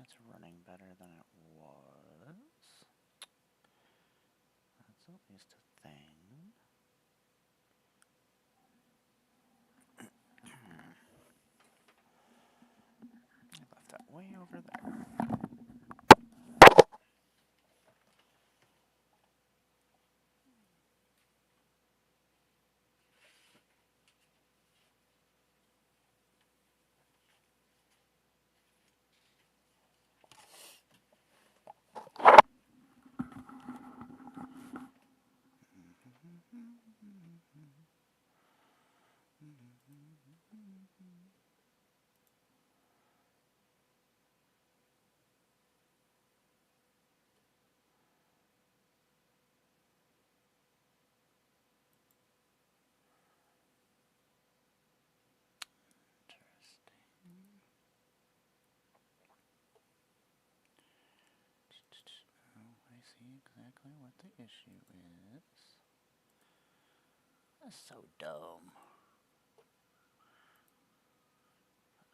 That's running better than it was. That's at least a thing. I left that way over there. Oh, I see exactly what the issue is. That's so dumb.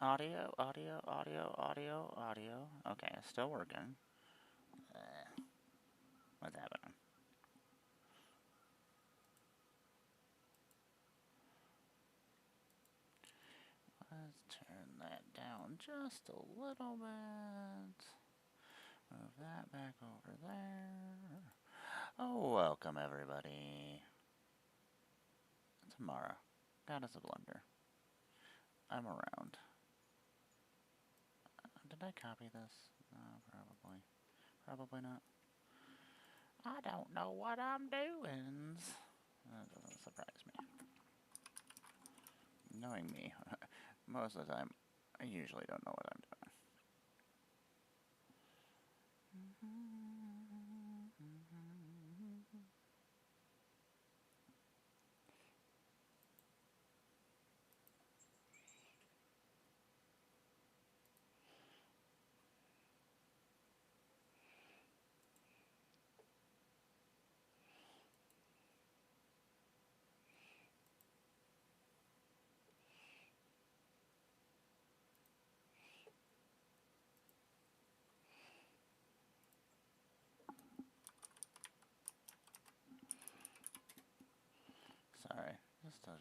Audio, audio, audio, audio, audio. Okay, it's still working. What's happening? Let's turn that down just a little bit. Move that back over there. Oh, welcome everybody. Tomorrow. Goddess of Blunder. I'm around. Did I copy this? No, probably. Probably not. I don't know what I'm doing. That doesn't surprise me. Knowing me, most of the time, I usually don't know what I'm doing. Sorry,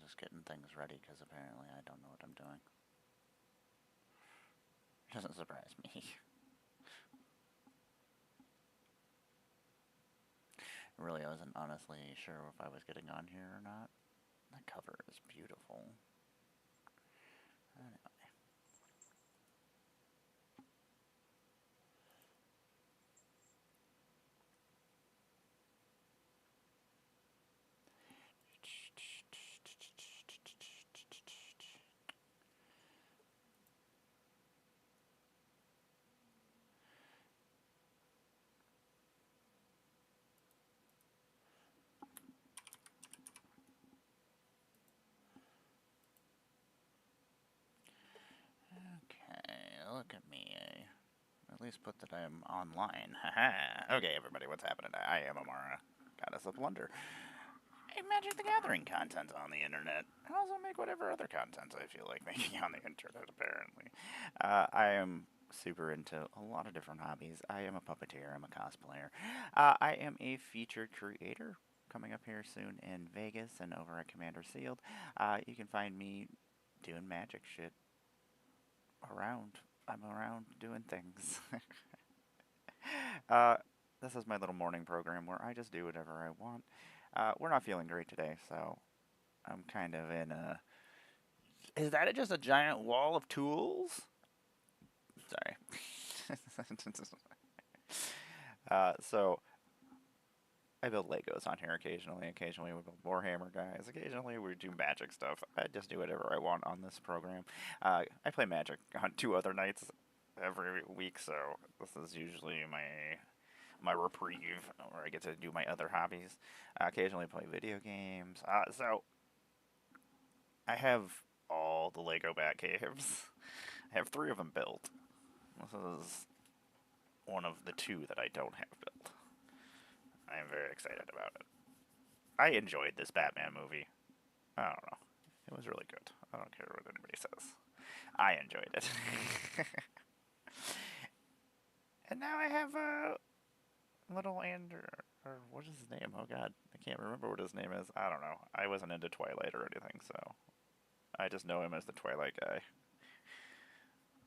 just getting things ready because apparently I don't know what I'm doing. Doesn't surprise me. Really, I wasn't honestly sure if I was getting on here or not. The cover is beautiful. Anyway. Okay, look at me. At least put that I'm online. Haha. Okay, everybody, what's happening? I am Amara, Goddess of Blunder. I Magic the Gathering content on the internet. I also make whatever other content I feel like making on the internet, apparently. I am super into a lot of different hobbies. I am a puppeteer. I'm a cosplayer. I am a featured creator coming up here soon in Vegas and over at Commander Sealed. You can find me doing magic shit around. I'm around doing things. This is my little morning program where I just do whatever I want. We're not feeling great today, so I'm kind of in a... Is that just a giant wall of tools? Sorry. So, I build Legos on here occasionally. Occasionally we build Warhammer guys. Occasionally we do Magic stuff. I just do whatever I want on this program. I play Magic on 2 other nights every week, so this is usually my reprieve, where I get to do my other hobbies. I occasionally play video games. So I have all the Lego Batcaves. I have 3 of them built. This is one of the 2 that I don't have built. I am very excited about it. I enjoyed this Batman movie. I don't know. It was really good. I don't care what anybody says. I enjoyed it. And now I have a little Andrew, or what is his name? Oh god, I can't remember what his name is. I don't know. I wasn't into Twilight or anything, so I just know him as the Twilight guy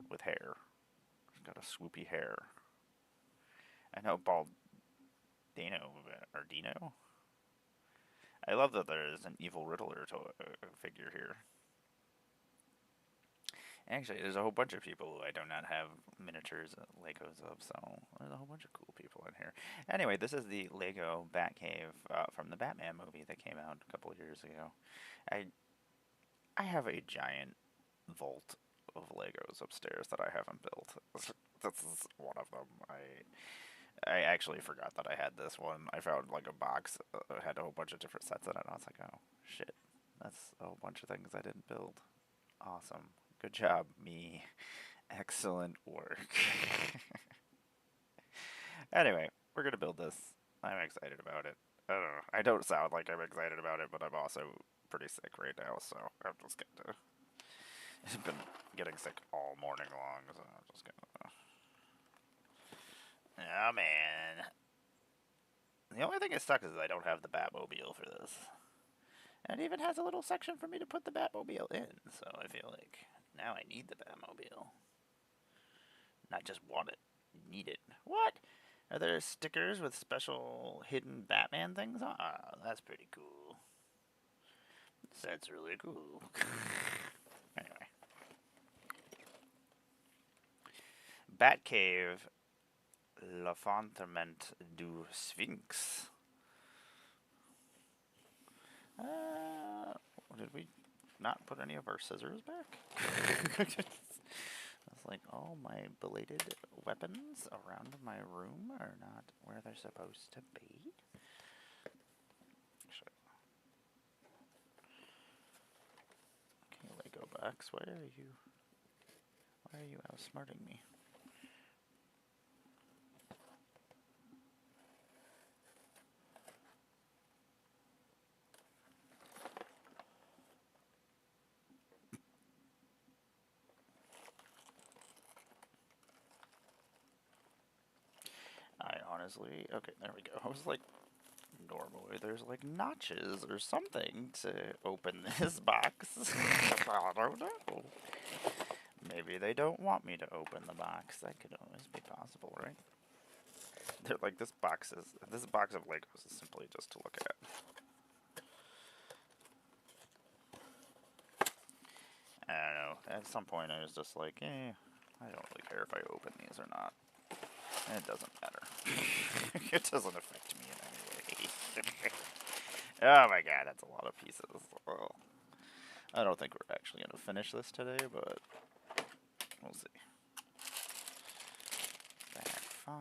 with hair. He's got a swoopy hair. I know Bald Dino or Dino. I love that there is an evil Riddler figure here. Actually, there's a whole bunch of people who I do not have miniatures Legos of, so there's a whole bunch of cool people in here. Anyway, this is the Lego Batcave from the Batman movie that came out a couple of years ago. I have a giant vault of Legos upstairs that I haven't built. This is one of them. I actually forgot that I had this one. I found like a box that had a whole bunch of different sets in it, and I was like, oh shit, that's a whole bunch of things I didn't build. Awesome. Good job, me. Excellent work. Anyway, we're gonna build this. I'm excited about it. I don't know. I don't sound like I'm excited about it, but I'm also pretty sick right now, so I'm just gonna. I've been getting sick all morning long, so I'm just gonna. Oh man. The only thing that sucks is I don't have the Batmobile for this. And it even has a little section for me to put the Batmobile in, so I feel like now I need the Batmobile. Not just want it, need it. What? Are there stickers with special hidden Batman things on? Oh, that's pretty cool. That's really cool. Anyway. Batcave, L'Enfantement du Sphinx. Did we not put any of our scissors back? It's like all my belated weapons around my room are not where they're supposed to be. Actually, okay, Lego box, why are you outsmarting me? I honestly, okay, there we go. I was like, normally there's like notches or something to open this box. I don't know. Maybe they don't want me to open the box. That could always be possible, right? They're like, this box of Legos is simply just to look at. I don't know. At some point I was just like, I don't really care if I open these or not. It doesn't matter. It doesn't affect me in any way. Oh my god, that's a lot of pieces. Well, I don't think we're actually going to finish this today, but we'll see. Back 5,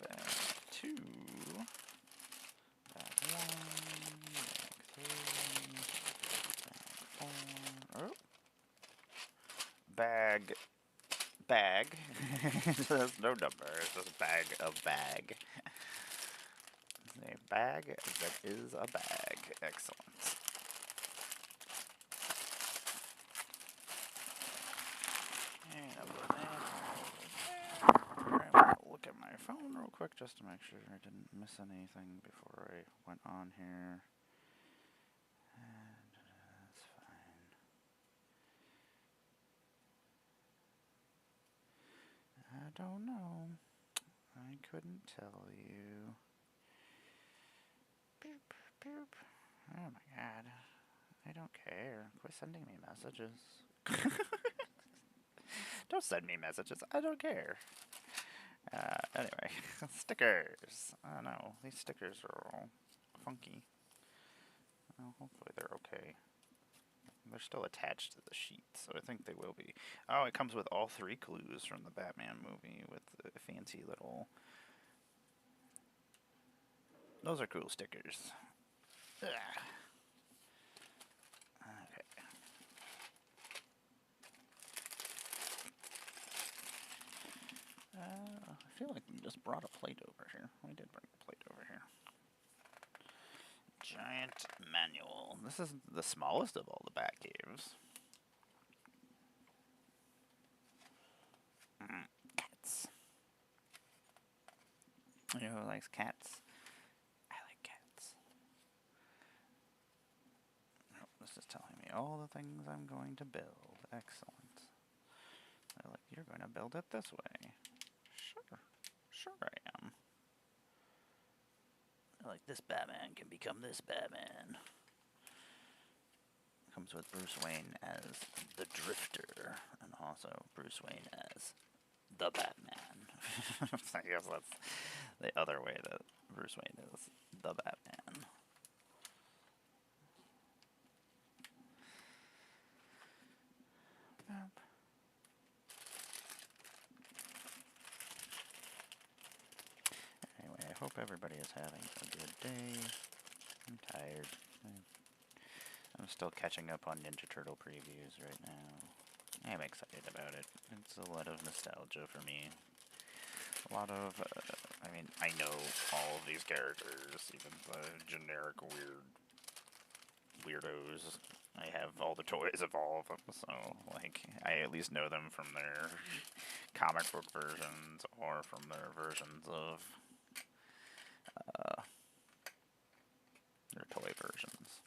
back 2, back 1, back 3, back 4. Oh. Bag. There's no number, it's just bag of bag. A bag that is a bag. Excellent. And I'll put that. Alright, we'll look at my phone real quick just to make sure I didn't miss anything before I went on here. And that's fine. I don't know. I couldn't tell you. Boop, boop. Oh my god. I don't care. Quit sending me messages. Don't send me messages. I don't care. Anyway, stickers. I don't know. These stickers are all funky. Well, hopefully they're okay. They're still attached to the sheet, so I think they will be. Oh, it comes with all 3 clues from the Batman movie with the fancy little... Those are cool stickers. Ugh. Okay. I feel like we just brought a plate over here. We did bring a plate over here. Giant manual. This is the smallest of all the bat caves. Cats. You know who likes cats? I like cats. Oh, this is telling me all the things I'm going to build. Excellent. Like, you're going to build it this way. Sure. Sure I am. Like, this Batman can become this Batman. Comes with Bruce Wayne as the Drifter, and also Bruce Wayne as the Batman. I guess that's the other way that Bruce Wayne is the Batman. Anyway, I hope everybody is having a good day. I'm tired. I'm still catching up on Ninja Turtle previews right now. I'm excited about it. It's a lot of nostalgia for me. A lot of, I mean, I know all of these characters, even the generic weirdos. I have all the toys of all of them, so, like, I at least know them from their comic book versions or from their versions of their toy versions.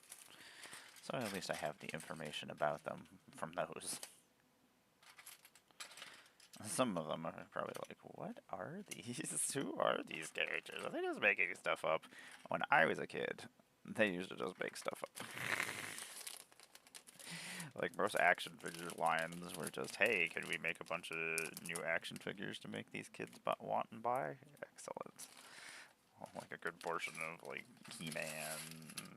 So at least I have the information about them from those. Some of them are probably like, what are these? Who are these characters? Are they just making stuff up? When I was a kid, they used to just make stuff up. Like, most action figure lines were just, hey, can we make a bunch of new action figures to make these kids want and buy? Excellent. Well, like, a good portion of, like, He-Man,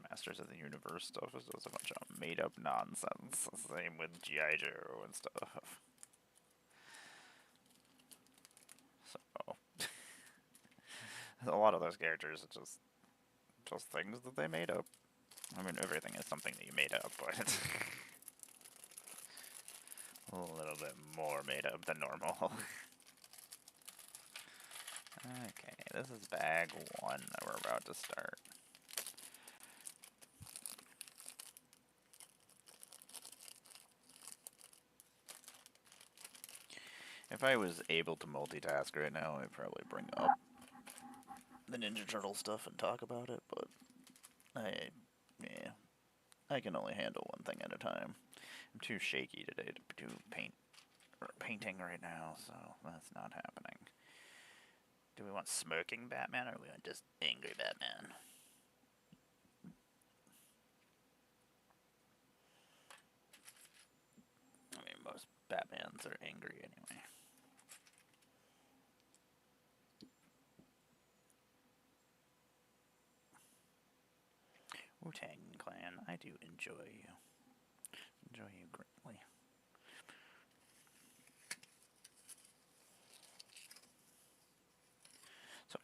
Masters of the Universe stuff is just a bunch of made-up nonsense. Same with G.I. Joe and stuff. So, a lot of those characters are just things that they made up. I mean, everything is something that you made up, but a little bit more made up than normal. Okay, this is bag 1 that we're about to start. If I was able to multitask right now, I'd probably bring up the Ninja Turtle stuff and talk about it, but I can only handle one thing at a time. I'm too shaky today to do painting right now, so that's not happening. Do we want smirking Batman, or do we want just angry Batman? I mean, most Batmans are angry anyway. Wu-Tang Clan, I do enjoy you. Enjoy you greatly. So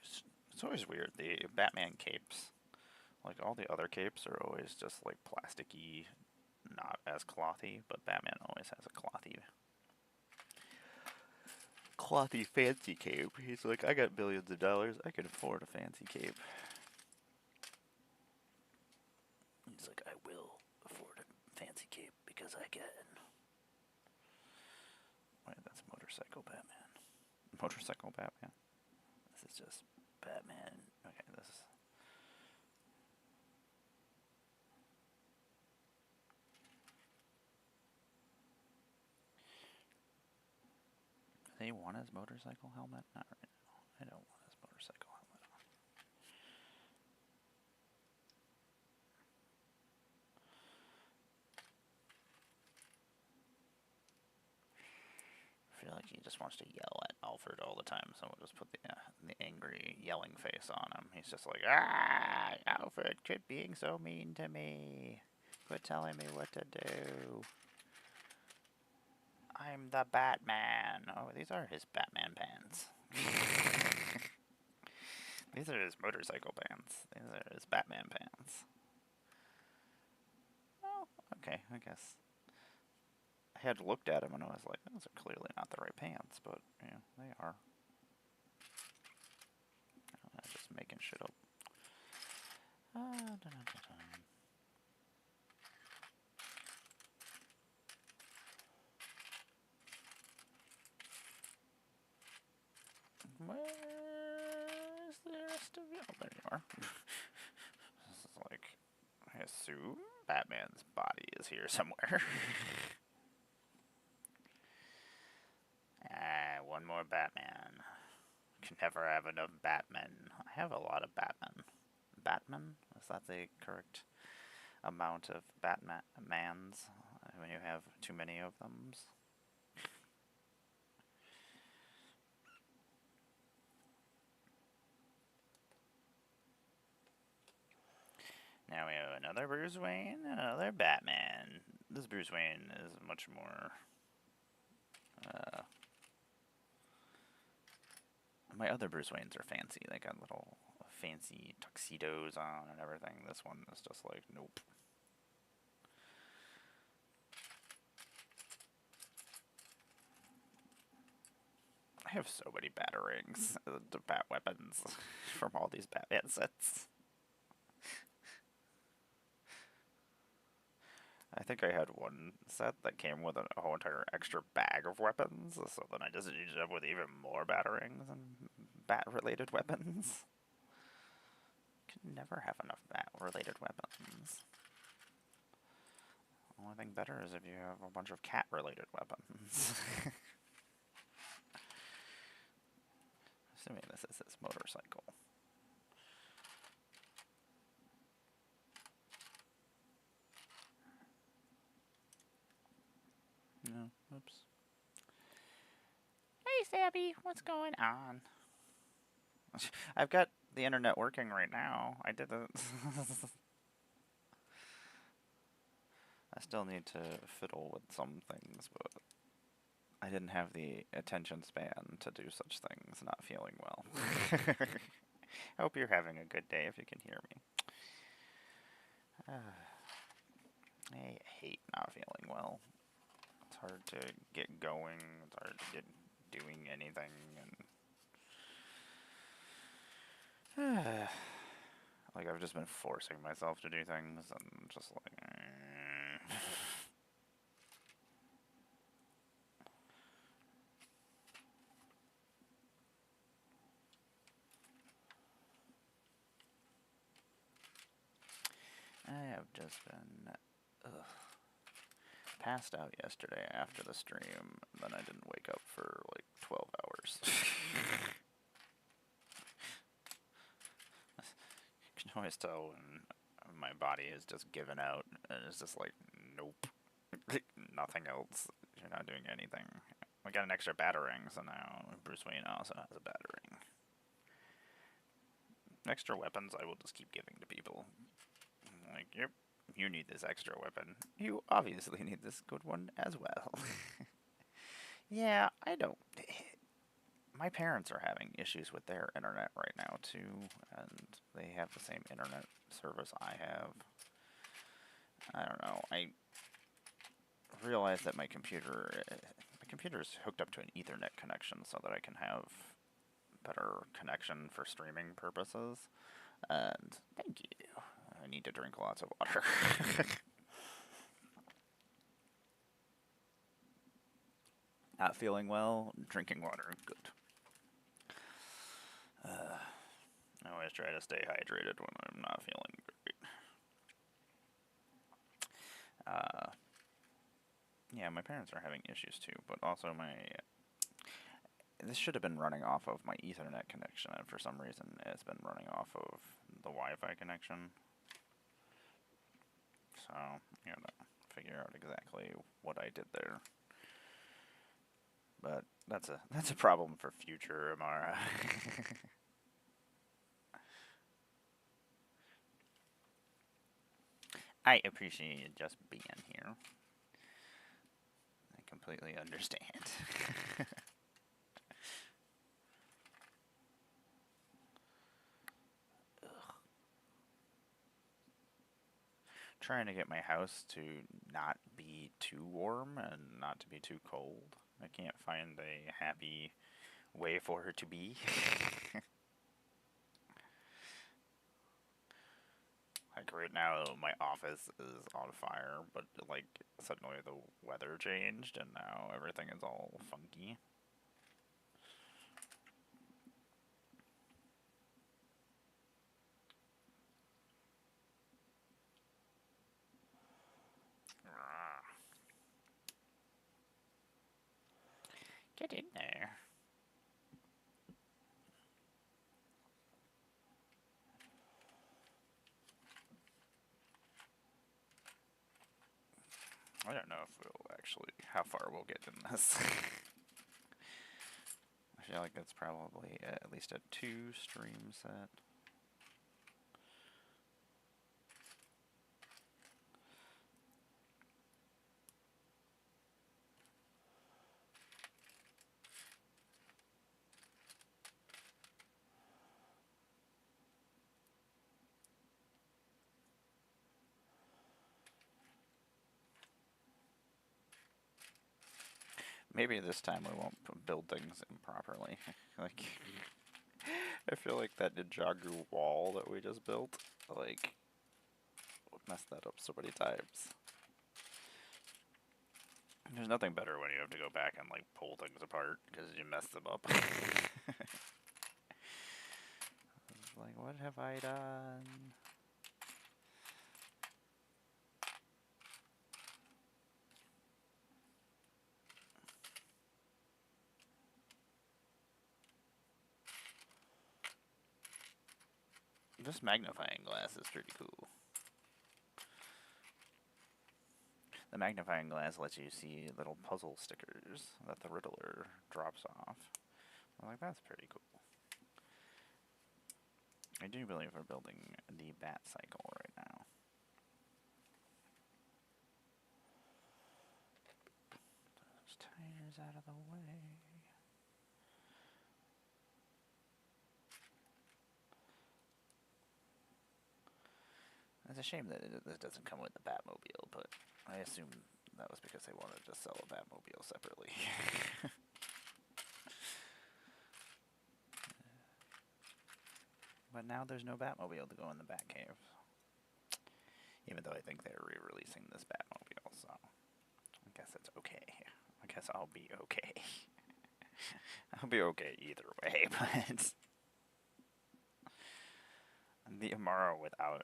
it's always weird, the Batman capes. Like, all the other capes are always just, like, plasticky, not as clothy, but Batman always has a clothy fancy cape. He's like, I got billions of dollars, I can afford a fancy cape. He's like, I will afford a fancy cape because I can. Wait, that's Motorcycle Batman. Motorcycle Batman? This is just Batman. Okay, this is... Does he want his motorcycle helmet? Not right now. I don't want his motorcycle helmet on. I feel like he just wants to yell at Alfred all the time, so we'll just put the angry yelling face on him. He's just like, ah, Alfred, quit being so mean to me. Quit telling me what to do. I'm the Batman. Oh, these are his Batman pants. These are his motorcycle pants. These are his Batman pants. Oh, okay, I guess. I had looked at him and I was like, those are clearly not the right pants, but, yeah, they are. I'm just making shit up. Where's the still, yeah, there you are. This is like, I assume Batman's body is here somewhere. One more Batman. Can never have enough Batmen. I have a lot of Batmen. Batman? Is that the correct amount of Batmans when you have too many of them? Now we have another Bruce Wayne, another Batman. This Bruce Wayne is much more... my other Bruce Waynes are fancy. They got little fancy tuxedos on and everything. This one is just like, nope. I have so many batarangs, the bat weapons from all these Batman sets. I think I had one set that came with a whole entire extra bag of weapons, so then I just ended up with even more batarangs and bat-related weapons. Can never have enough bat-related weapons. The only thing better is if you have a bunch of cat-related weapons. Assuming this is his motorcycle. No, oops. Hey, Sabby, what's going on? I've got the internet working right now. I did it. I still need to fiddle with some things, but I didn't have the attention span to do such things, not feeling well. I hope you're having a good day if you can hear me. I hate not feeling well. It's hard to get going, it's hard to get doing anything, and like I've just been forcing myself to do things and just like I have just been passed out yesterday after the stream, and then I didn't wake up for like 12 hours. You can always tell when my body is just given out, and it's just like, nope, nothing else. You're not doing anything. We got an extra batarang, so now Bruce Wayne also has a batarang. Extra weapons I will just keep giving to people. Like, yep, you need this extra weapon. You obviously need this good one as well. Yeah, I don't... My parents are having issues with their internet right now, too, and they have the same internet service I have. I don't know, I realized that my computer is hooked up to an Ethernet connection so that I can have better connection for streaming purposes, and thank you. I need to drink lots of water. Not feeling well, drinking water, good. I always try to stay hydrated when I'm not feeling great. Yeah, my parents are having issues too, but also this should have been running off of my Ethernet connection, and for some reason it's been running off of the Wi-Fi connection. So, you gotta figure out exactly what I did there. But that's a problem for future Amara. I appreciate you just being here. I completely understand. Trying to get my house to not be too warm and not to be too cold. I can't find a happy way for her to be. Like right now, my office is on fire, but like suddenly the weather changed and now everything is all funky. Get in there. I don't know if we'll actually, how far we'll get in this. I feel like it's probably at least a 2-stream set. Maybe this time we won't build things improperly. Like, I feel like that Ninjago wall that we just built, like, messed that up so many times. There's nothing better when you have to go back and, like, pull things apart because you messed them up. Like, what have I done? This magnifying glass is pretty cool. The magnifying glass lets you see little puzzle stickers that the Riddler drops off. I'm like, that's pretty cool. I do believe we're building the bat cycle right now. Those tires out of the way. It's a shame that it doesn't come with the Batmobile, but I assume that was because they wanted to sell a Batmobile separately. But now there's no Batmobile to go in the Batcave. Even though I think they're re-releasing this Batmobile, so I guess it's okay. I guess I'll be okay. I'll be okay either way, but the tomorrow without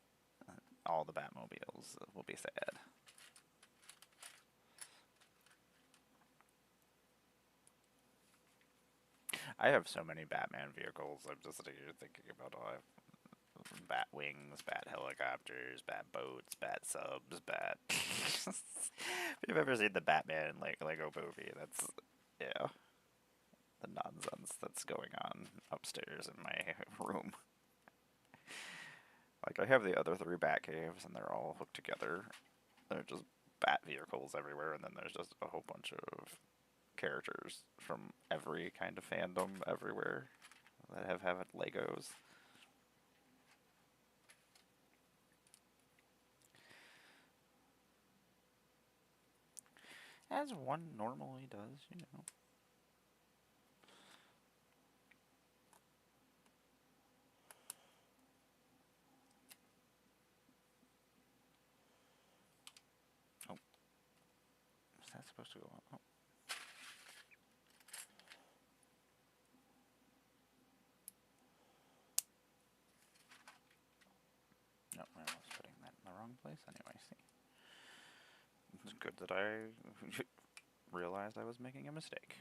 all the Batmobiles will be sad. I have so many Batman vehicles. I'm just sitting here thinking about all bat wings, bat helicopters, bat boats, bat subs, bat. If you've ever seen the Batman Lego movie, that's yeah, the nonsense that's going on upstairs in my room. Like, I have the other 3 bat caves, and they're all hooked together. They're just bat vehicles everywhere, and then there's just a whole bunch of characters from every kind of fandom everywhere that have Legos. As one normally does, you know. Oh. Is that supposed to go on? Oh. No, I was putting that in the wrong place anyway, see. It's good that I realized I was making a mistake.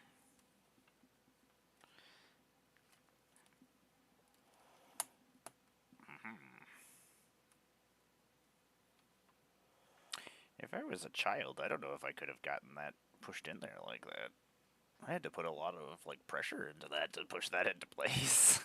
If I was a child, I don't know if I could have gotten that pushed in there like that. I had to put a lot of, like, pressure into that to push that into place.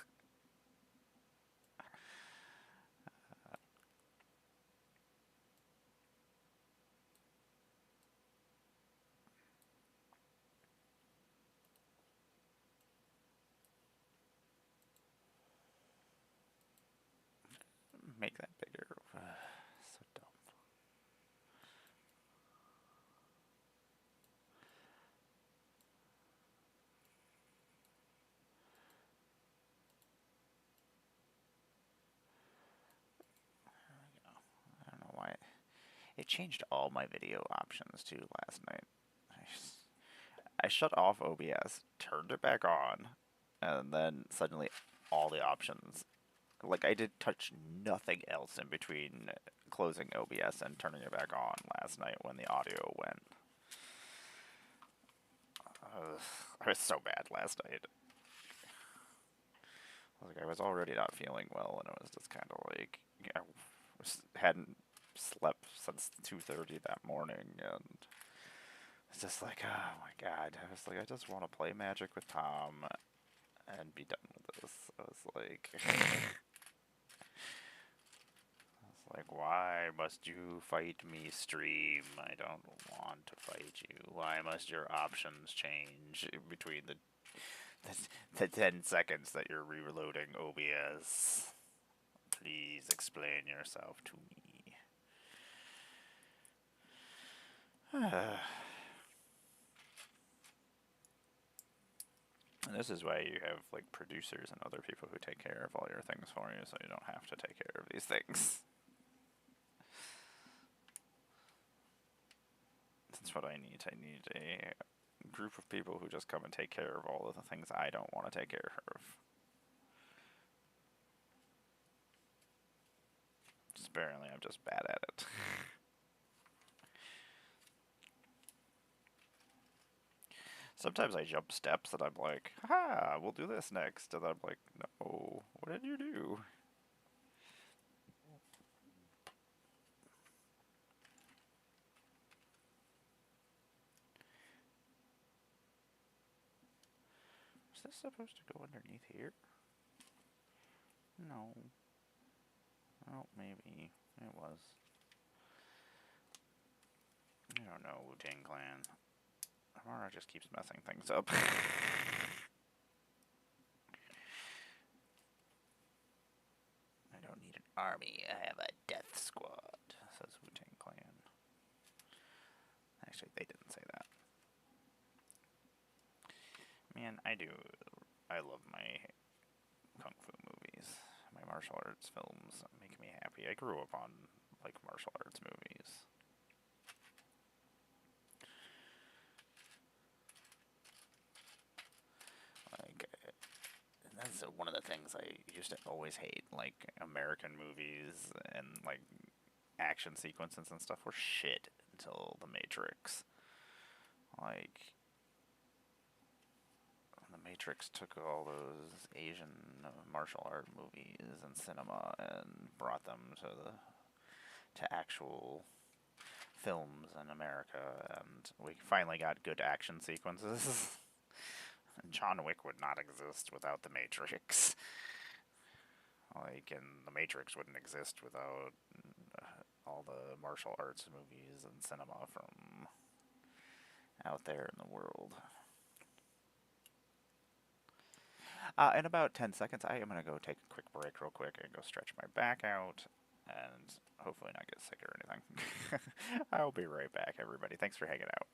Make that bigger. So dumb. There we go. I don't know why. It changed all my video options too last night. I shut off OBS, turned it back on, and then suddenly all the options. Like, I did touch nothing else in between closing OBS and turning it back on last night when the audio went. I was so bad last night. I was already not feeling well, and it was just kind of like I hadn't slept since 2:30 that morning, and it's just like, oh my god. I was like, I just want to play Magic with Tom and be done with this. I was like, why must you fight me, stream? I don't want to fight you. Why must your options change between the 10 seconds that you're reloading OBS? Please explain yourself to me. And this is why you have like producers and other people who take care of all your things for you, so you don't have to take care of these things. That's what I need. I need a group of people who just come and take care of all of the things I don't want to take care of. Apparently, I'm just bad at it. Sometimes I jump steps and I'm like, ha, we'll do this next. And I'm like, no, what did you do? Was this supposed to go underneath here? No. Oh, maybe. It was. I don't know, Wu-Tang Clan. Amara just keeps messing things up. I don't need an army, I have a death squad, says Wu-Tang Clan. Actually, they didn't say that. Man, I love my kung fu movies. My martial arts films make me happy. I grew up on, like, martial arts movies. Like, and that's one of the things I used to always hate. Like, American movies and, like, action sequences and stuff were shit until The Matrix. Like, The Matrix took all those Asian martial art movies and cinema and brought them to actual films in America, and we finally got good action sequences. John Wick would not exist without The Matrix. Like, and The Matrix wouldn't exist without all the martial arts movies and cinema from out there in the world. In about 10 seconds, I am going to go take a quick break real quick and go stretch my back out and hopefully not get sick or anything. I'll be right back, everybody. Thanks for hanging out.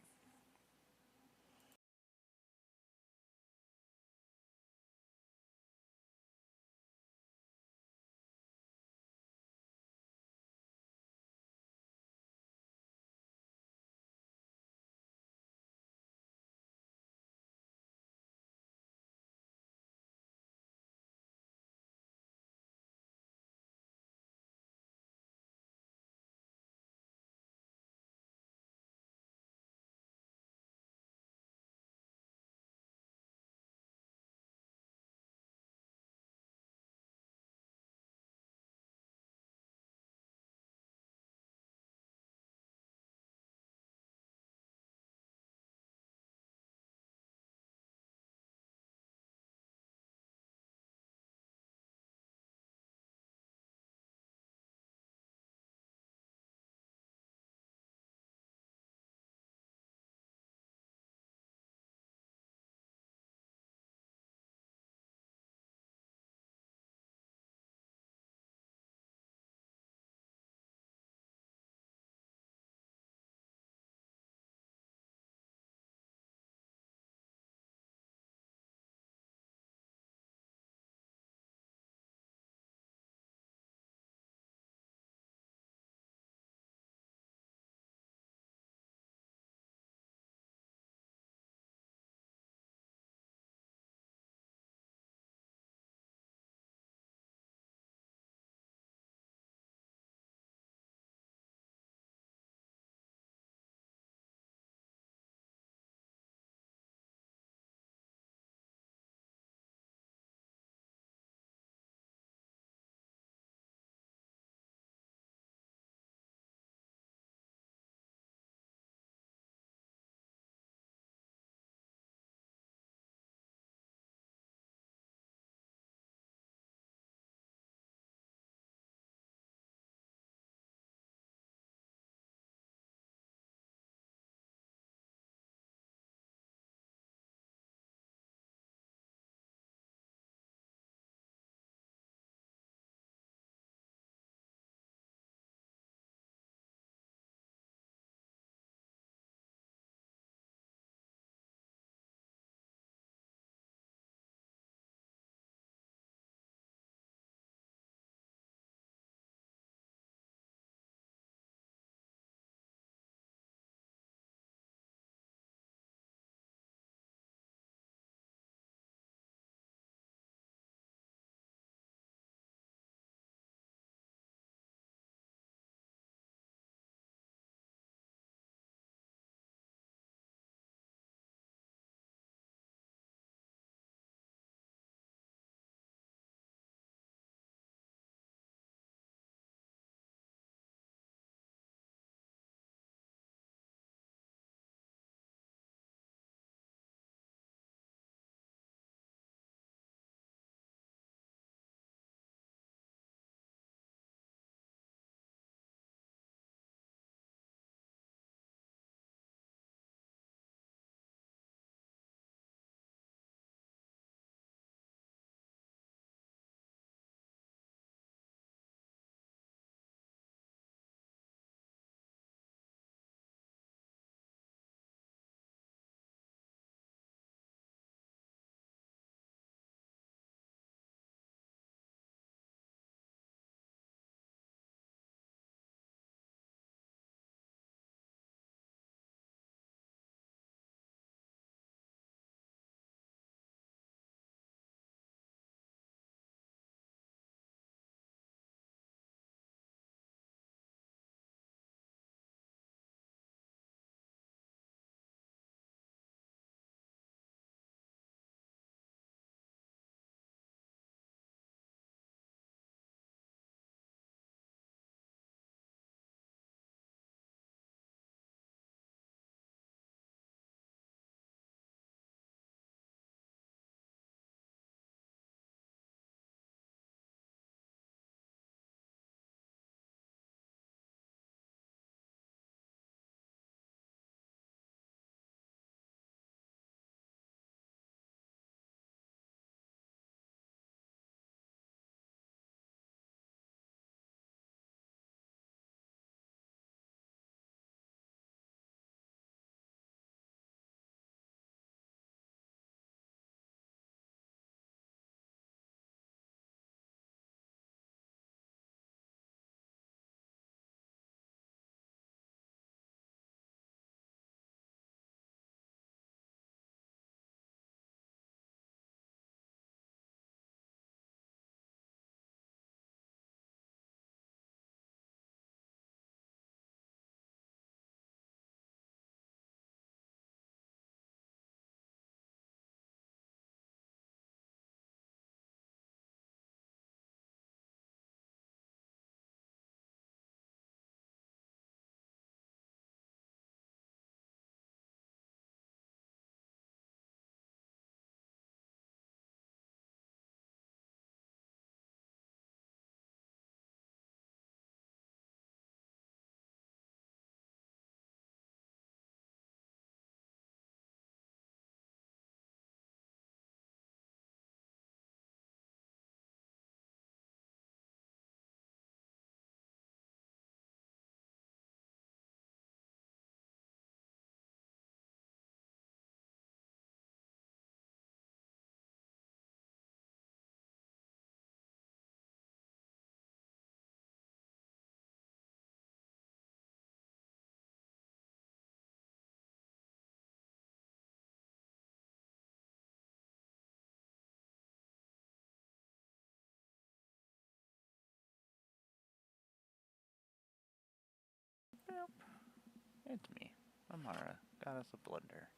It's me, Amara, goddess of Blunder.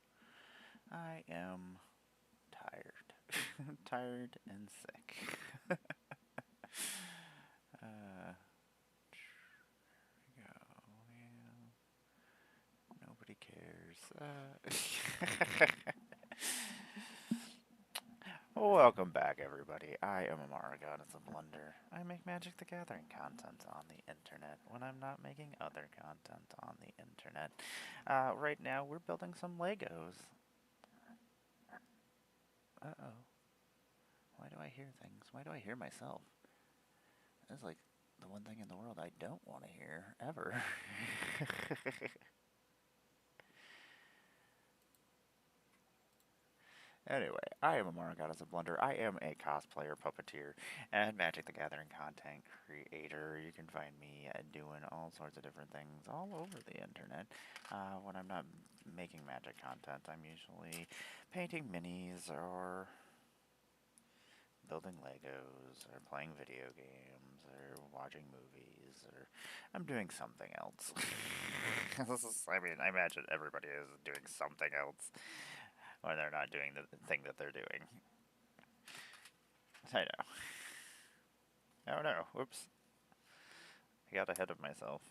I am tired. Tired and sick. There we go. Yeah. Nobody cares. Welcome back, everybody. I am Amara, goddess of Blunder. I make Magic the Gathering content on the internet when I'm not making other content on the internet. Right now, we're building some Legos. Uh-oh. Why do I hear things? Why do I hear myself? That's like the one thing in the world I don't want to hear, ever. Anyway, I am Amara, goddess of Blunder. I am a cosplayer, puppeteer, and Magic the Gathering content creator. You can find me doing all sorts of different things all over the internet. When I'm not making Magic content, I'm usually painting minis or building Legos or playing video games or watching movies or I'm doing something else. I imagine everybody is doing something else when they're not doing the thing that they're doing. I know. Oh no, whoops. I got ahead of myself.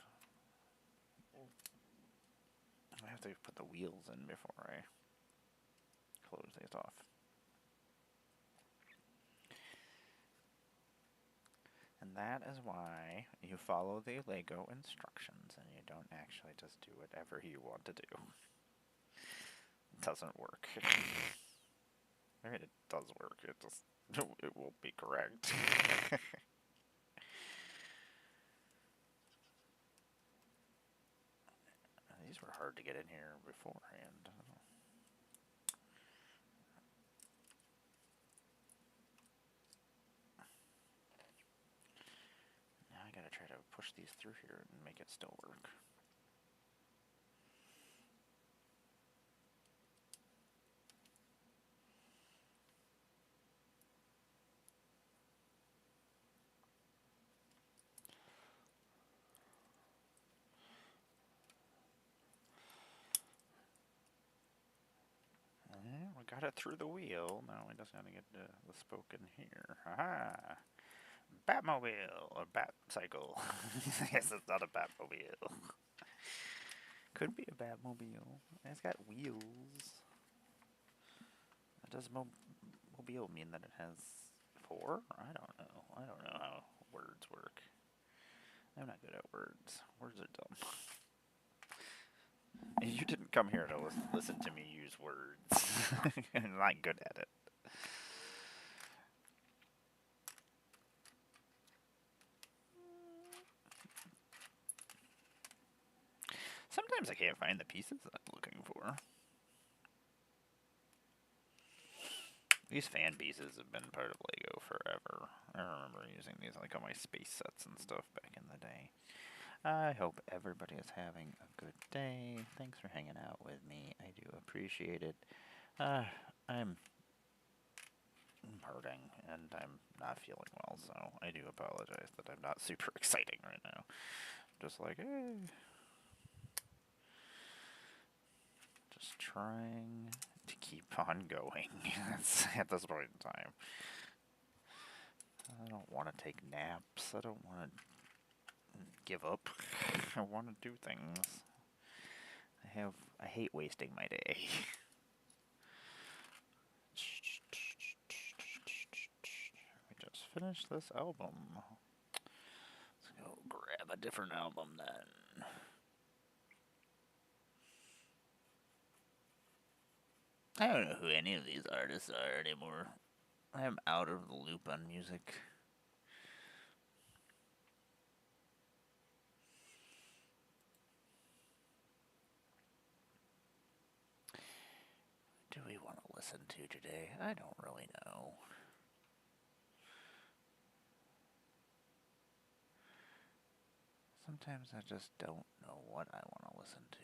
I have to put the wheels in before I close these off. And that is why you follow the Lego instructions and you don't actually just do whatever you want to do. It doesn't work. I mean, it does work, it just, it won't be correct. These were hard to get in here beforehand. Now I gotta try to push these through here and make it still work. We got it through the wheel. Now we just gotta get the spoke in here. Aha! Batmobile! Or Batcycle. I guess it's not a Batmobile. Could be a Batmobile. It's got wheels. Does mobile mean that it has four? I don't know. I don't know how words work. I'm not good at words. Words are dumb. You didn't come here to listen to me use words. I'm not good at it. Sometimes I can't find the pieces that I'm looking for. These fan pieces have been part of Lego forever. I remember using these like on my space sets and stuff back in the day. I hope everybody is having a good day. Thanks for hanging out with me. I do appreciate it. I'm hurting and I'm not feeling well, so I do apologize that I'm not super exciting right now. Just like, hey. Just trying to keep on going at this point in time. I don't want to take naps. I don't want to give up. I want to do things. I hate wasting my day. We just finished this album. Let's go grab a different album then. I don't know who any of these artists are anymore. I am out of the loop on music. Do we want to listen to today? I don't really know. Sometimes I just don't know what I want to listen to.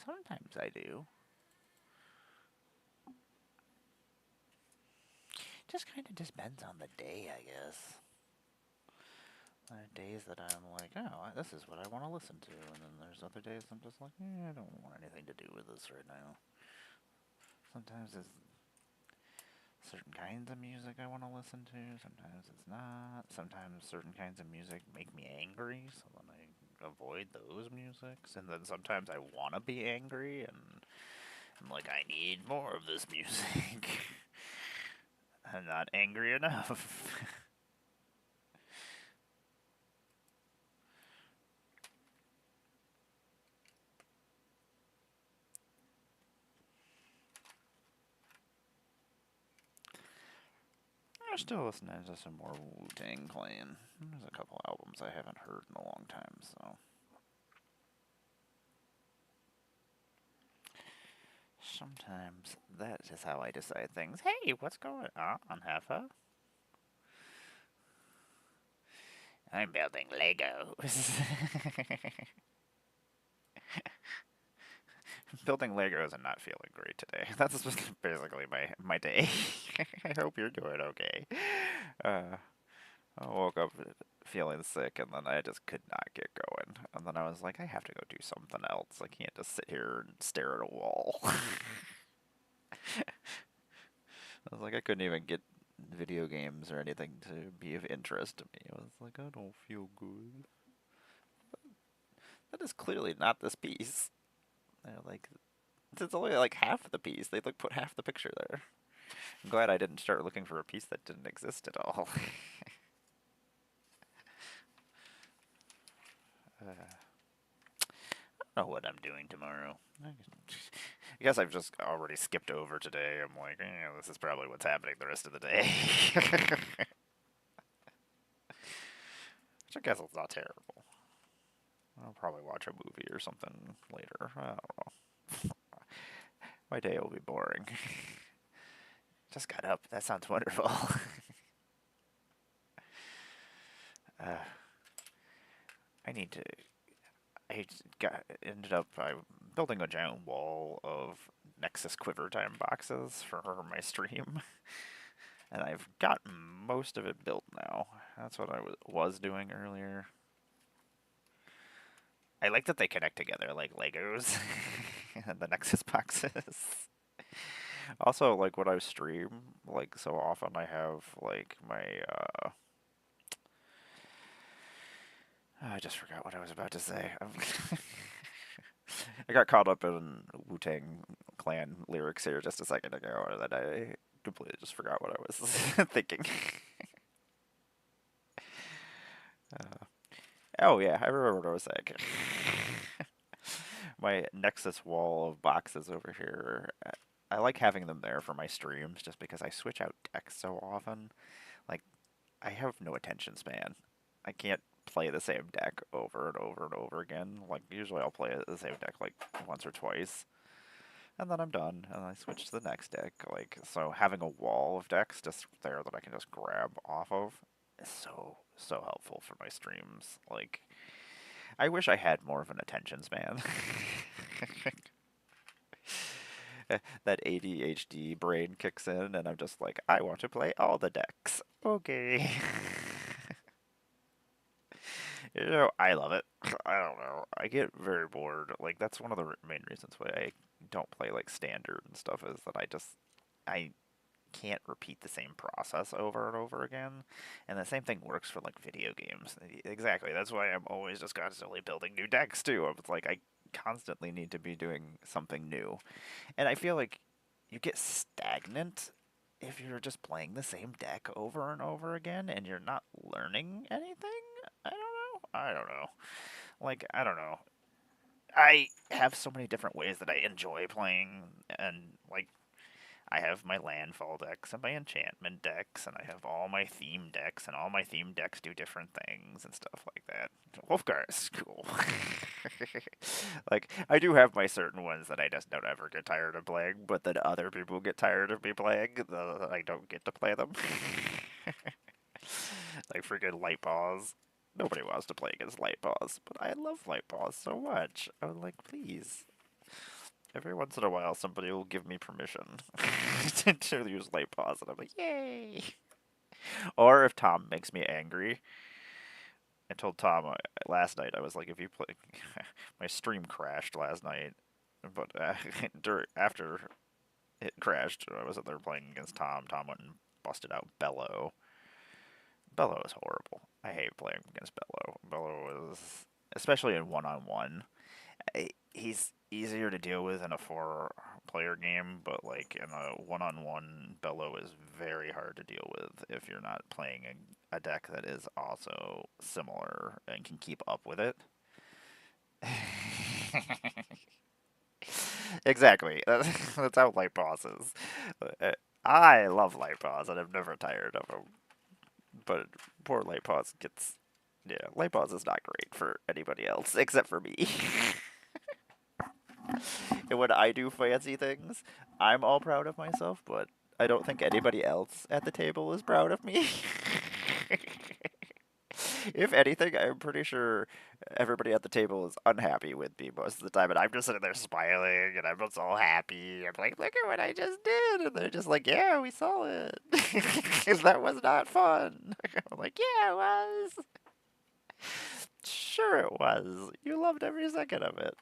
Sometimes I do. Just kind of depends on the day, I guess. There are days that I'm like, oh, this is what I want to listen to, and then there's other days I'm just like, I don't want anything to do with this right now. Sometimes it's certain kinds of music I want to listen to, sometimes it's not. Sometimes certain kinds of music make me angry, so then I avoid those musics. And then sometimes I want to be angry, and I'm like, I need more of this music. I'm not angry enough. I'm still listening to some more Wu-Tang Clan. There's a couple albums I haven't heard in a long time, so. Sometimes that is how I decide things. Hey, what's going on, Heffa? I'm building Legos. Building Legos and not feeling great today. That's basically my day. I hope you're doing okay. Uh, I woke up feeling sick, and then I just could not get going. And then I was like, I have to go do something else. I can't just sit here and stare at a wall. I was like, I couldn't even get video games or anything to be of interest to me. I was like, I don't feel good. That is clearly not this piece. They're like, it's only like half the piece. They like put half the picture there. I'm glad I didn't start looking for a piece that didn't exist at all. I don't know what I'm doing tomorrow. I guess I've just already skipped over today. I'm like, this is probably what's happening the rest of the day. Which I guess it's not terrible. I'll probably watch a movie or something later. I don't know. My day will be boring. Just got up. That sounds wonderful. uh, I need to. Ended up building a giant wall of Nexus Quiver Time boxes for my stream, and I've got most of it built now. That's what I was doing earlier. I like that they connect together like Legos, the Nexus boxes. Also, like when I stream, like so often I have like my I just forgot what I was about to say. I got caught up in Wu-Tang Clan lyrics here just a second ago, and then I completely just forgot what I was thinking. Uh, oh yeah, I remember what I was saying. My Nexus wall of boxes over here. I like having them there for my streams just because I switch out decks so often. Like, I have no attention span. I can't play the same deck over and over and over again. Like, usually I'll play the same deck like once or twice, and then I'm done, and I switch to the next deck. Like, so having a wall of decks just there that I can just grab off of is so helpful for my streams. Like, I wish I had more of an attention span. That ADHD brain kicks in, and I'm just like, I want to play all the decks. Okay. I love it. I don't know. I get very bored. Like, that's one of the main reasons why I don't play like standard and stuff is that I can't repeat the same process over and over again. And the same thing works for like video games. Exactly. That's why I'm always just constantly building new decks too. It's like I constantly need to be doing something new. And I feel like you get stagnant if you're just playing the same deck over and over again and you're not learning anything. I don't know. I don't know. Like, I don't know. I have so many different ways that I enjoy playing, and like I have my landfall decks and my enchantment decks, and I have all my theme decks, and all my theme decks do different things and stuff like that. Wolfgar is cool. Like, I do have my certain ones that I just don't ever get tired of playing, but then other people get tired of me playing, I don't get to play them. Like freaking Light Paws. Nobody wants to play against Light Paws, but I love Light Paws so much. I was like, please. Every once in a while, somebody will give me permission to use Light Paws, and I'm like, yay! Or if Tom makes me angry, I told Tom last night, I was like, if you play, my stream crashed last night, but after it crashed, I was up there playing against Tom. Tom went and busted out Bello. Bello is horrible. I hate playing against Bello. Bello is, especially in one-on-one, he's easier to deal with in a four-player game, but like in a one-on-one, Bello is very hard to deal with if you're not playing a deck that is also similar and can keep up with it. Exactly. That's how Light Boss is. I love Light Boss, and I'm never tired of him. But poor Light Boss gets. Yeah, Light Boss is not great for anybody else except for me. And when I do fancy things, I'm all proud of myself, but I don't think anybody else at the table is proud of me. If anything, I'm pretty sure everybody at the table is unhappy with me most of the time, and I'm just sitting there smiling, and I'm just all happy. I'm like, look at what I just did, and they're just like, yeah, we saw it. That was not fun. I'm like, yeah, it was. Sure, it was. You loved every second of it.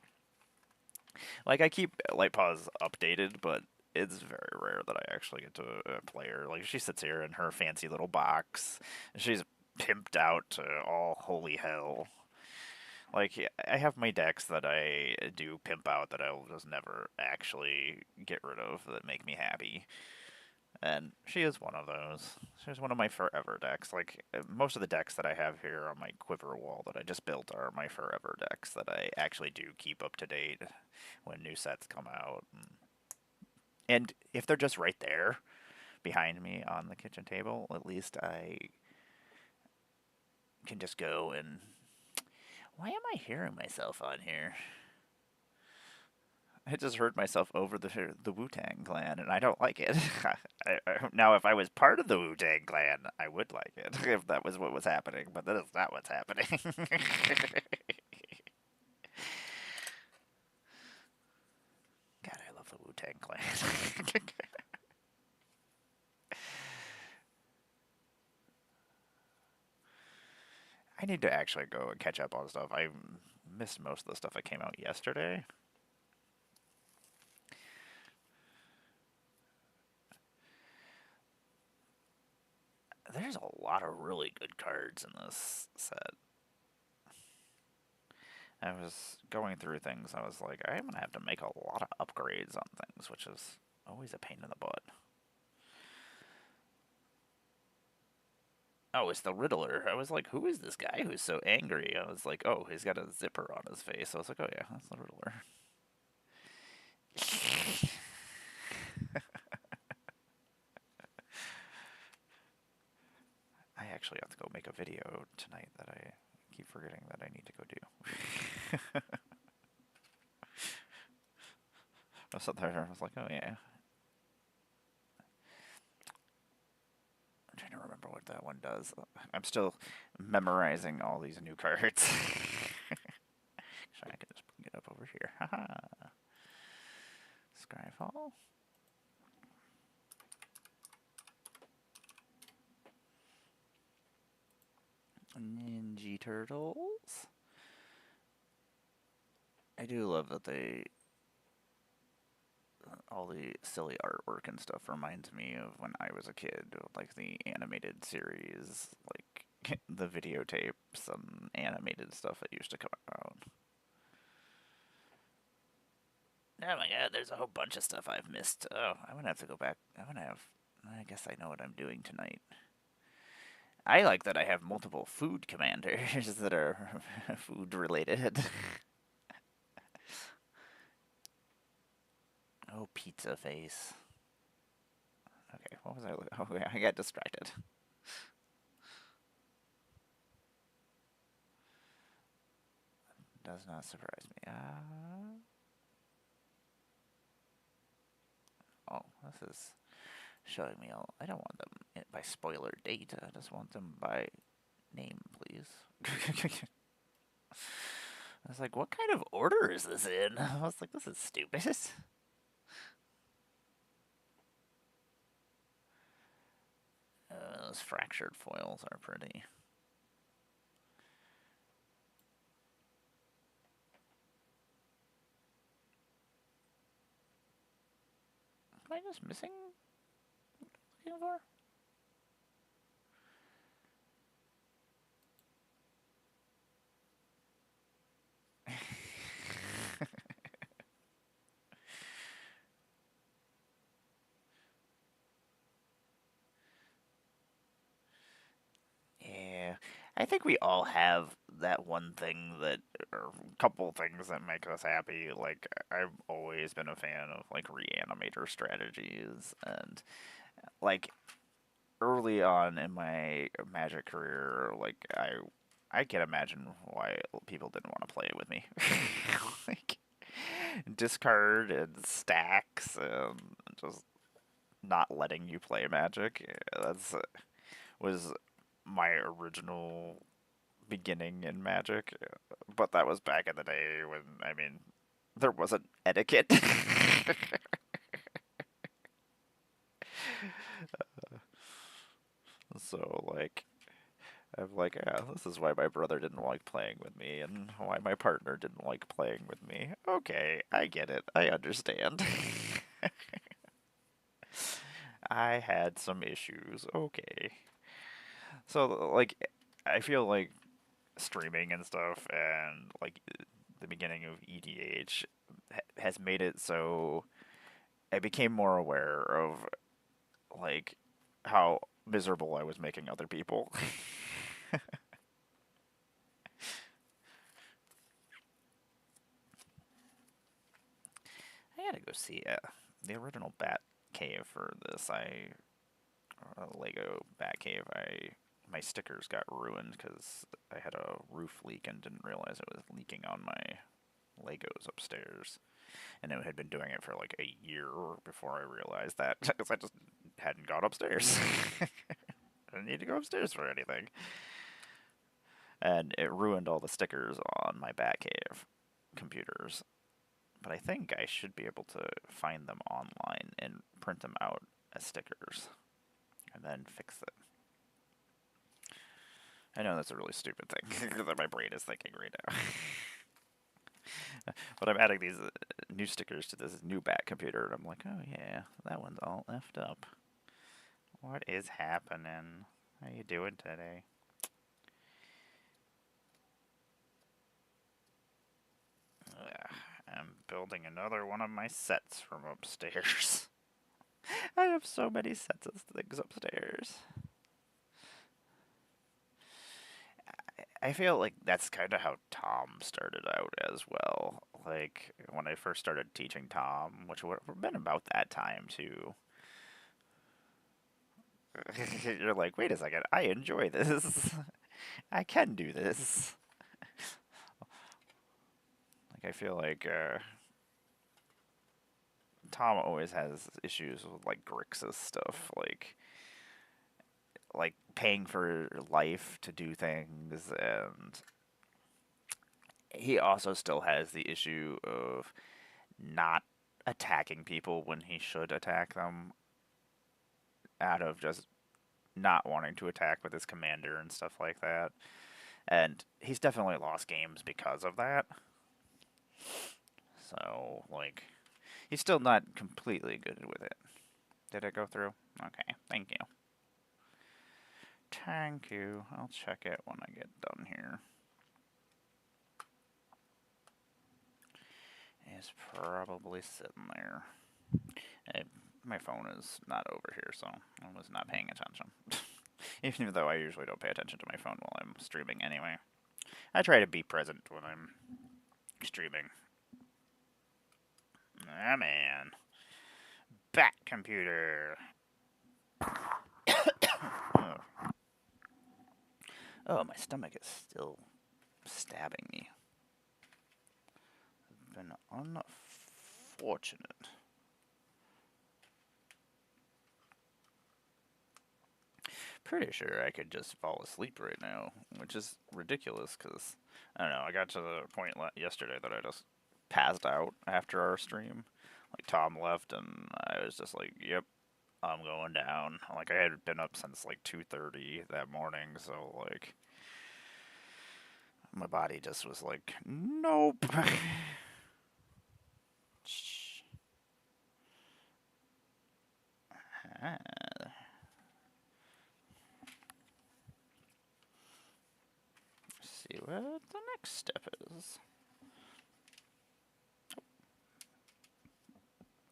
Like, I keep Light Paws updated, but it's very rare that I actually get to play her. Like, she sits here in her fancy little box, and she's pimped out to all holy hell. Like, I have my decks that I do pimp out that I'll just never actually get rid of that make me happy. And she is one of those. She's one of my forever decks. Like, most of the decks that I have here on my quiver wall that I just built are my forever decks that I actually do keep up to date when new sets come out. And if they're just right there behind me on the kitchen table, at least I can just go and. Why am I hearing myself on here? I just heard myself over the Wu-Tang Clan, and I don't like it. Now, if I was part of the Wu-Tang Clan, I would like it, if that was what was happening, but that is not what's happening. God, I love the Wu-Tang Clan. I need to actually go and catch up on stuff. I missed most of the stuff that came out yesterday. There's a lot of really good cards in this set. I was going through things. I was like, I'm going to have to make a lot of upgrades on things, which is always a pain in the butt. Oh, it's the Riddler. I was like, who is this guy who's so angry? I was like, oh, he's got a zipper on his face. I was like, oh yeah, that's the Riddler. I actually have to go make a video tonight that I keep forgetting that I need to go do. I was there, I was like, oh yeah. I'm trying to remember what that one does. I'm still memorizing all these new cards. So I can just bring it up over here. Haha. Skyfall. Ninja Turtles. I do love that they all the silly artwork and stuff reminds me of when I was a kid, like the animated series, like the videotapes and animated stuff that used to come out. Oh my god, there's a whole bunch of stuff I've missed. Oh, I'm gonna have to go back. I guess I know what I'm doing tonight. I like that I have multiple food commanders that are food related. Oh, pizza face. Okay, what was I? Oh, yeah, I got distracted. Does not surprise me. Oh, this is showing me all. I don't want them by spoiler date. I just want them by name, please. I was like, what kind of order is this in? I was like, this is stupid. Those fractured foils are pretty. just missing looking for? Yeah, I think we all have that one thing that, or a couple things that make us happy. Like, I've always been a fan of like reanimator strategies, and like early on in my Magic career, like I can imagine why people didn't want to play it with me. Like discard and stacks and just not letting you play Magic. That's was my original beginning in Magic, but that was back in the day when I mean there wasn't etiquette. So like I'm like, yeah, this is why my brother didn't like playing with me and why my partner didn't like playing with me. Okay, I get it. I understand. I had some issues. Okay. So like I feel like streaming and stuff and like the beginning of EDH has made it so I became more aware of like how miserable I was making other people. I gotta go see the original Bat Cave for this. Lego Bat Cave. My stickers got ruined because I had a roof leak and didn't realize it was leaking on my Legos upstairs, and it had been doing it for like a year before I realized that because I just hadn't gone upstairs. I didn't need to go upstairs for anything, and it ruined all the stickers on my Batcave computers. But I think I should be able to find them online and print them out as stickers, and then fix it. I know that's a really stupid thing that my brain is thinking right now. But I'm adding these new stickers to this new Bat computer, and I'm like, oh yeah, that one's all effed up. What is happening? How you doing today? Ugh, I'm building another one of my sets from upstairs. I have so many sets of things upstairs. I feel like that's kind of how Tom started out as well. Like when I first started teaching Tom, which would have been about that time too. You're like, wait a second, I enjoy this. I can do this. Like I feel like Tom always has issues with like Grixis stuff, like paying for life to do things, and he also still has the issue of not attacking people when he should attack them out of just not wanting to attack with his commander and stuff like that. And he's definitely lost games because of that. So, like, he's still not completely good with it. Did it go through? Okay, thank you. Thank you. I'll check it when I get done here. It's probably sitting there. Hey, my phone is not over here, so I was not paying attention. Even though I usually don't pay attention to my phone while I'm streaming anyway. I try to be present when I'm streaming. Ah, man. Bat computer. Oh, my stomach is still stabbing me. It's been unfortunate. Pretty sure I could just fall asleep right now, which is ridiculous because, I don't know, I got to the point yesterday that I just passed out after our stream. Like, Tom left, and I was just like, yep, I'm going down. Like, I had been up since like 2:30 that morning, so, like, my body just was like, nope. Ah. Let's see what the next step is.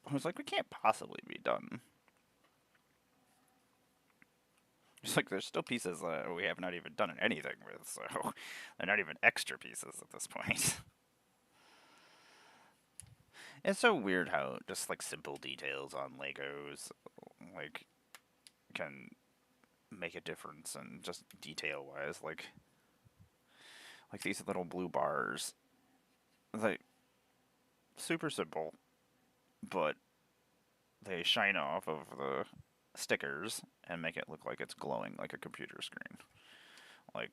I was like, we can't possibly be done. It's like there's still pieces that we have not even done anything with, so they're not even extra pieces at this point. It's so weird how just like simple details on Legos like can make a difference, and just detail wise, like these little blue bars, like super simple, but they shine off of the stickers and make it look like it's glowing like a computer screen. Like,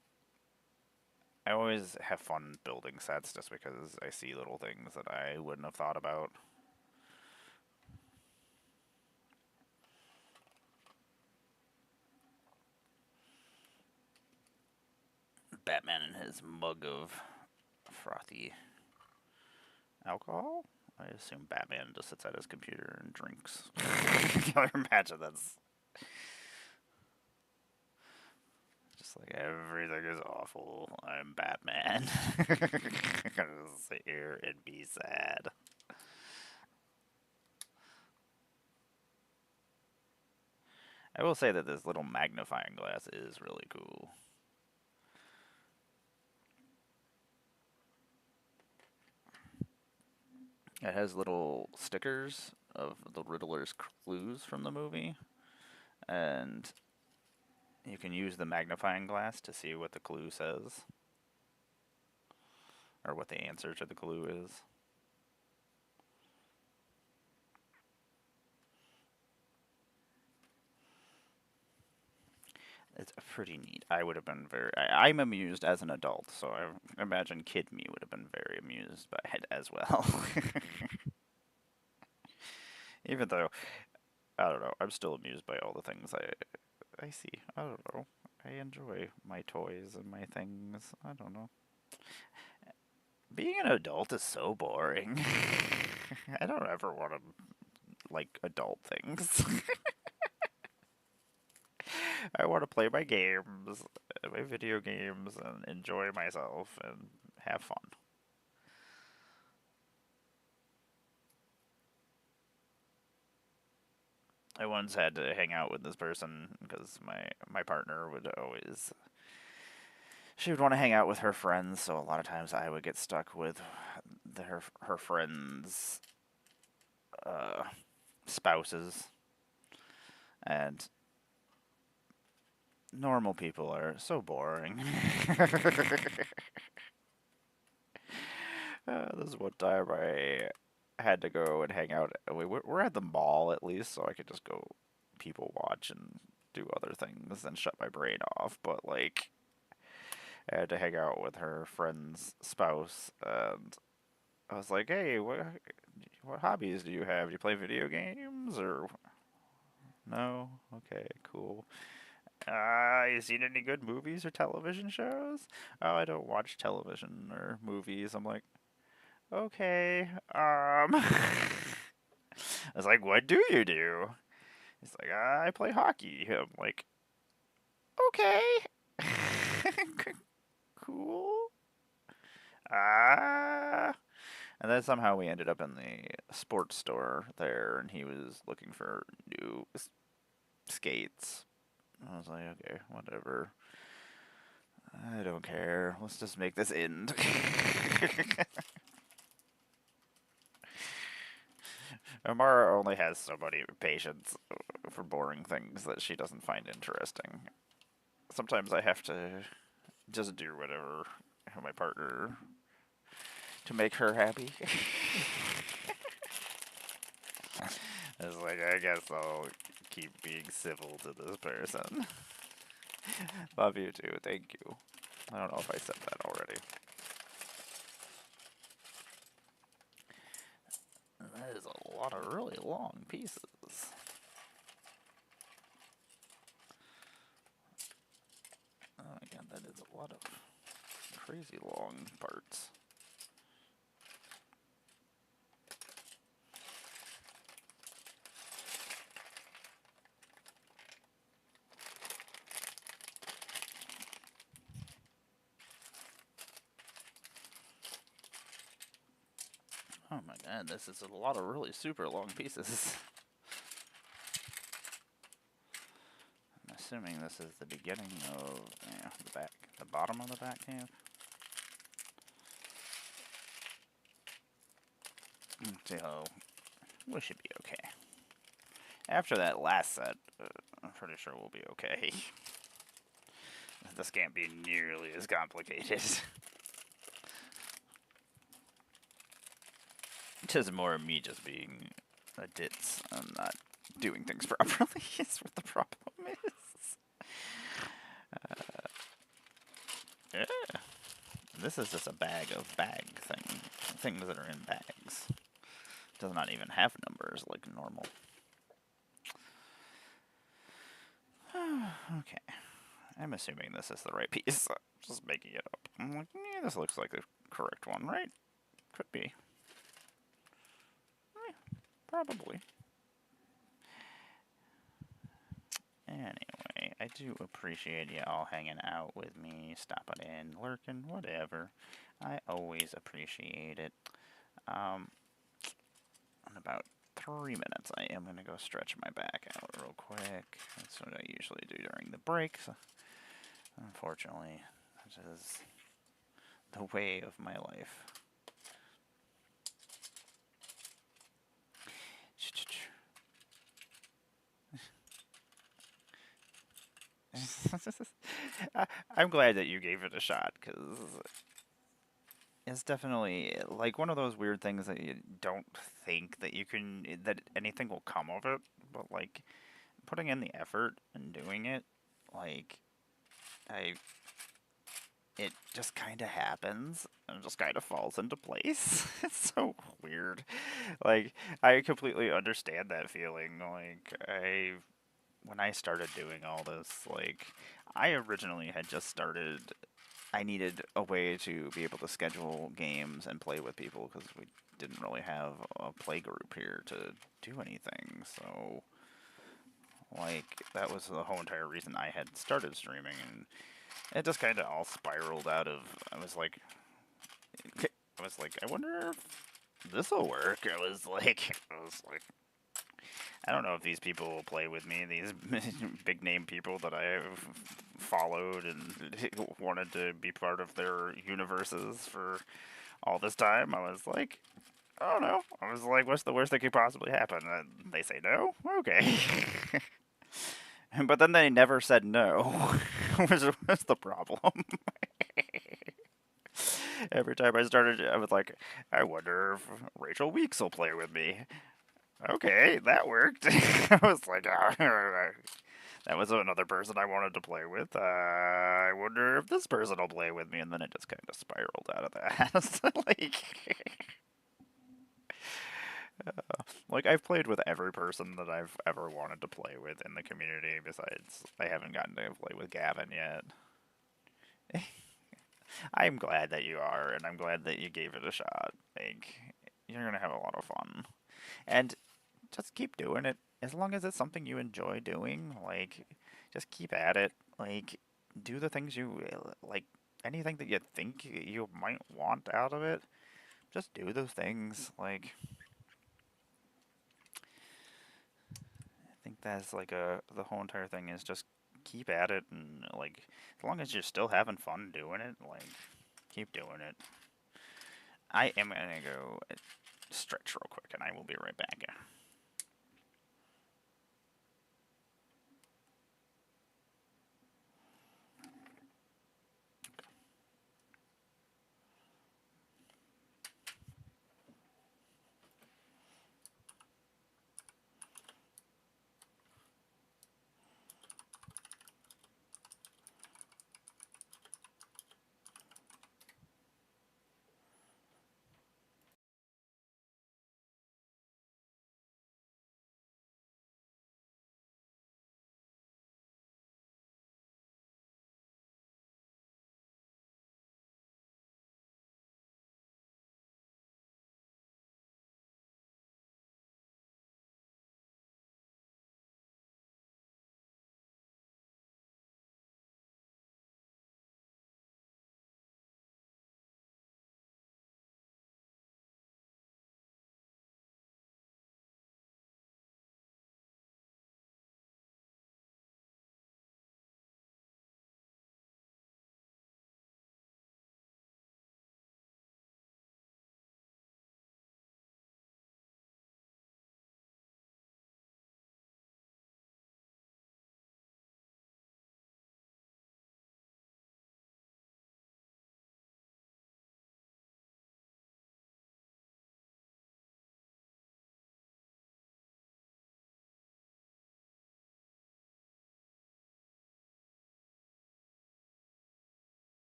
I always have fun building sets just because I see little things that I wouldn't have thought about. Batman and his mug of frothy alcohol. I assume Batman just sits at his computer and drinks. Can you imagine that's just like everything is awful. I'm Batman. I'm gonna sit here and be sad. I will say that this little magnifying glass is really cool. It has little stickers of the Riddler's clues from the movie, and you can use the magnifying glass to see what the clue says, or what the answer to the clue is. It's pretty neat. I would have been very... I'm amused as an adult, so I imagine kid me would have been very amused by it as well. Even though, I don't know, I'm still amused by all the things I see. I don't know. I enjoy my toys and my things. I don't know. Being an adult is so boring. I don't ever want to like adult things. I want to play my games, my video games, and enjoy myself and have fun. I once had to hang out with this person because my partner would always... She would want to hang out with her friends, so a lot of times I would get stuck with her friends' spouses. And normal people are so boring. This is one time I had to go and hang out. We're at the mall at least, so I could just go people watch and do other things and shut my brain off. But like, I had to hang out with her friend's spouse, and I was like, "Hey, what hobbies do you have? Do you play video games or no? Okay, cool. You seen any good movies or television shows? Oh, I don't watch television or movies." I'm like, okay, I was like, what do you do? He's like, I play hockey. I'm like, okay, cool. Ah. And then somehow we ended up in the sports store there, and he was looking for new skates. I was like, okay, whatever. I don't care. Let's just make this end. Amara only has so much patience for boring things that she doesn't find interesting. Sometimes I have to just do whatever my partner to make her happy. It's like, I guess I'll keep being civil to this person. Love you too, thank you. I don't know if I said that already. That is a lot of really long pieces. Oh my god, that is a lot of crazy long parts. Oh my god, this is a lot of really super long pieces. I'm assuming this is the beginning of the bottom of the back cave. So, we should be okay. After that last set, I'm pretty sure we'll be okay. This can't be nearly as complicated. Just more of me just being a ditz and not doing things properly is what the problem is. Yeah. This is just a bag of things that are in bags. It does not even have numbers like normal. Okay. I'm assuming this is the right piece. Just making it up. I'm like, yeah, this looks like the correct one, right? Could be. Probably. Anyway, I do appreciate you all hanging out with me, stopping in, lurking, whatever. I always appreciate it. In about 3 minutes, I am going to go stretch my back out real quick. That's what I usually do during the breaks. Unfortunately, that is the way of my life. I'm glad that you gave it a shot, because it's definitely like one of those weird things that you don't think that that anything will come of it, but like putting in the effort and doing it, like it just kind of happens and just kind of falls into place. It's so weird. Like, I completely understand that feeling. Like, when I started doing all this, like, I originally had just started. I needed a way to be able to schedule games and play with people because we didn't really have a play group here to do anything. So, like, that was the whole entire reason I had started streaming, and it just kind of all spiraled out of. I wonder if this will work. I don't know if these people will play with me. These big name people that I have followed and wanted to be part of their universes for all this time. I was like, I don't know. I was like, what's the worst that could possibly happen? And they say no. Okay. But then they never said no, which was the problem. Every time I started, I was like, I wonder if Rachel Weeks will play with me. Okay, that worked. I was like, that was another person I wanted to play with. I wonder if this person will play with me, and then it just kind of spiraled out of that. Like I've played with every person that I've ever wanted to play with in the community. Besides, I haven't gotten to play with Gavin yet. I'm glad that you are, and I'm glad that you gave it a shot. Like, you're gonna have a lot of fun, and just keep doing it. As long as it's something you enjoy doing, like, just keep at it. Like, do the things you like. Anything that you think you might want out of it, just do those things. Like, I think that's like the whole entire thing is just keep at it, and like, as long as you're still having fun doing it, like, keep doing it. I am gonna go stretch real quick, and I will be right back.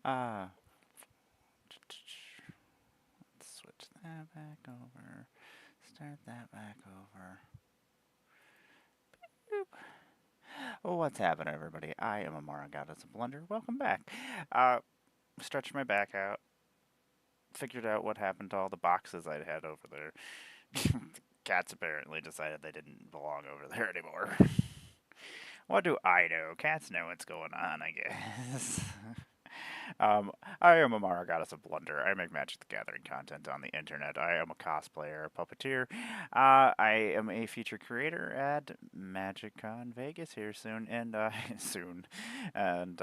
Uh, let's switch that back over. Start that back over. Boop. Well, what's happening, everybody? I am Amara Goddess of Blunder. Welcome back. Stretched my back out. Figured out what happened to all the boxes I'd had over there. The cats apparently decided they didn't belong over there anymore. What do I know? Cats know what's going on, I guess. I am Amara, Goddess of Blunder. I make Magic the Gathering content on the internet. I am a cosplayer, a puppeteer. I am a feature creator at MagicCon Vegas here soon, and soon, and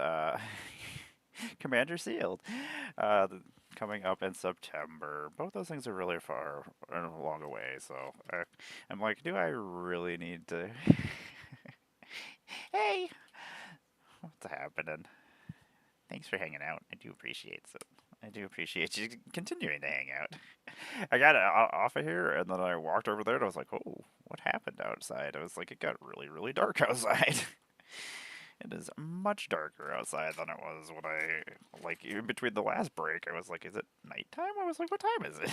Commander Sealed, coming up in September. Both those things are really far along away, so I'm like, do I really need to? Hey, what's happening? Thanks for hanging out. I do appreciate it. I do appreciate you continuing to hang out. I got off of here, and then I walked over there, and I was like, "Oh, what happened outside?" I was like, "It got really, really dark outside." It is much darker outside than it was when I, like, in between the last break. I was like, "Is it nighttime?" I was like, "What time is it?"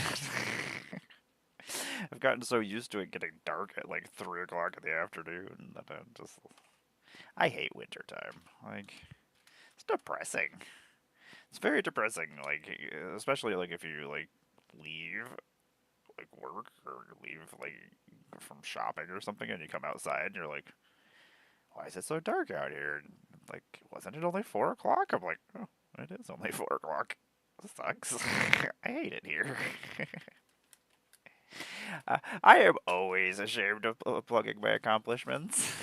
I've gotten so used to it getting dark at like 3 o'clock in the afternoon that I hate wintertime. Like, it's depressing. It's very depressing, like especially like if you like leave like work or leave like from shopping or something and you come outside and you're like, why is it so dark out here? And, like, wasn't it only 4 o'clock? I'm like, oh, it is only 4 o'clock. This sucks. I hate it here. I am always ashamed of plugging my accomplishments.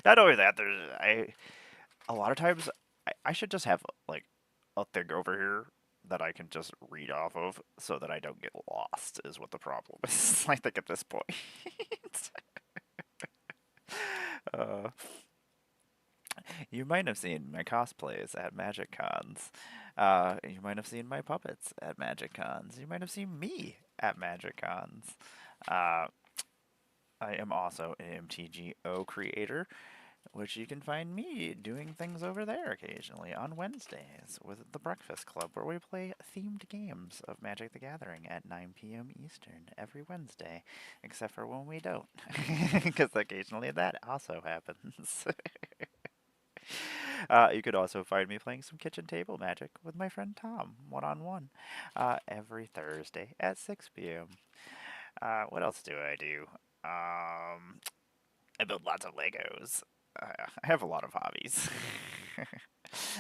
Not only that, there's a lot of times I should just have like a thing over here that I can just read off of so that I don't get lost is what the problem is. I think at this point. uh, you might have seen my cosplays at Magic Cons. You might have seen my puppets at Magic Cons. You might have seen me at Magic Cons. Uh, I am also an MTGO creator, which you can find me doing things over there occasionally on Wednesdays with the Breakfast Club, where we play themed games of Magic the Gathering at 9 p.m. Eastern every Wednesday, except for when we don't, because occasionally that also happens. You could also find me playing some kitchen table magic with my friend Tom, one-on-one, every Thursday at 6 p.m. What else do I do? I build lots of Legos. I have a lot of hobbies.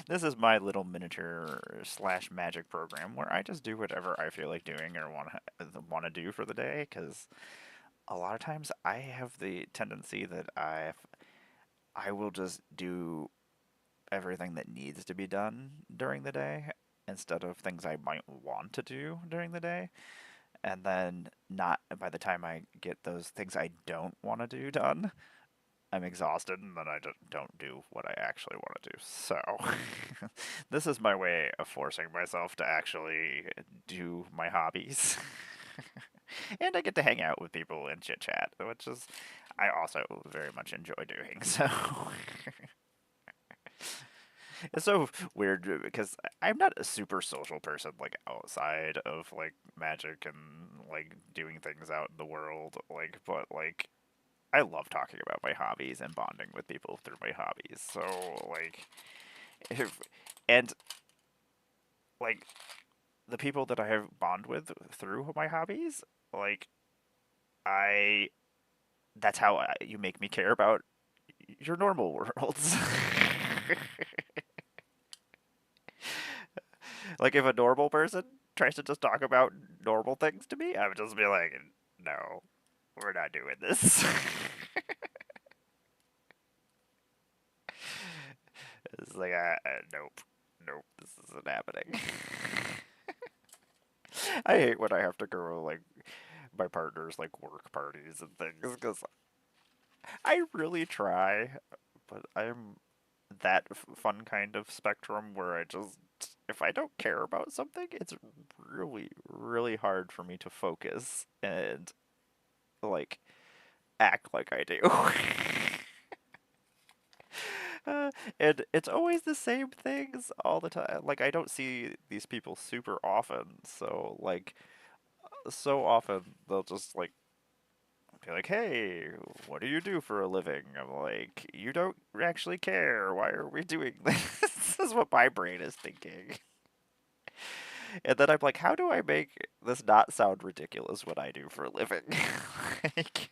This is my little miniature slash magic program where I just do whatever I feel like doing or want to do for the day. Because a lot of times I have the tendency that I will just do everything that needs to be done during the day instead of things I might want to do during the day. And then not by the time I get those things I don't want to do done, I'm exhausted and then I don't do what I actually want to do. So, this is my way of forcing myself to actually do my hobbies. And I get to hang out with people and chit chat, which is I also very much enjoy doing. So, it's so weird because I'm not a super social person like outside of like magic and like doing things out in the world, like, but like I love talking about my hobbies and bonding with people through my hobbies. So like if and like the people that I have bond with through my hobbies, like I that's how you make me care about your normal worlds. Like if a normal person tries to just talk about normal things to me, I would just be like, no, we're not doing this. It's like, nope, nope, this isn't happening. I hate when I have to go like my partner's like work parties and things because I really try, but I'm that fun kind of spectrum where I just if I don't care about something, it's really really hard for me to focus and like act like I do. Uh, and it's always the same things all the time. Like, I don't see these people super often, so, like, so often they'll just, like, be like, hey, what do you do for a living? I'm like, you don't actually care. Why are we doing this? This is what my brain is thinking. And then I'm like, how do I make this not sound ridiculous what I do for a living? Like,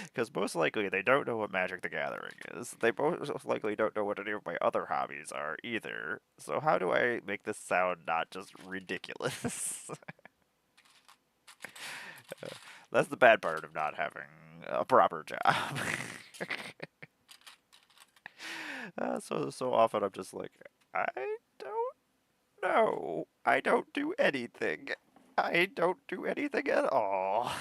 because most likely they don't know what Magic the Gathering is. They most likely don't know what any of my other hobbies are either. So how do I make this sound not just ridiculous? That's the bad part of not having a proper job. So often I'm just like, I don't know. I don't do anything. I don't do anything at all.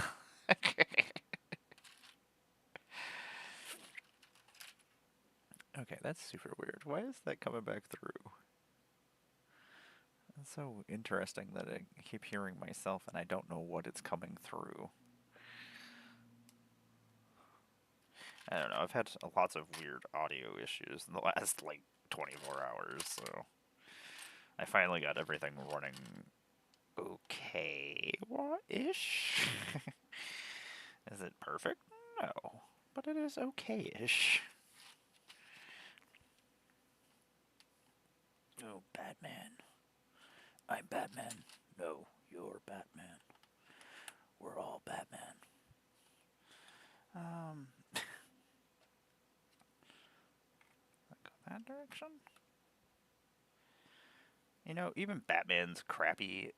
Okay, that's super weird. Why is that coming back through? It's so interesting that I keep hearing myself and I don't know what it's coming through. I don't know. I've had lots of weird audio issues in the last, like, 24 hours, so I finally got everything running okay. What-ish? Is it perfect? No, but it is okay-ish. Oh, Batman. I'm Batman. No, you're Batman. We're all Batman. Go that direction? You know, even Batman's crappy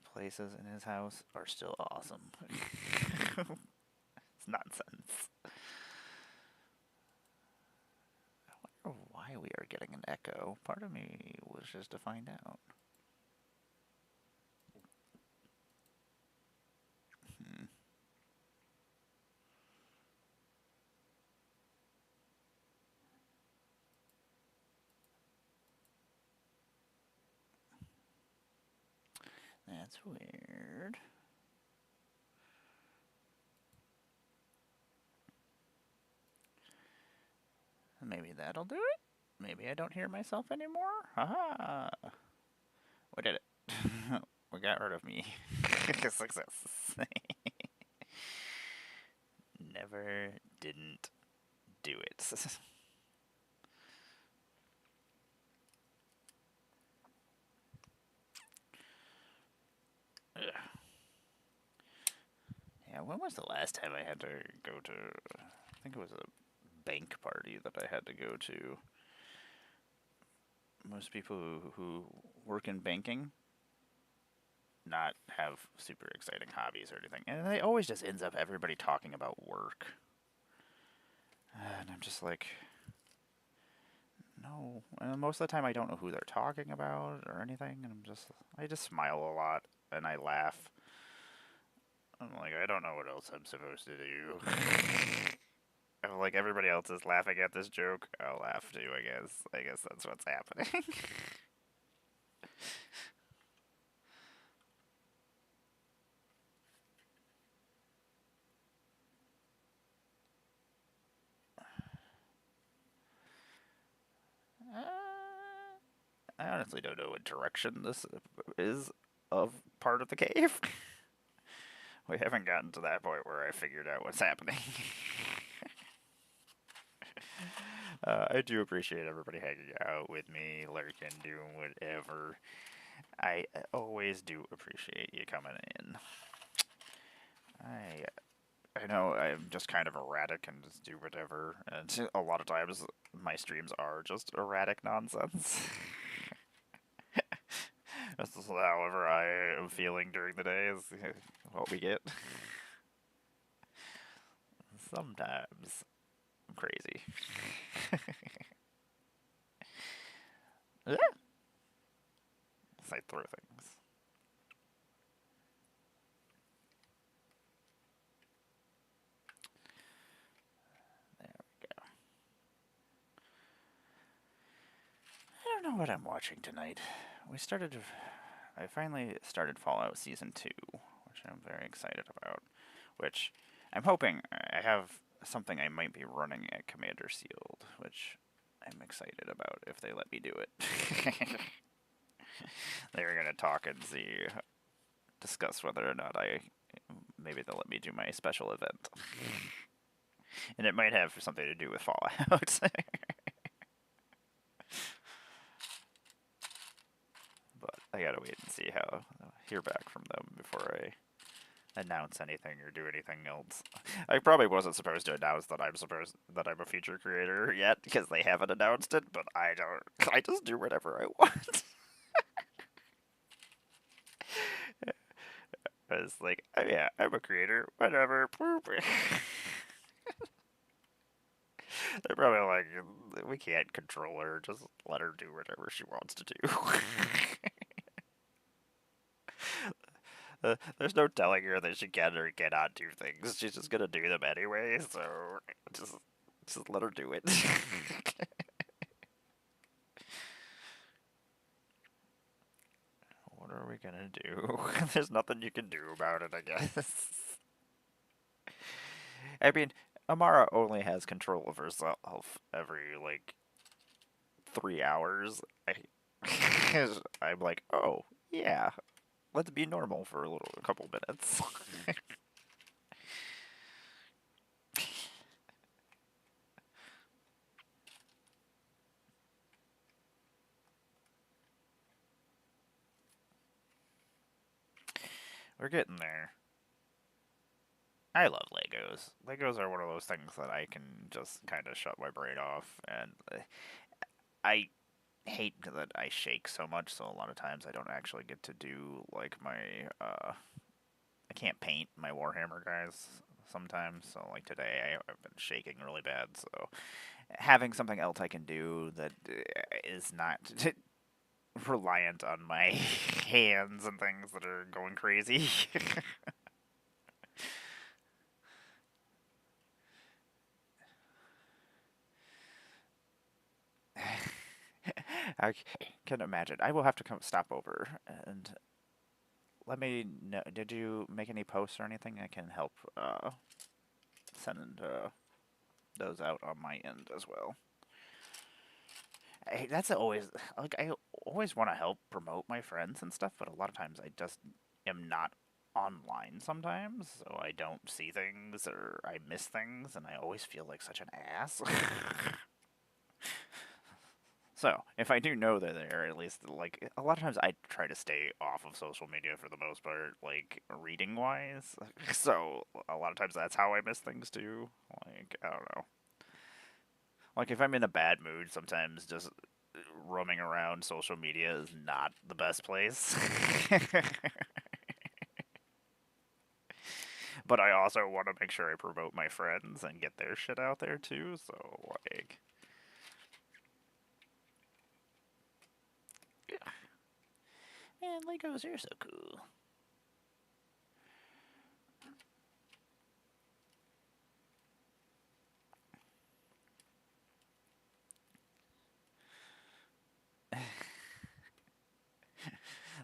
places in his house are still awesome. It's nonsense. I wonder why we are getting an echo. Part of me wishes to find out. Hmm. That's weird. Maybe that'll do it? Maybe I don't hear myself anymore? Haha! We did it. We got rid of me. Success. Never didn't do it. Yeah, when was the last time I had to go to... I think it was a bank party that I had to go to. Most people who work in banking not have super exciting hobbies or anything. And it always just ends up everybody talking about work. And I'm just like, no. And most of the time I don't know who they're talking about or anything. And I just smile a lot and I laugh. I'm like, I don't know what else I'm supposed to do. I'm like, everybody else is laughing at this joke. I'll laugh too, I guess. I guess that's what's happening. I honestly don't know what direction this is of part of the cave. We haven't gotten to that point where I figured out what's happening. I do appreciate everybody hanging out with me, lurking, doing whatever. I always do appreciate you coming in. I know I'm just kind of erratic and just do whatever, and a lot of times my streams are just erratic nonsense. This is however I am feeling during the day is what we get. Sometimes I'm crazy. Yeah. I throw things. There we go. I don't know what I'm watching tonight. I finally started Fallout Season 2, which I'm very excited about. Which I'm hoping I have something I might be running at Commander Sealed, which I'm excited about if they let me do it. They're gonna talk and see, discuss whether or not maybe they'll let me do my special event, and it might have something to do with Fallout. But I gotta wait and see how hear back from them before I announce anything or do anything else. I probably wasn't supposed to announce that I'm a feature creator yet because they haven't announced it, but I don't. I just do whatever I want. It's like, oh yeah, I'm a creator, whatever. They're probably like, we can't control her. Just let her do whatever she wants to do. There's no telling her that she can or cannot do things. She's just gonna do them anyway. So just, just let her do it. What are we gonna do? There's nothing you can do about it, I guess. I mean, Amara only has control of herself every like 3 hours. I'm like, oh yeah, let's be normal for a couple minutes. We're getting there. I love Legos. Legos are one of those things that I can just kind of shut my brain off, and I hate that I shake so much. So a lot of times I don't actually get to do like my I can't paint my Warhammer guys sometimes. So like today I've been shaking really bad. So having something else I can do that is not reliant on my hands and things that are going crazy. I can imagine. I will have to come stop over and let me know. Did you make any posts or anything? I can help send those out on my end as well. That's always like I always want to help promote my friends and stuff, but a lot of times I just am not online sometimes, so I don't see things or I miss things, and I always feel like such an ass. So, if I do know they're there, at least, like, a lot of times I try to stay off of social media for the most part, like, reading wise. So, a lot of times that's how I miss things too. Like, I don't know. Like, if I'm in a bad mood, sometimes just roaming around social media is not the best place. But I also want to make sure I promote my friends and get their shit out there too, so, like. Yeah. Man, Legos are so cool.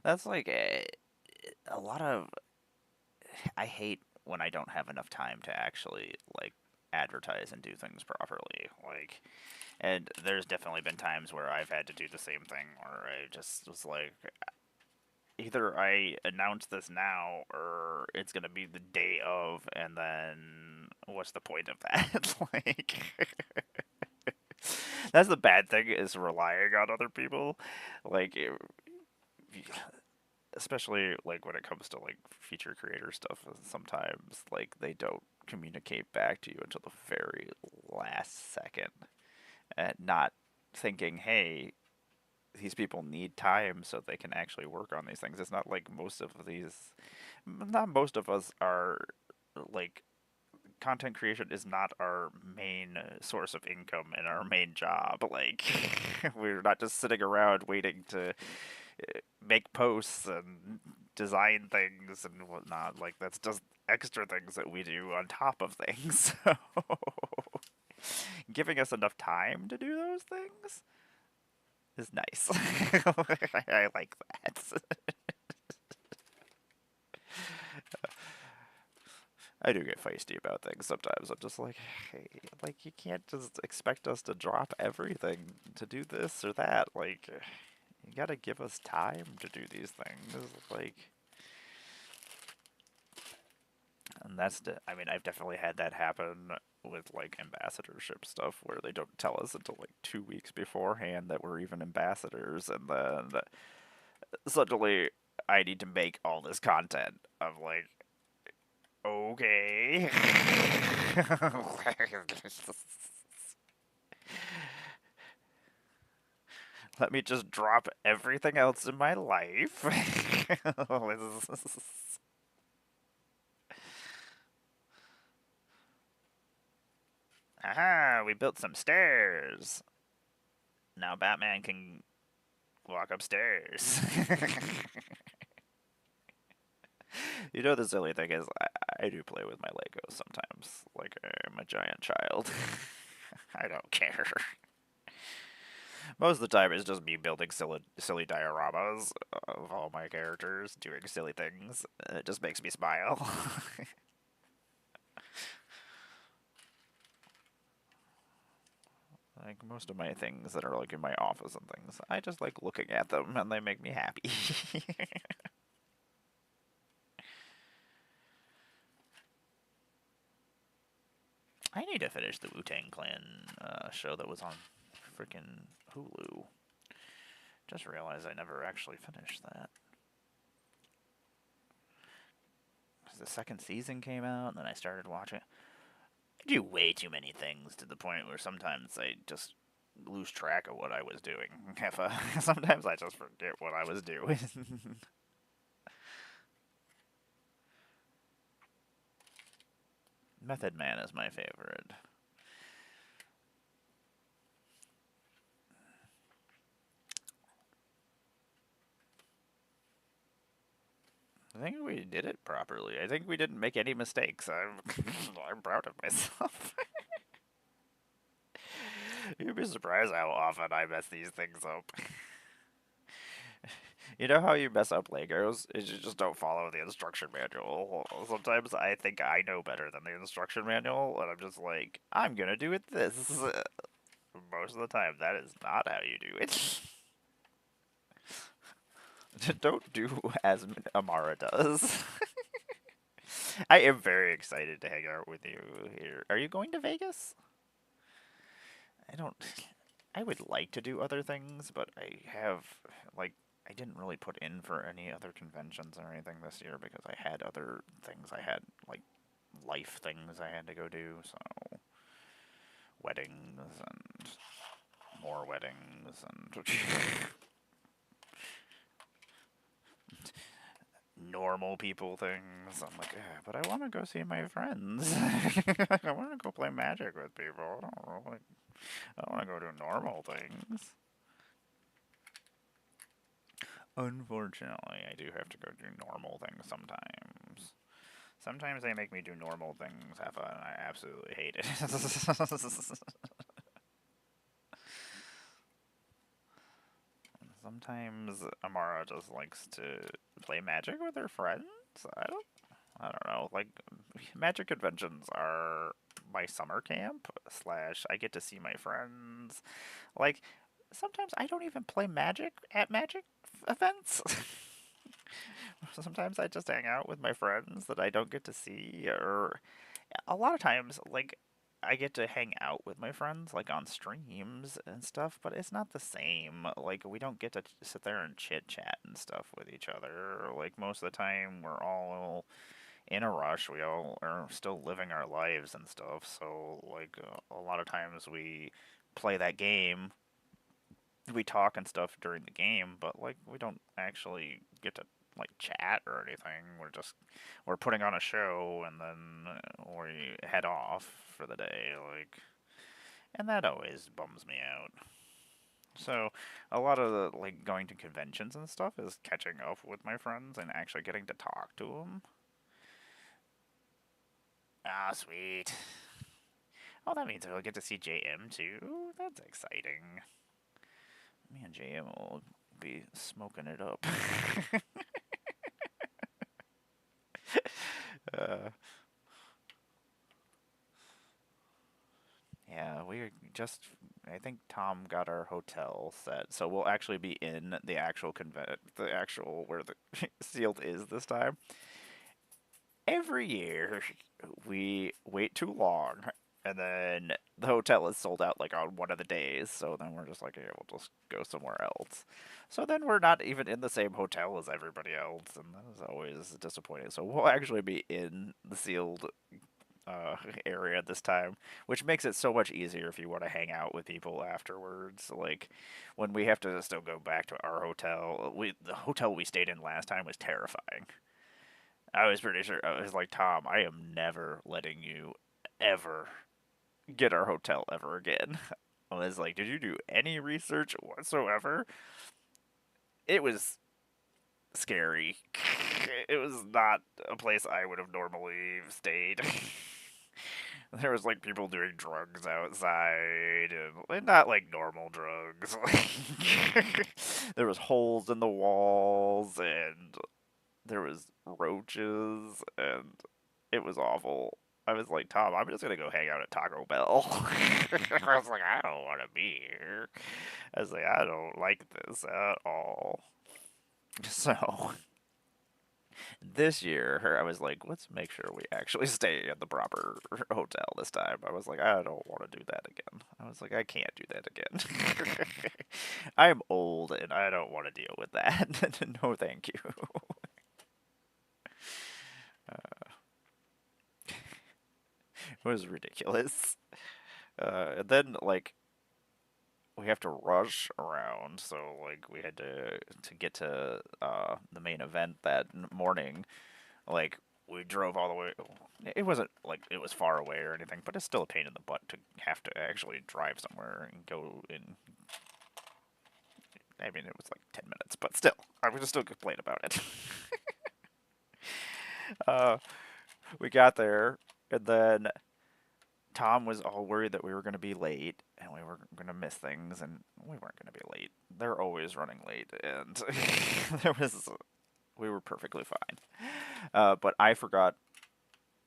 That's like a lot of. I hate when I don't have enough time to actually like advertise and do things properly. Like, and there's definitely been times where I've had to do the same thing, where I just was like, either I announce this now or it's gonna be the day of, and then what's the point of that? Like, that's the bad thing is relying on other people. Like, especially like when it comes to like feature creator stuff, sometimes like they don't communicate back to you until the very last second, and not thinking, hey, these people need time so they can actually work on these things. It's not like not most of us are like content creation is not our main source of income and our main job. Like, we're not just sitting around waiting to make posts and design things and whatnot. Like, that's just extra things that we do on top of things. So, giving us enough time to do those things is nice. I like that. I do get feisty about things sometimes. I'm just like, hey, like you can't just expect us to drop everything to do this or that. Like, you gotta give us time to do these things. Like, and I mean, I've definitely had that happen with like ambassadorship stuff where they don't tell us until like 2 weeks beforehand that we're even ambassadors, and then suddenly I need to make all this content. I'm like, okay. Let me just drop everything else in my life. Aha, we built some stairs. Now Batman can walk upstairs. You know, the silly thing is, I do play with my Legos sometimes. Like, I'm a giant child. I don't care. Most of the time, it's just me building silly dioramas of all my characters doing silly things. It just makes me smile. Like, most of my things that are, like, in my office and things, I just like looking at them, and they make me happy. I need to finish the Wu-Tang Clan show that was on freaking Hulu. Just realized I never actually finished that. The second season came out, and then I started watching. I do way too many things to the point where sometimes I just lose track of what I was doing. Sometimes I just forget what I was doing. Method Man is my favorite. I think we did it properly. I think we didn't make any mistakes. I'm proud of myself. You'd be surprised how often I mess these things up. You know how you mess up Legos? Is you just don't follow the instruction manual. Sometimes I think I know better than the instruction manual, and I'm just like, I'm gonna do it this. Most of the time, that is not how you do it. Don't do as Amara does. I am very excited to hang out with you here. Are you going to Vegas? I don't. I would like to do other things, but I have, like, I didn't really put in for any other conventions or anything this year because I had other things. I had, like, life things I had to go do, so weddings and more weddings and normal people things. I'm like, but I want to go see my friends. I want to go play Magic with people. I don't want to go do normal things. Unfortunately, I do have to go do normal things sometimes. Sometimes they make me do normal things, and I absolutely hate it. Sometimes Amara just likes to play Magic with her friends. I don't know. Like, Magic conventions are my summer camp slash I get to see my friends. Like, sometimes I don't even play Magic at Magic events. Sometimes I just hang out with my friends that I don't get to see, or a lot of times, like, I get to hang out with my friends, like, on streams and stuff, but it's not the same. Like, we don't get to sit there and chit chat and stuff with each other. Like, most of the time, we're all in a rush. We all are still living our lives and stuff, so, like, a lot of times we play that game. We talk and stuff during the game, but like we don't actually get to like chat or anything. We're putting on a show and then we head off for the day, like, and that always bums me out. So a lot of the like going to conventions and stuff is catching up with my friends and actually getting to talk to them. Ah, sweet. Oh, that means I'll get to see JM too. That's exciting. Me and JM will be smoking it up. uh, I think Tom got our hotel set, so we'll actually be in the actual the actual where the sealed is this time. Every year, we wait too long, and then the hotel is sold out like on one of the days. So then we're just like, yeah, we'll just go somewhere else. So then we're not even in the same hotel as everybody else, and that is always disappointing. So we'll actually be in the sealed uh, area this time, which makes it so much easier if you want to hang out with people afterwards. Like when we have to still go back to our hotel, the hotel we stayed in last time was terrifying. I was pretty sure I was like, Tom, I am never letting you ever get our hotel ever again. I was like, did you do any research whatsoever? It was scary. It was not a place I would have normally stayed. There was like people doing drugs outside, and not like normal drugs. There was holes in the walls, and there was roaches, and it was awful. I was like, Tom, I'm just gonna go hang out at Taco Bell. I was like, I don't want to be here. I was like, I don't like this at all. So this year, I was like, let's make sure we actually stay at the proper hotel this time. I was like, I don't want to do that again. I was like, I can't do that again. I'm old and I don't want to deal with that. No, thank you. It was ridiculous. And then like we have to rush around, so like we had to get to the main event that morning. Like we drove all the way. It wasn't like it was far away or anything, but it's still a pain in the butt to have to actually drive somewhere and go in. I mean, it was like 10 minutes, but still, I would still complain about it. uh, we got there, and then Tom was all worried that we were going to be late and we were going to miss things, and we weren't going to be late. They're always running late, and there was we were perfectly fine. But I forgot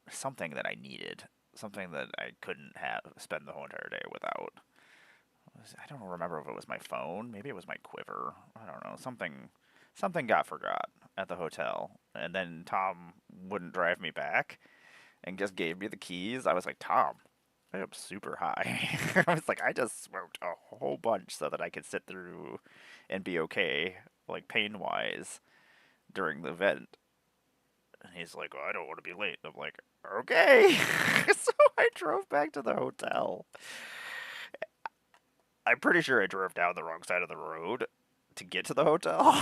something that I needed, something that I couldn't have spend the whole entire day without. I don't remember if it was my phone, maybe it was my quiver. I don't know. Something got forgot at the hotel, and then Tom wouldn't drive me back and just gave me the keys. I was like, Tom, I am super high. I was like, I just smoked a whole bunch so that I could sit through and be okay, like pain wise, during the event. And he's like, well, I don't want to be late. I'm like, okay. So I drove back to the hotel. I'm pretty sure I drove down the wrong side of the road to get to the hotel.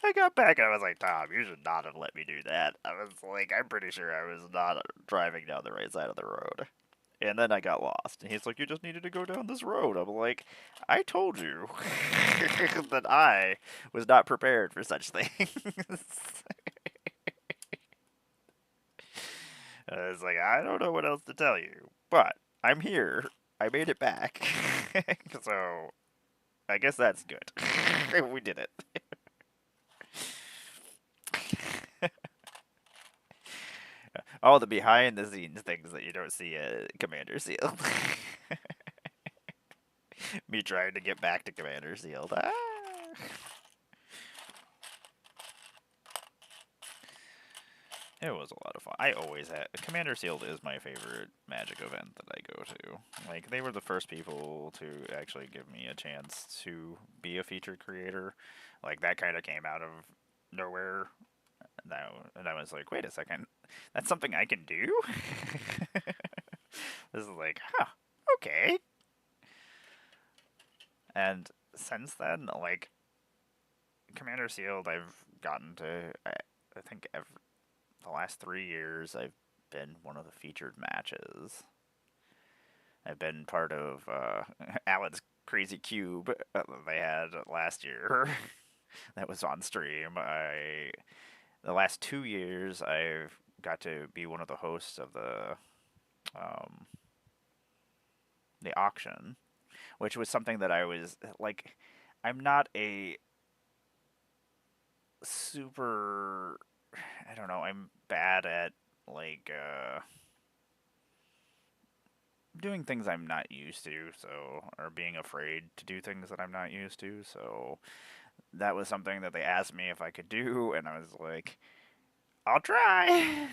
I got back and I was like, Tom, you should not have let me do that. I was like, I'm pretty sure I was not driving down the right side of the road. And then I got lost. And he's like, you just needed to go down this road. I'm like, I told you that I was not prepared for such things. I was like, I don't know what else to tell you, but I'm here. I made it back. So I guess that's good. We did it. All the behind the scenes things that you don't see at Commander Seal. Me trying to get back to Commander Seal. Ah. It was a lot of fun. I always had Commander Sealed is my favorite Magic event that I go to. Like they were the first people to actually give me a chance to be a featured creator. Like that kind of came out of nowhere. And I was like, wait a second, that's something I can do. This is like, huh, okay. And since then, like Commander Sealed, I've gotten to. I think the last 3 years, I've been one of the featured matches. I've been part of Alan's Crazy Cube that they had last year. That was on stream. The last 2 years, I've got to be one of the hosts of um, the auction, which was something that I was like. I'm not a super. I don't know. I'm bad at like doing things I'm not used to, so, or being afraid to do things that I'm not used to, so that was something that they asked me if I could do, and I was like, I'll try.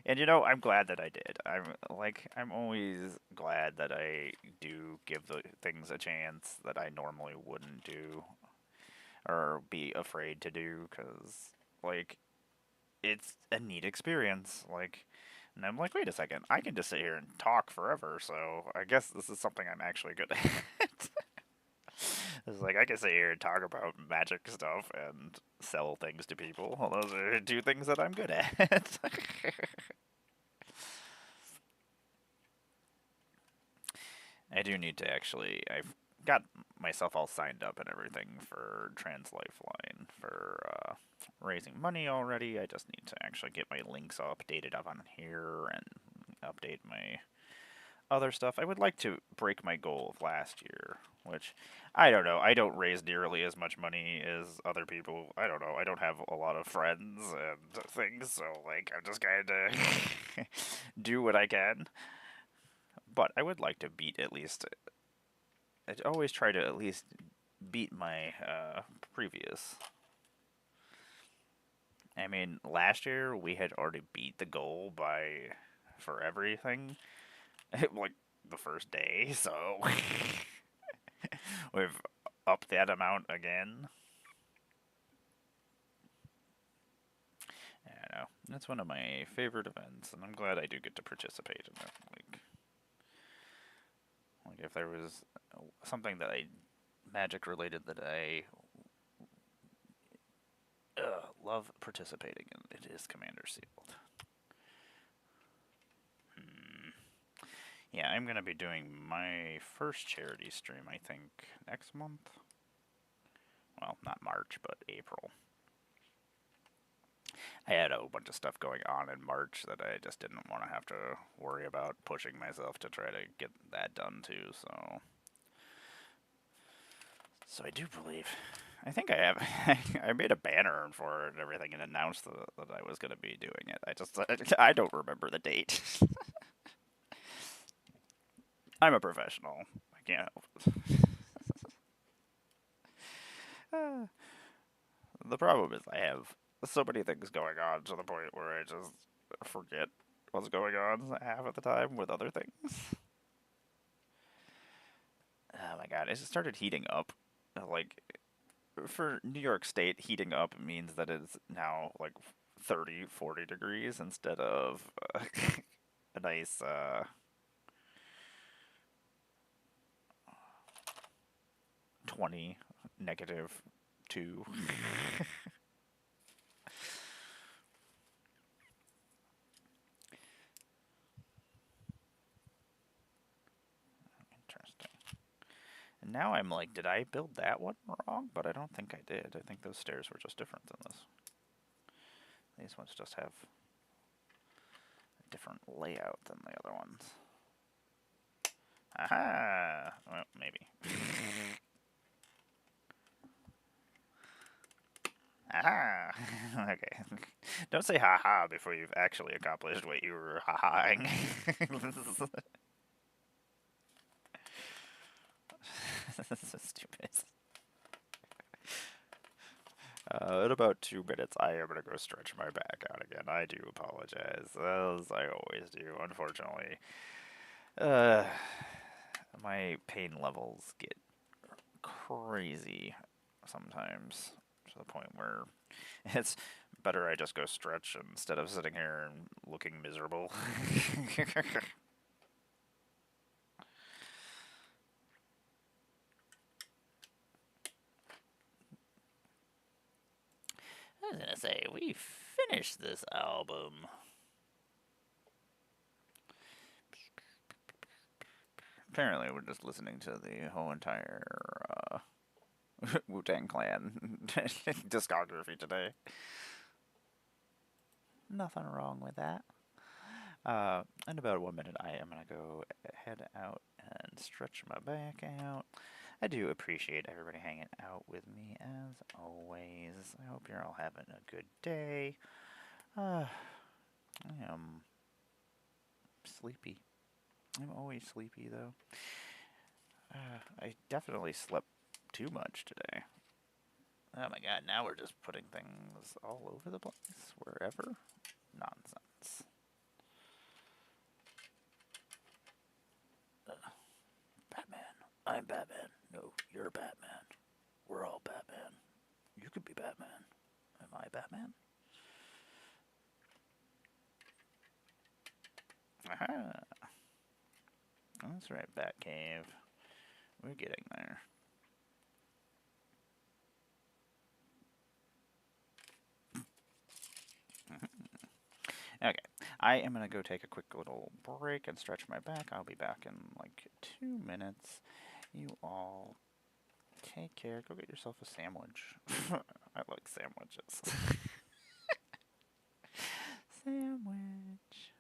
And I'm glad that I did. I'm always glad that I do give the things a chance that I normally wouldn't do or be afraid to do, because like it's a neat experience. And I'm like, wait a second, I can just sit here and talk forever, so I guess this is something I'm actually good at. It's like I can sit here and talk about magic stuff and sell things to people. Well, those are two things that I'm good at. I do need to actually. I've got myself all signed up and everything for Trans Lifeline for raising money already. I just need to actually get my links updated up on here and update my other stuff. I would like to break my goal of last year, which I don't know. I don't raise nearly as much money as other people. I don't know. I don't have a lot of friends and things, so like I'm just kind of do what I can. But I would like to beat at least. I always try to at least beat my previous. I mean, last year we had already beat the goal by for everything, like the first day. So we've upped that amount again. I know that's one of my favorite events, and I'm glad I do get to participate in it. Like if there was something that I magic related that I love participating in, it is Commander Sealed. Hmm. Yeah, I'm gonna be doing my first charity stream, I think, next month. Well, not March, but April. I had a whole bunch of stuff going on in March that I just didn't want to have to worry about pushing myself to try to get that done too. So I do believe. I think I have. I made a banner for it and everything, and announced that I was going to be doing it. I don't remember the date. I'm a professional. I can't help it. The problem is I have so many things going on to the point where I just forget what's going on half of the time with other things. Oh my god, it just started heating up. Like, for New York State, heating up means that it's now like 30, 40 degrees instead of a nice 20, -2. Interesting. And now I'm like, did I build that one wrong? But I don't think I did. I think those stairs were just different than this. These ones just have a different layout than the other ones. Aha! Well, maybe. Aha! Okay. Don't say haha before you've actually accomplished what you were ha-haing. This is so stupid. In about 2 minutes, I am going to go stretch my back out again. I do apologize, as I always do, unfortunately. Uh, my pain levels get crazy sometimes, to the point where it's better I just go stretch instead of sitting here and looking miserable. I was gonna say, we finished this album. Apparently, we're just listening to the whole entire Wu-Tang Clan discography today. Nothing wrong with that. In about 1 minute, I am going to go head out and stretch my back out. I do appreciate everybody hanging out with me, as always. I hope you're all having a good day. I am sleepy. I'm always sleepy though. I definitely slept too much today. Oh my god, now we're just putting things all over the place, wherever. Nonsense. Batman. I'm Batman. No, you're Batman. We're all Batman. You could be Batman. Am I Batman? Aha! That's right, Batcave. We're getting there. Okay, I am gonna go take a quick little break and stretch my back. I'll be back in like 2 minutes. You all take care. Go get yourself a sandwich. I like sandwiches. Sandwich.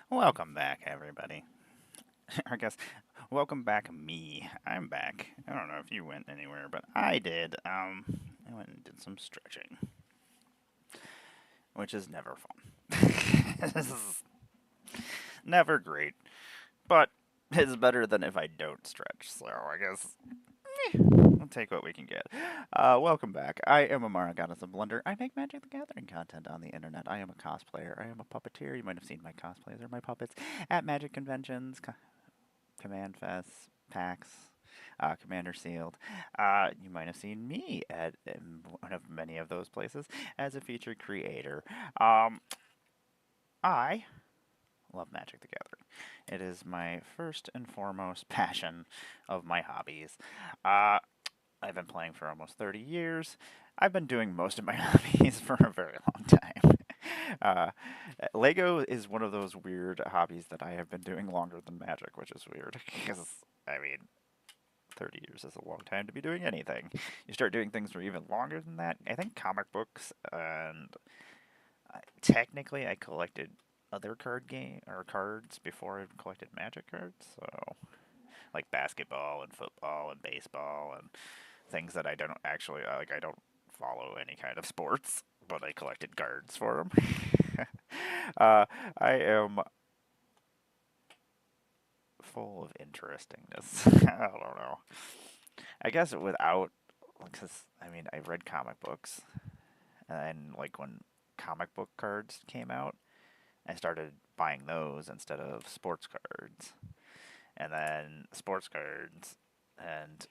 Welcome back, everybody. I guess, welcome back, me. I'm back. I don't know if you went anywhere, but I did. I went and did some stretching, which is never fun. This is never great, but it's better than if I don't stretch, so I guess we'll take what we can get. Welcome back. I am Amara, Goddess of Blunder. I make Magic the Gathering content on the internet. I am a cosplayer. I am a puppeteer. You might have seen my cosplays or my puppets at Magic conventions, Command Fest, PAX, Commander Sealed. You might have seen me at one of many of those places as a featured creator. I love Magic the Gathering. It is my first and foremost passion of my hobbies. I've been playing for almost 30 years. I've been doing most of my hobbies for a very long time. Uh, Lego is one of those weird hobbies that I have been doing longer than Magic, which is weird because, I mean, 30 years is a long time to be doing anything. You start doing things for even longer than that. I think comic books and technically I collected other card game or cards before I collected Magic cards. So like basketball and football and baseball and things that I don't actually like. I don't follow any kind of sports, but I collected cards for them. I am full of interestingness. I don't know. I guess without, because I mean, I read comic books, and like when comic book cards came out, I started buying those instead of sports cards, and then sports cards, and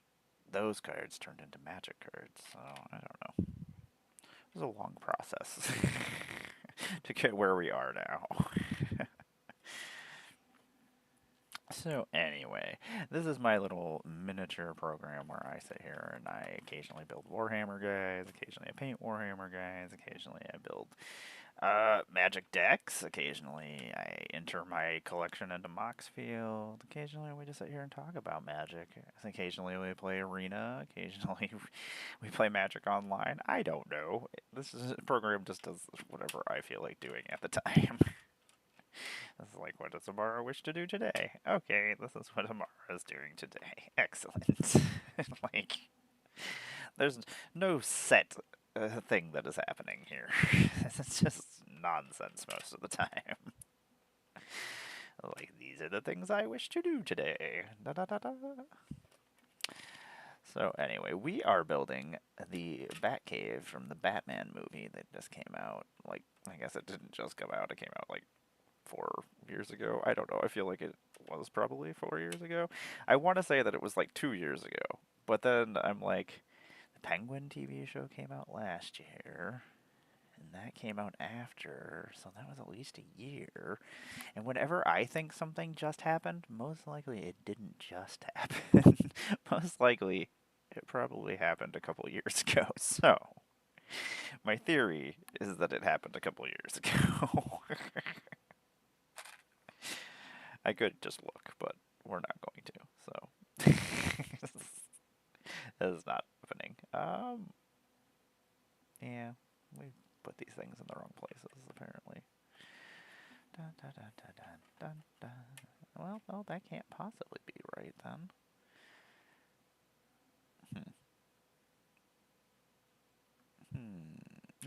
those cards turned into Magic cards. So I don't know. It was a long process to get where we are now. So anyway, this is my little miniature program where I sit here and I occasionally build Warhammer guys, occasionally I paint Warhammer guys, occasionally I build Magic decks, occasionally I enter my collection into Moxfield, occasionally we just sit here and talk about Magic, occasionally we play Arena, occasionally we play Magic Online. I don't know. This is a program just does whatever I feel like doing at the time. This is like, what does Amara wish to do today? Okay, this is what Amara is doing today. Excellent. Like, there's no set thing that is happening here. It's just nonsense most of the time. Like, these are the things I wish to do today. Da da da da. So anyway, we are building the Batcave from the Batman movie that just came out. Like, I guess it didn't just come out, it came out like 4 years ago. I don't know. I feel like it was probably 4 years ago. I want to say that it was like 2 years ago. But then I'm like, the Penguin TV show came out last year. And that came out after. So that was at least a year. And whenever I think something just happened, most likely it didn't just happen. Most likely it probably happened a couple years ago. So my theory is that it happened a couple years ago. I could just look, but we're not going to. So that is not happening. Yeah, we put these things in the wrong places apparently. Dun, dun, dun, dun, dun, dun, dun. Well, no, that can't possibly be right then.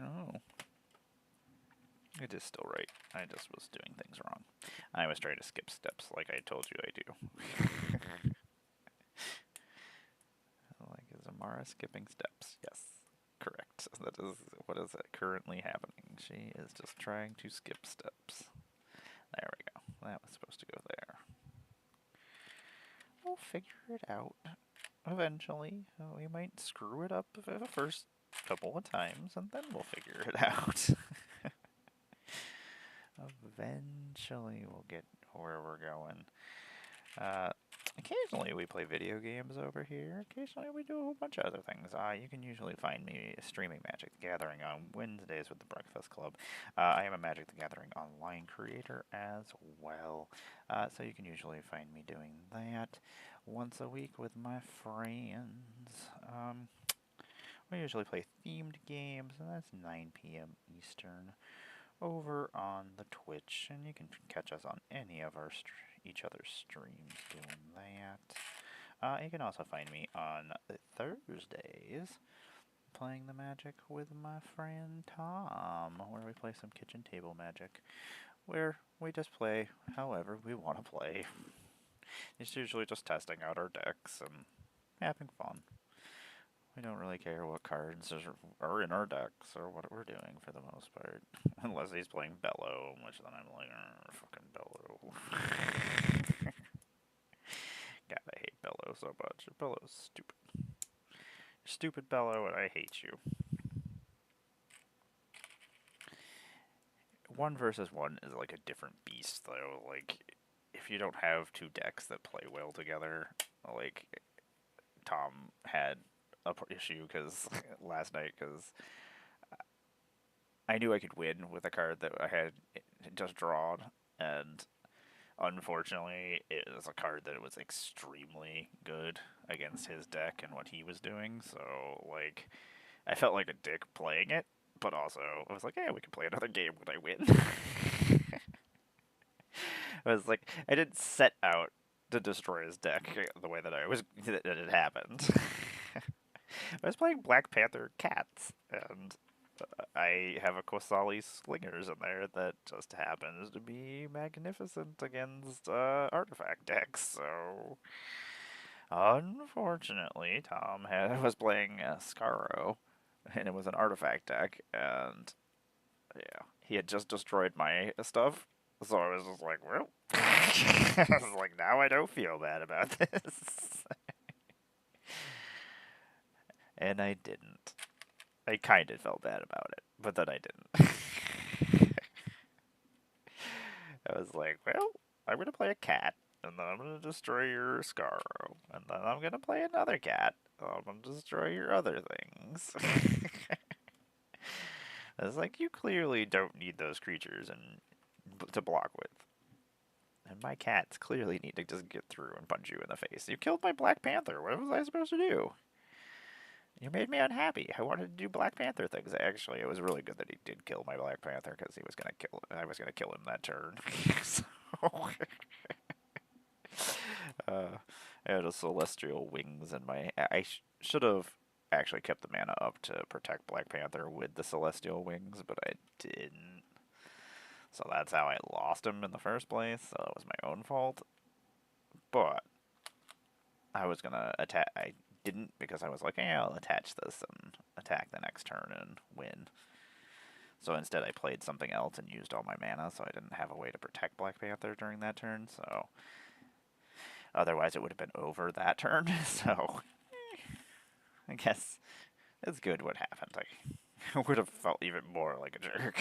Oh, it is still right. I just was doing things wrong. I was trying to skip steps like I told you I do. Like, is Amara skipping steps? Yes, correct. That is what is currently happening. She is just trying to skip steps. There we go. That was supposed to go there. We'll figure it out eventually. We might screw it up the first couple of times, and then we'll figure it out. Eventually, we'll get where we're going. Occasionally we play video games over here. Occasionally we do a whole bunch of other things. You can usually find me streaming Magic the Gathering on Wednesdays with the Breakfast Club. I am a Magic the Gathering online creator as well. So you can usually find me doing that once a week with my friends. We usually play themed games, and that's 9 p.m. Eastern. over on the Twitch, and you can catch us on any of our each other's streams doing that. You can also find me on Thursdays playing the Magic with my friend Tom, where we play some kitchen table Magic, where we just play however we want to play. It's usually just testing out our decks and having fun. We don't really care what cards are in our decks or what we're doing for the most part. Unless he's playing Bellow, which then I'm like, fucking Bellow. God, I hate Bellow so much. Bellow's stupid. Stupid Bellow, and I hate you. 1 versus 1 is like a different beast, though. Like, if you don't have 2 decks that play well together, like, Tom had a issue last night because I knew I could win with a card that I had just drawn, and unfortunately, it was a card that was extremely good against his deck and what he was doing. So, like, I felt like a dick playing it, but also I was like, yeah, we can play another game when I win. I was like, I didn't set out to destroy his deck the way that that it happened. I was playing Black Panther Cats, and I have a Kosali Slingers in there that just happens to be magnificent against artifact decks. So, unfortunately, Tom was playing Scaro, and it was an artifact deck, and yeah, he had just destroyed my stuff. So I was just like, well, I was like, now I don't feel bad about this. And I didn't. I kind of felt bad about it, but then I didn't. I was like, well, I'm going to play a cat, and then I'm going to destroy your Scaro, and then I'm going to play another cat, and I'm going to destroy your other things. I was like, you clearly don't need those creatures to block with. And my cats clearly need to just get through and punch you in the face. You killed my Black Panther. What was I supposed to do? You made me unhappy. I wanted to do Black Panther things. Actually, it was really good that he did kill my Black Panther because I was gonna kill him that turn. So, I had a Celestial Wings in my. I should have actually kept the mana up to protect Black Panther with the Celestial Wings, but I didn't. So that's how I lost him in the first place. So it was my own fault. But I was gonna attack. I didn't because I was like, hey, I'll attach this and attack the next turn and win. So instead I played something else and used all my mana, so I didn't have a way to protect Black Panther during that turn, so otherwise it would have been over that turn, so I guess it's good what happened. I would have felt even more like a jerk.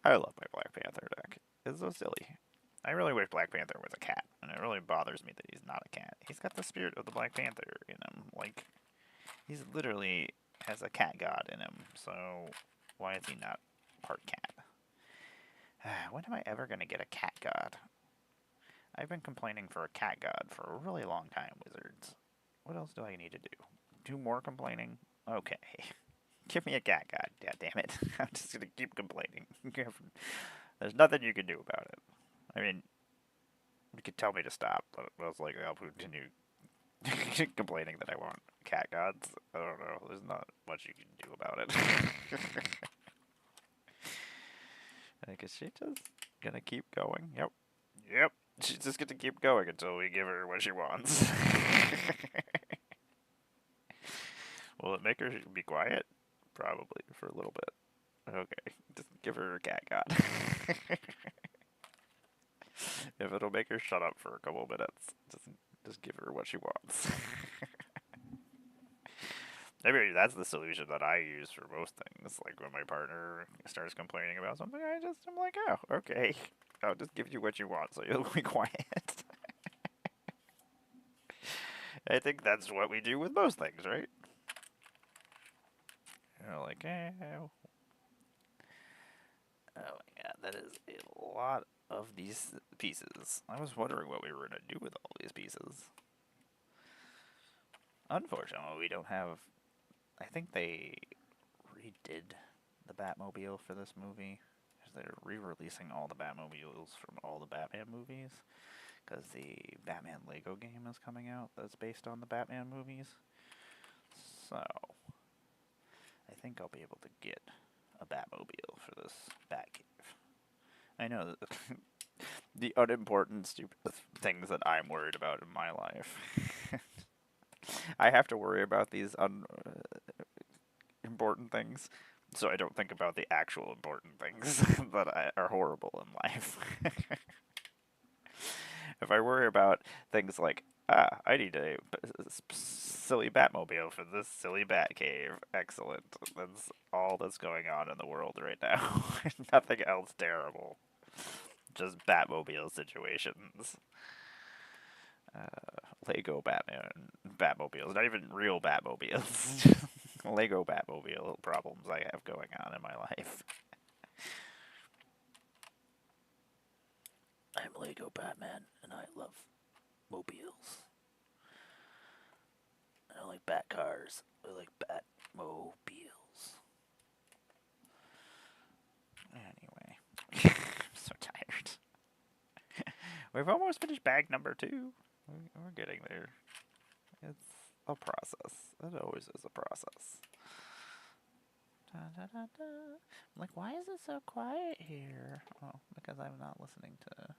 I love my Black Panther deck. It's so silly. I really wish Black Panther was a cat, and it really bothers me that he's not a cat. He's got the spirit of the Black Panther in him. Like, he's literally has a cat god in him, so why is he not part cat? When am I ever going to get a cat god? I've been complaining for a cat god for a really long time, Wizards. What else do I need to do? Do more complaining? Okay. Give me a cat god, god damn it. I'm just going to keep complaining. There's nothing you can do about it. I mean, you could tell me to stop, but I was like, I'll continue complaining that I want cat gods. I don't know. There's not much you can do about it. I guess she's just gonna keep going. Yep. Yep. She's just gonna keep going until we give her what she wants. Will it make her be quiet? Probably, for a little bit. Okay. Just give her a cat god. If it'll make her shut up for a couple minutes, just give her what she wants. Maybe that's the solution that I use for most things. Like when my partner starts complaining about something, I'm like, oh, okay. I'll just give you what you want so you'll be quiet. I think that's what we do with most things, right? You know, like, oh. Oh my god, that is a lot of these pieces. I was wondering what we were going to do with all these pieces. Unfortunately, we don't have... I think they redid the Batmobile for this movie. They're re-releasing all the Batmobiles from all the Batman movies because the Batman Lego game is coming out that's based on the Batman movies. So I think I'll be able to get a Batmobile for this Batcave. I know that the unimportant, stupid things that I'm worried about in my life. I have to worry about these important things, so I don't think about the actual important things that are horrible in life. If I worry about things like, I need a silly Batmobile for this silly Batcave, excellent. That's all that's going on in the world right now. Nothing else terrible. Just Batmobile situations. Lego Batmobiles, not even real Batmobiles. Lego Batmobile problems I have going on in my life. I'm Lego Batman, and I love mobiles. I don't like bat cars. I like Batmobiles. Anyway, I'm so tired. We've almost finished bag number 2. We're getting there. It's a process. It always is a process. Da, da, da, da. I'm like, why is it so quiet here? Oh, because I'm not listening to...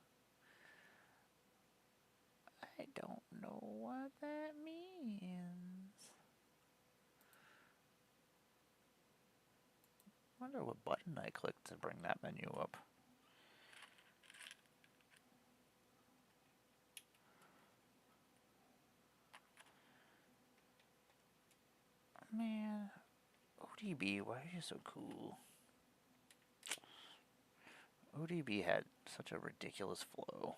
I don't know what that means. I wonder what button I clicked to bring that menu up. Man, ODB, why are you so cool? ODB had such a ridiculous flow.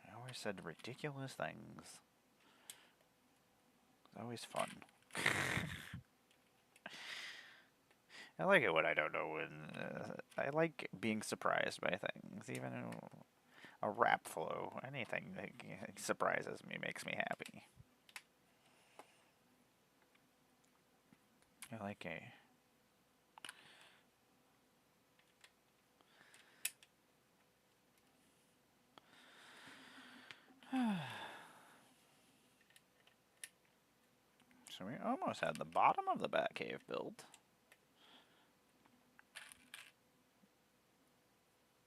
I always said ridiculous things. It's always fun. I like it when I don't know when... I like being surprised by things, even a rap flow. Anything that surprises me makes me happy. I like a... So we almost had the bottom of the Batcave built.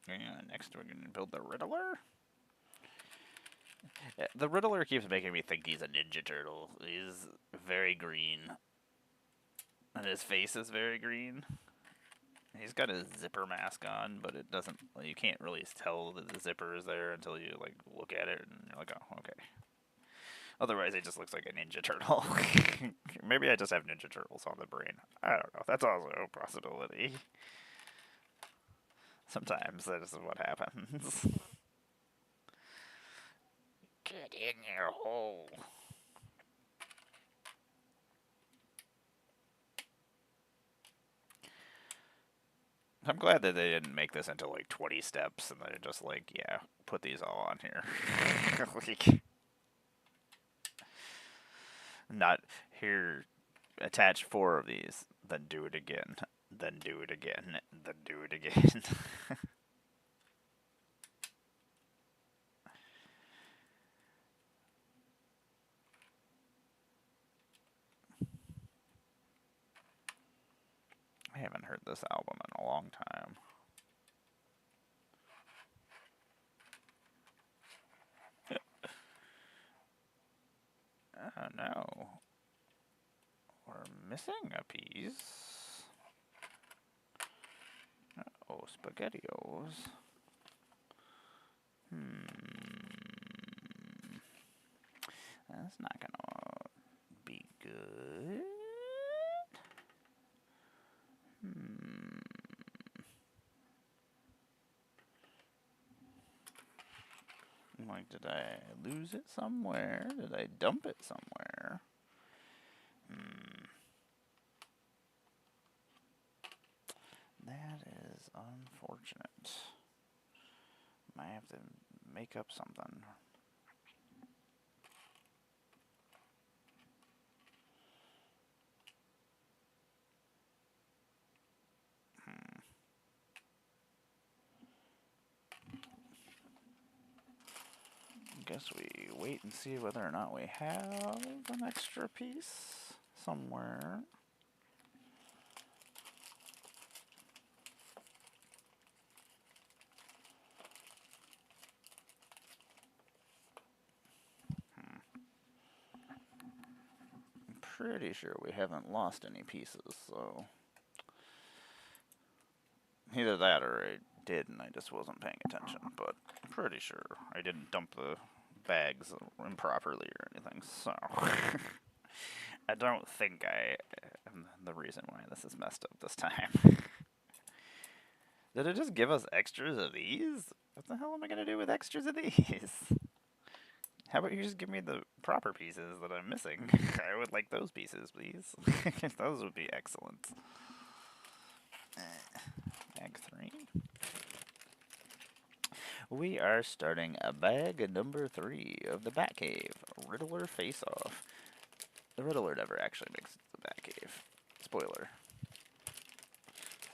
And next we're going to build the Riddler. The Riddler keeps making me think he's a Ninja Turtle. He's very green. And his face is very green. He's got a zipper mask on, but it doesn't... You can't really tell that the zipper is there until you, like, look at it and you're like, oh, okay. Otherwise, it just looks like a Ninja Turtle. Maybe I just have Ninja Turtles on the brain. I don't know. That's also a possibility. Sometimes that is what happens. Get in your hole. I'm glad that they didn't make this into like 20 steps and they're just like, yeah, put these all on here. Like, not here, attach 4 of these, then do it again, then do it again, then do it again. I haven't heard this album in a long time. Oh no. We're missing a piece. Oh, SpaghettiOs. That's not gonna be good. Like, did I lose it somewhere? Did I dump it somewhere? That is unfortunate. Might have to make up something. guess we wait and see whether or not we have an extra piece somewhere. I'm pretty sure we haven't lost any pieces, so either that or I did and I just wasn't paying attention, but I'm pretty sure I didn't dump the bags improperly or anything, so I don't think I am the reason why this is messed up this time. Did it just give us extras of these? What the hell am I gonna do with extras of these? How about you just give me the proper pieces that I'm missing? I would like those pieces, please. Those would be excellent. Bag 3. We are starting a bag number 3 of the Batcave. Riddler face-off. The Riddler never actually makes it to the Batcave. Spoiler.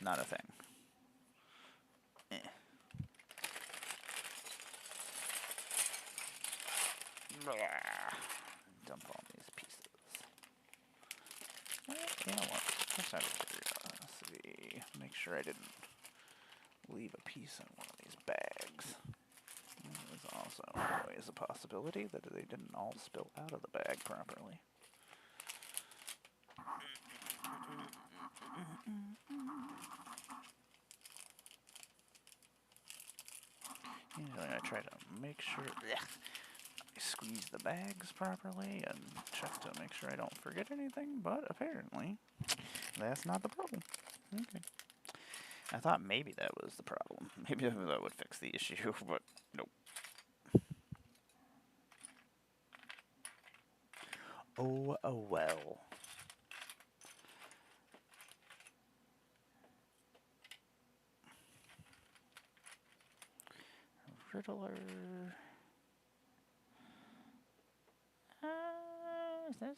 Not a thing. Dump all these pieces. Well, you know what? Just out of curiosity, make sure I didn't leave a piece in one of these bags. There's also always a possibility that they didn't all spill out of the bag properly. Usually I try to make sure I squeeze the bags properly and check to make sure I don't forget anything, but apparently that's not the problem. Okay. I thought maybe that was the problem. Maybe that would fix the issue, but nope. Oh, well. Riddler. Is this?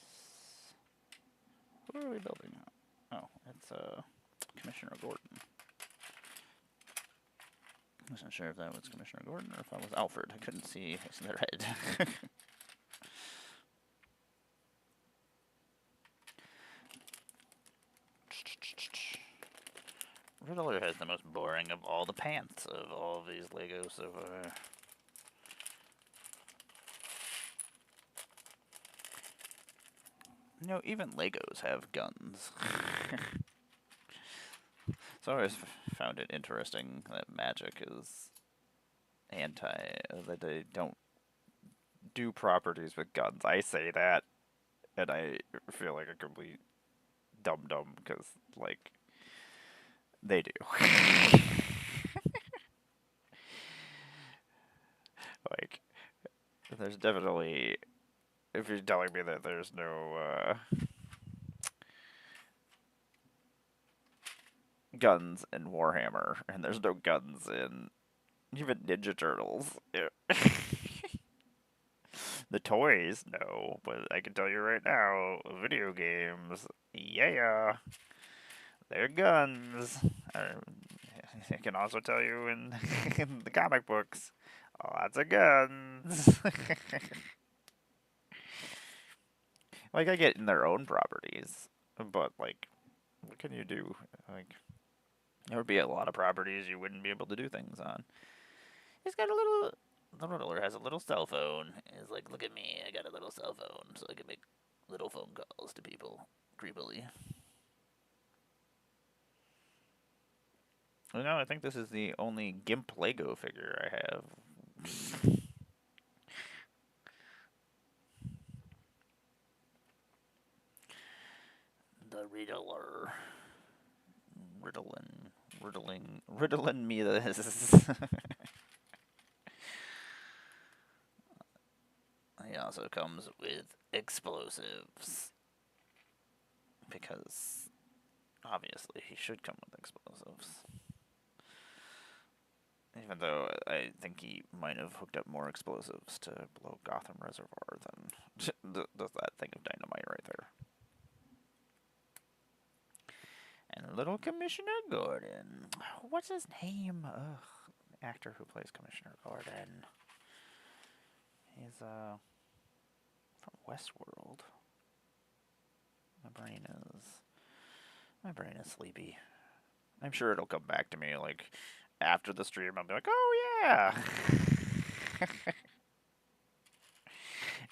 What are we building? Oh, it's Commissioner Gordon. I wasn't sure if that was Commissioner Gordon or if that was Alfred. I couldn't see their head. Riddler has the most boring of all the pants of all of these Legos so far. You know, even Legos have guns. So I always found it interesting that Magic is that they don't do properties with guns. I say that, and I feel like a complete dum-dum, because, like, they do. Like, there's definitely, if you're telling me that there's no, guns in Warhammer, and there's no guns in even Ninja Turtles. The toys, no, but I can tell you right now, video games, yeah, they're guns. I can also tell you in, in the comic books, lots of guns. Like, I get in their own properties, but, like, what can you do? Like, there would be a lot of properties you wouldn't be able to do things on. He's got a little... The Riddler has a little cell phone. He's like, look at me, I got a little cell phone, so I can make little phone calls to people, creepily. Well, no, I think this is the only GIMP Lego figure I have. The Riddler. Riddling me this. He also comes with explosives. Because, obviously, he should come with explosives. Even though I think he might have hooked up more explosives to blow Gotham Reservoir than does that thing of dynamite right there. And little Commissioner Gordon. What's his name? Ugh, the actor who plays Commissioner Gordon. He's from Westworld. My brain is sleepy. I'm sure it'll come back to me like after the stream. I'll be like, oh yeah,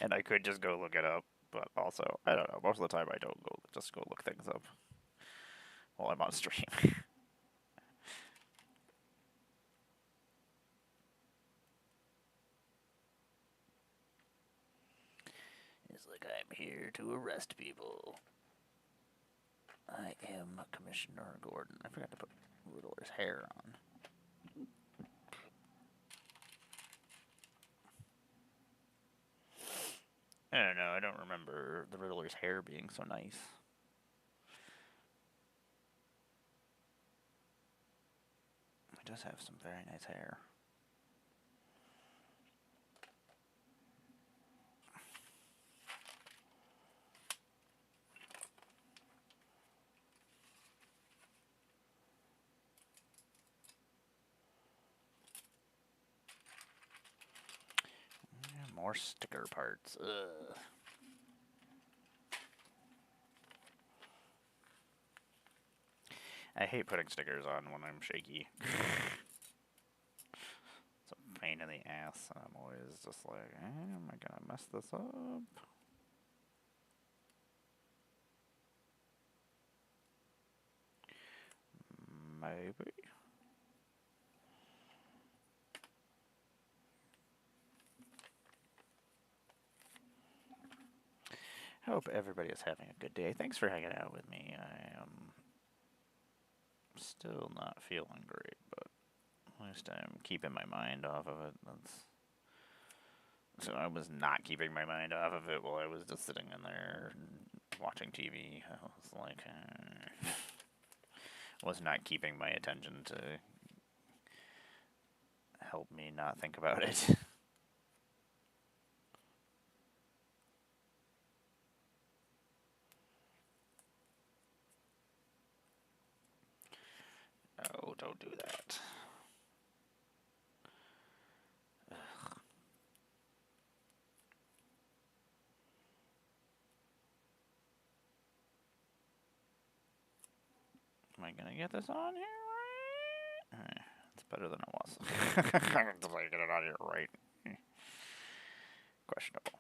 and I could just go look it up. But also, I don't know. Most of the time, I don't go look things up while I'm on stream. It's like I'm here to arrest people. I am Commissioner Gordon. I forgot to put Riddler's hair on. I don't know. I don't remember the Riddler's hair being so nice. He does have some very nice hair. More sticker parts. Ugh. I hate putting stickers on when I'm shaky. It's a pain in the ass. I'm always just like, am I gonna mess this up? Maybe. Hope everybody is having a good day. Thanks for hanging out with me. I am still not feeling great, but at least I'm keeping my mind off of it. So I was not keeping my mind off of it while I was just sitting in there watching TV. I was like, was not keeping my attention to help me not think about it. Oh, don't do that. Ugh. Am I gonna get this on here right? It's better than it was. I'm gonna get it on here right. Questionable.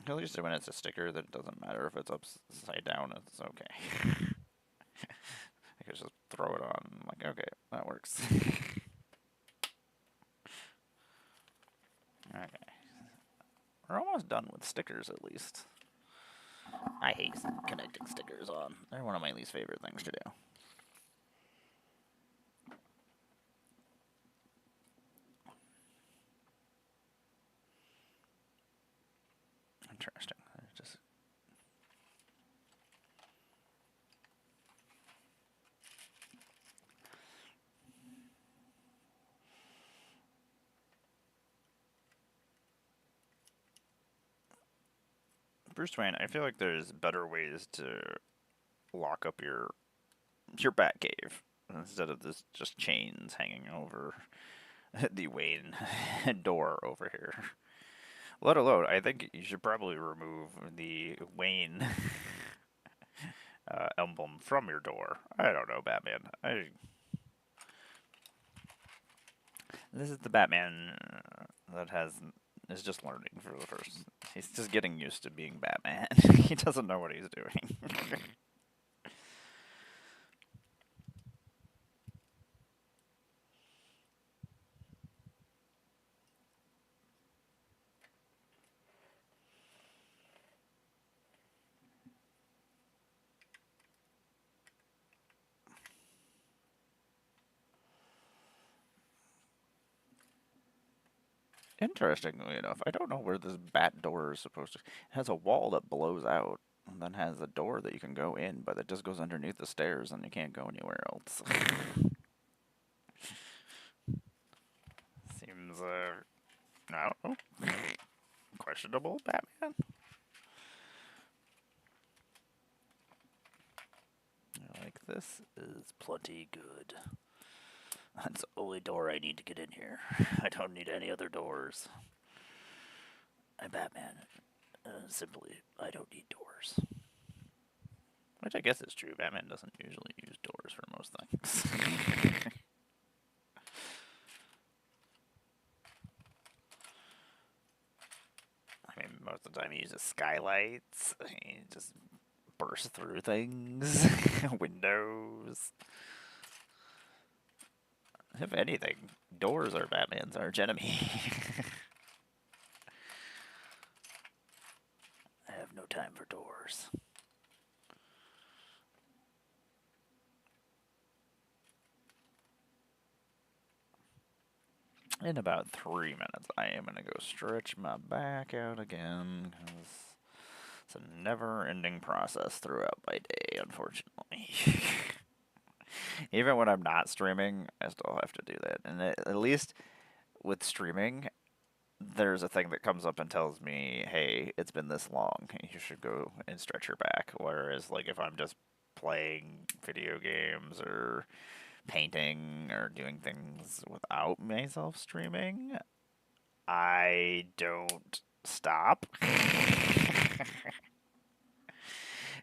At least when it's a sticker, that doesn't matter if it's upside down, it's okay. I could just throw it on, I'm like, okay, that works. Okay. We're almost done with stickers, at least. I hate connecting stickers on. They're one of my least favorite things to do. Interesting. Just Bruce Wayne, I feel like there's better ways to lock up your bat cave instead of this just chains hanging over the Wayne door over here. Let alone, I think you should probably remove the Wayne emblem from your door. I don't know, Batman. This is the Batman that is just learning for the first. He's just getting used to being Batman. He doesn't know what he's doing. Interestingly enough, I don't know where this bat door is supposed to. It has a wall that blows out, and then has a door that you can go in, but it just goes underneath the stairs, and you can't go anywhere else. Seems, I don't know, questionable, Batman. This is plenty good. That's the only door I need to get in here. I don't need any other doors. I'm Batman. Simply, I don't need doors. Which I guess is true. Batman doesn't usually use doors for most things. I mean, most of the time he uses skylights. He just bursts through things. Windows. If anything, doors are Batman's arch enemy. I have no time for doors. In about 3 minutes, I am going to go stretch my back out again, because it's a never-ending process throughout my day, unfortunately. Even when I'm not streaming, I still have to do that. And at least with streaming, there's a thing that comes up and tells me, hey, it's been this long, you should go and stretch your back. Whereas, like, if I'm just playing video games or painting or doing things without myself streaming, I don't stop.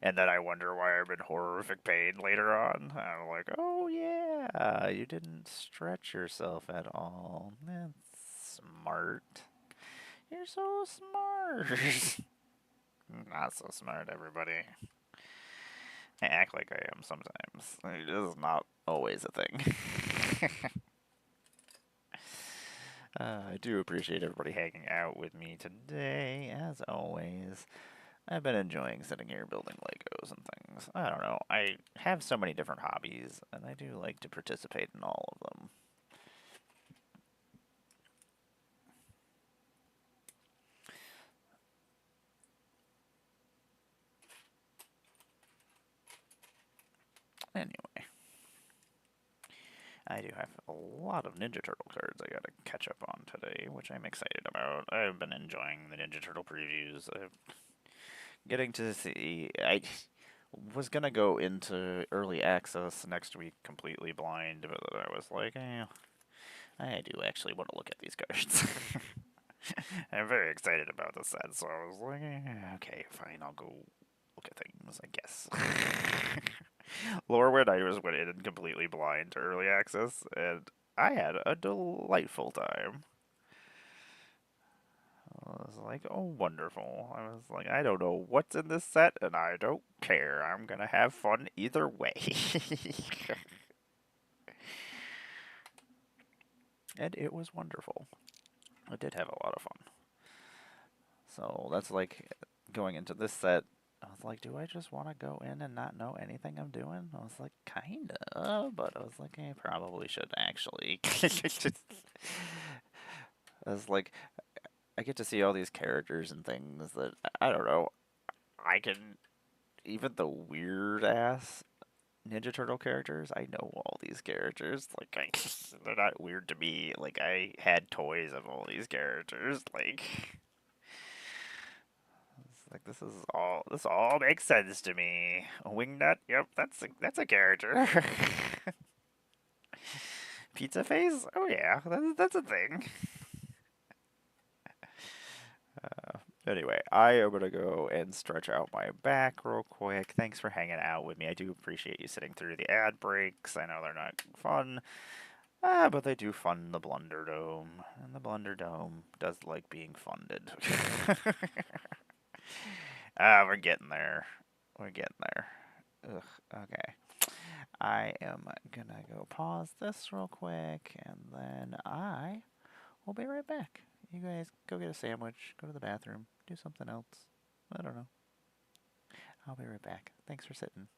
And then I wonder why I'm in horrific pain later on. I'm like, oh yeah, you didn't stretch yourself at all. That's smart. You're so smart. Not so smart, everybody. I act like I am sometimes. This is not always a thing. I do appreciate everybody hanging out with me today, as always. I've been enjoying sitting here building Legos and things. I don't know. I have so many different hobbies, and I do like to participate in all of them. Anyway, I do have a lot of Ninja Turtle cards I gotta catch up on today, which I'm excited about. I've been enjoying the Ninja Turtle previews. Getting to see... I was gonna go into early access next week completely blind, but I was like, I do actually want to look at these cards. I'm very excited about the set, so I was like, okay, fine, I'll go look at things, I guess. Lorwyn, I just went in completely blind to early access, and I had a delightful time. I was like, oh, wonderful. I was like, I don't know what's in this set, and I don't care. I'm gonna have fun either way. And it was wonderful. I did have a lot of fun. So that's like going into this set. I was like, do I just want to go in and not know anything I'm doing? I was like, kinda, but I was like, I probably should actually. I was like, I get to see all these characters and things that I don't know. I can, even the weird ass Ninja Turtle characters, I know all these characters. Like, they're not weird to me. Like, I had toys of all these characters. Like, it's like this all makes sense to me. A Wingnut, yep, that's a character. Pizza Face, oh yeah, that's a thing. Anyway, I am gonna go and stretch out my back real quick. Thanks for hanging out with me. I do appreciate you sitting through the ad breaks. I know they're not fun, but they do fund the BlunderDome, and the BlunderDome does like being funded. We're getting there. We're getting there. Ugh, okay. I am gonna go pause this real quick, and then I will be right back. You guys go get a sandwich, go to the bathroom, do something else. I don't know. I'll be right back. Thanks for sitting.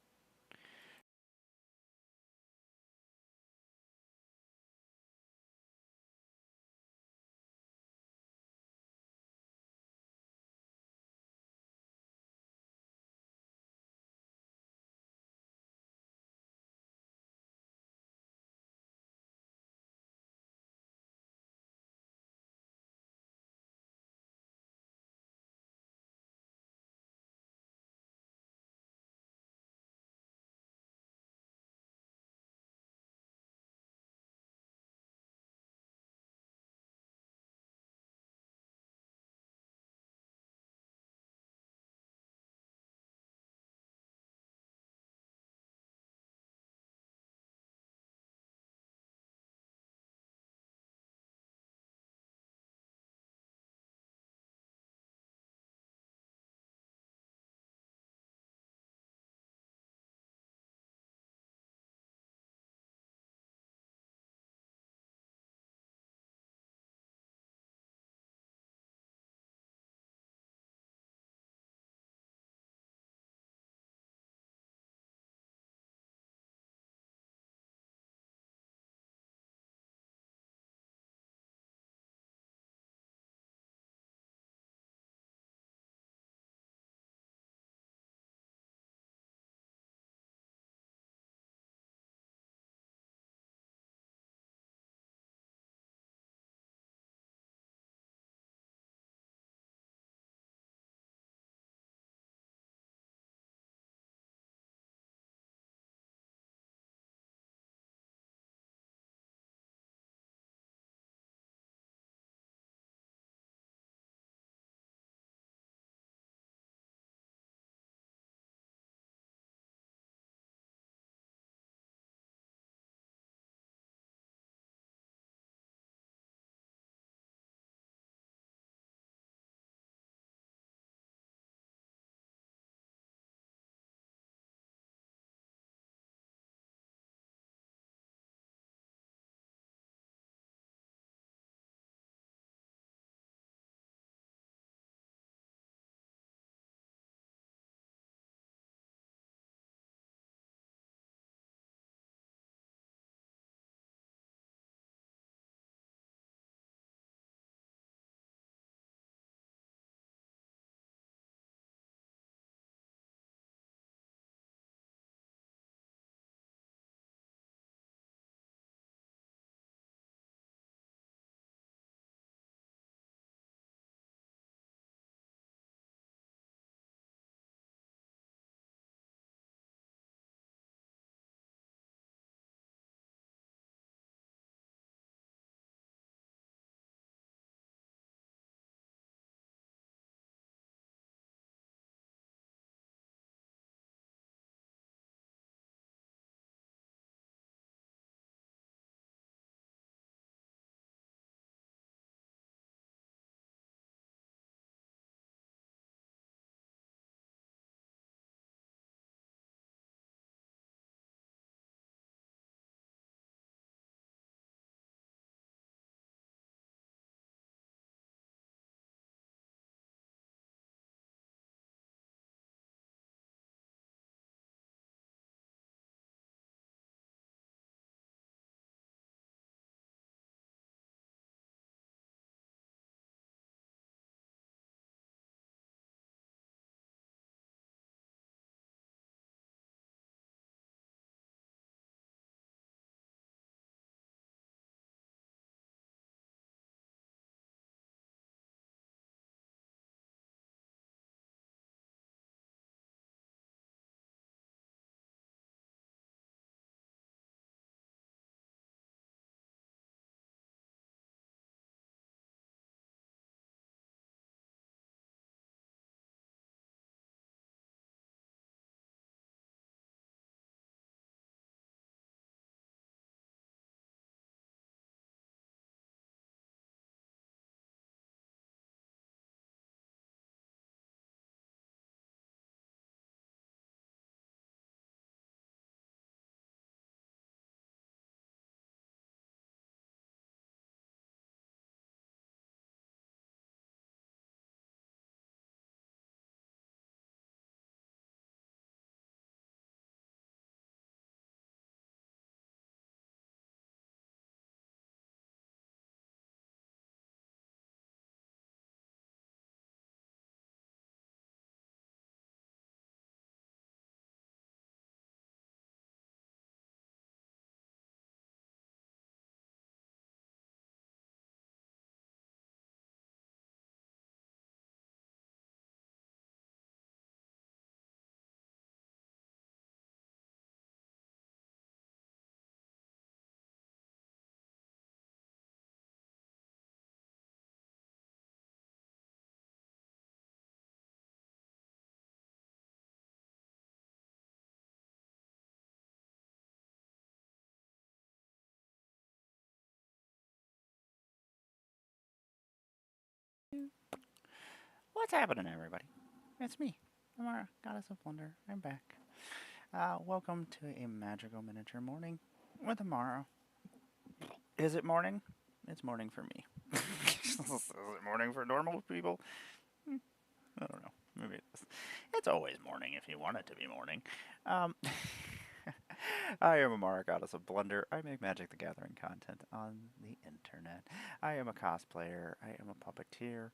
What's happening, everybody? It's me, Amara, Goddess of Blunder. I'm back. Welcome to a magical miniature morning with Amara. Is it morning? It's morning for me. Is it morning for normal people? I don't know. Maybe it is. It's always morning if you want it to be morning. Um, I am Amara, Goddess of Blunder. I make Magic the Gathering content on the internet. I am a cosplayer. I am a puppeteer.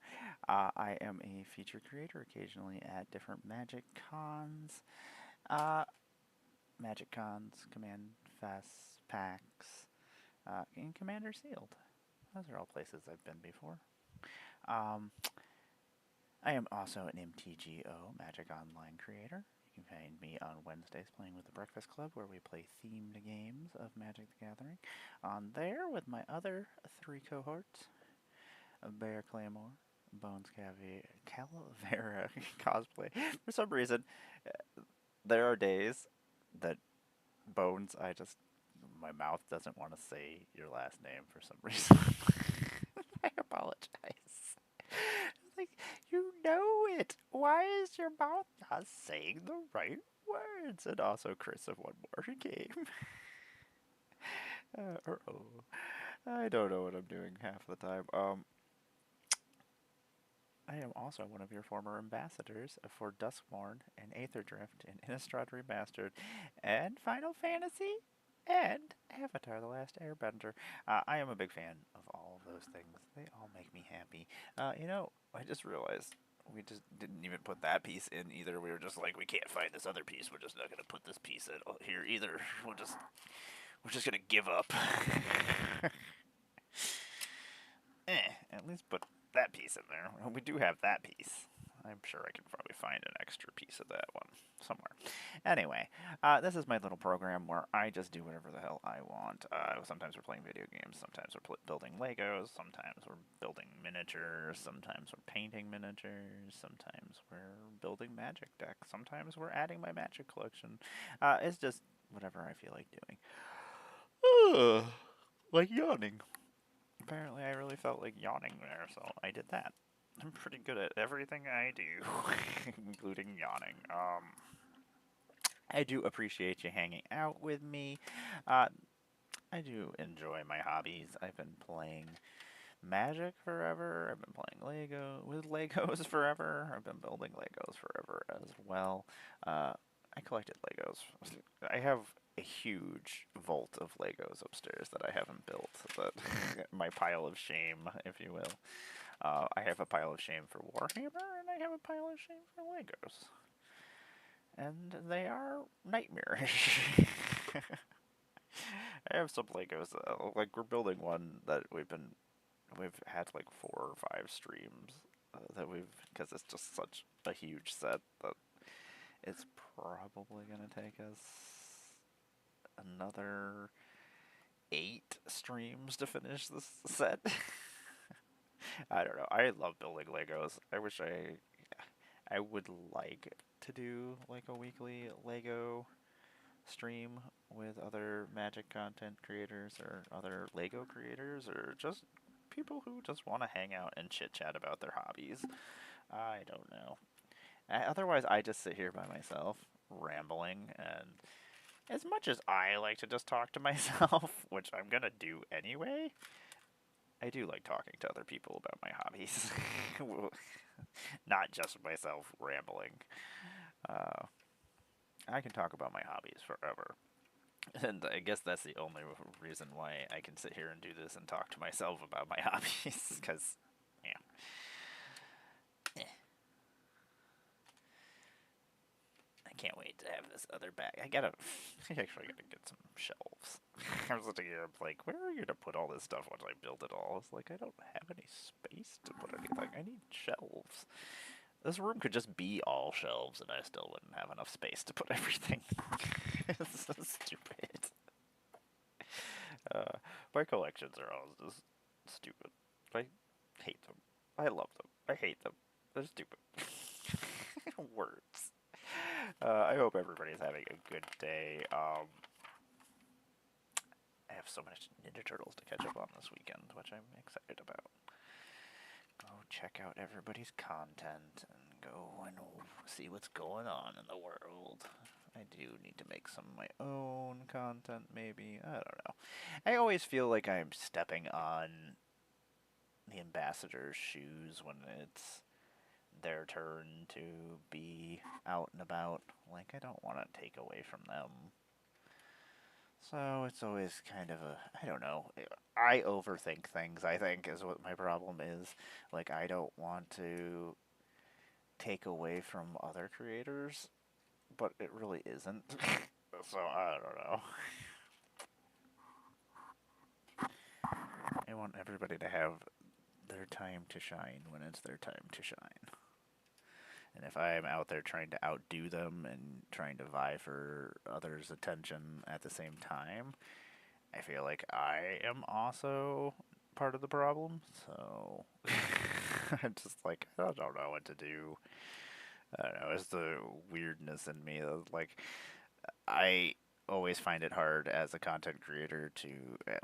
I am a feature creator occasionally at different Magic cons. Magic cons, Command Fests, PAX, and Commander Sealed. Those are all places I've been before. Um, I am also an MTGO Magic Online creator. You can find me on Wednesdays playing with the Breakfast Club, where we play themed games of Magic the Gathering. On there with my other 3 cohorts, Bear Claymore, Bones Calavera cosplay. For some reason, there are days that Bones, my mouth doesn't want to say your last name for some reason. I apologize. Like, you know it. Why is your mouth not saying the right words? And also Chris of One More Game. I don't know what I'm doing half the time. I am also one of your former ambassadors for Duskmourn and Aetherdrift and Innistrad Remastered and Final Fantasy and Avatar: The Last Airbender. I am a big fan of all of those things. They all make me happy. I just realized we just didn't even put that piece in either. We were just like, we can't find this other piece. We're just not going to put this piece in here either. We're just going to give up. At least put that piece in there. We do have that piece. I'm sure I can probably find an extra piece of that one somewhere. Anyway, this is my little program where I just do whatever the hell I want. Sometimes we're playing video games, sometimes we're building Legos, sometimes we're building miniatures, sometimes we're painting miniatures, sometimes we're building magic decks, sometimes we're adding my magic collection. It's just whatever I feel like doing. Like yawning. Apparently I really felt like yawning there, so I did that. I'm pretty good at everything I do, including yawning. I do appreciate you hanging out with me. I do enjoy my hobbies. I've been playing Magic forever. I've been playing Legos forever. I've been building Legos forever as well. I collected Legos. I have a huge vault of Legos upstairs that I haven't built. That my pile of shame, if you will. I have a pile of shame for Warhammer, and I have a pile of shame for Legos. And they are nightmarish. I have some Legos, like we're building one that we've had like 4 or 5 streams because it's just such a huge set that it's probably going to take us another 8 streams to finish this set. I don't know. I love building Legos. I wish I would like to do like a weekly Lego stream with other Magic content creators or other Lego creators or just people who just want to hang out and chit chat about their hobbies. I don't know. Otherwise, I just sit here by myself, rambling, and as much as I like to just talk to myself, which I'm gonna do anyway, I do like talking to other people about my hobbies. Not just myself rambling. I can talk about my hobbies forever. And I guess that's the only reason why I can sit here and do this and talk to myself about my hobbies, because, yeah. I can't wait to have this other bag. I actually gotta get some shelves. I was sitting here, I'm like, where are you gonna put all this stuff once I build it all? It's like, I don't have any space to put anything. I need shelves. This room could just be all shelves, and I still wouldn't have enough space to put everything. It's so stupid. My collections are all just stupid. I hate them. I love them. I hate them. They're stupid. Words. I hope everybody's having a good day. I have so much Ninja Turtles to catch up on this weekend, which I'm excited about. go check out everybody's content and go and see what's going on in the world. I do need to make some of my own content, maybe. I don't know. I always feel like I'm stepping on the ambassador's shoes when it's their turn to be out and about. Like, I don't want to take away from them. So it's always kind of a, I don't know. I overthink things, I think, is what my problem is. Like, I don't want to take away from other creators, but it really isn't. So I don't know. I want everybody to have their time to shine when it's their time to shine. And if I am out there trying to outdo them and trying to vie for others' attention at the same time, I feel like I am also part of the problem. So I'm just like, I don't know what to do. I don't know. It's the weirdness in me. Like, I always find it hard as a content creator to,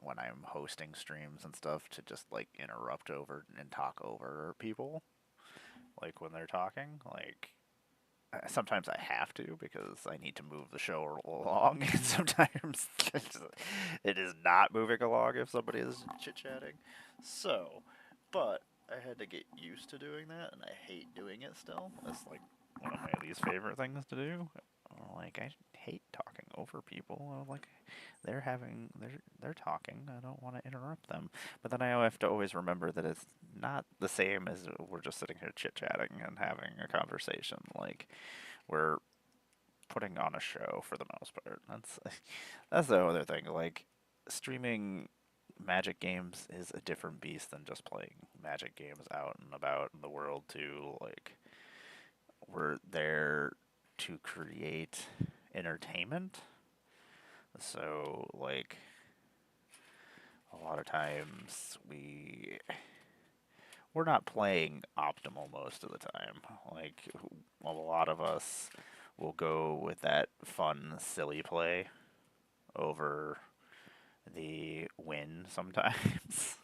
when I'm hosting streams and stuff, to just like interrupt over and talk over people. Like when they're talking, like sometimes I have to because I need to move the show along. And sometimes it is not moving along if somebody is chit chatting. So, but I had to get used to doing that, and I hate doing it still. It's like one of my least favorite things to do. Like I hate talking over people. Like they're talking. I don't want to interrupt them. But then I have to always remember that it's not the same as we're just sitting here chit chatting and having a conversation. Like we're putting on a show for the most part. That's the other thing. Like streaming Magic games is a different beast than just playing Magic games out and about in the world too. Like we're there to create entertainment. So like a lot of times we're not playing optimal most of the time. Like a lot of us will go with that fun silly play over the win sometimes.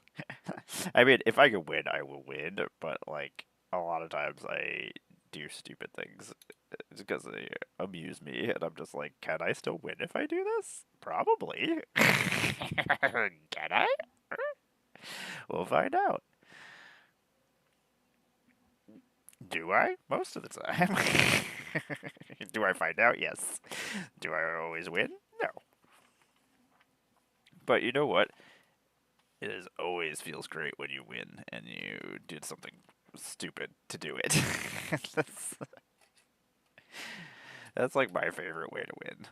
I mean, if I could win, I will win, but like a lot of times I do stupid things because they amuse me, and I'm just like, can I still win if I do this? Probably. Can I? We'll find out. Do I? Most of the time. Do I find out? Yes. Do I always win? No. But you know what? It is always feels great when you win and you did something stupid to do it. that's, that's like my favorite way to win.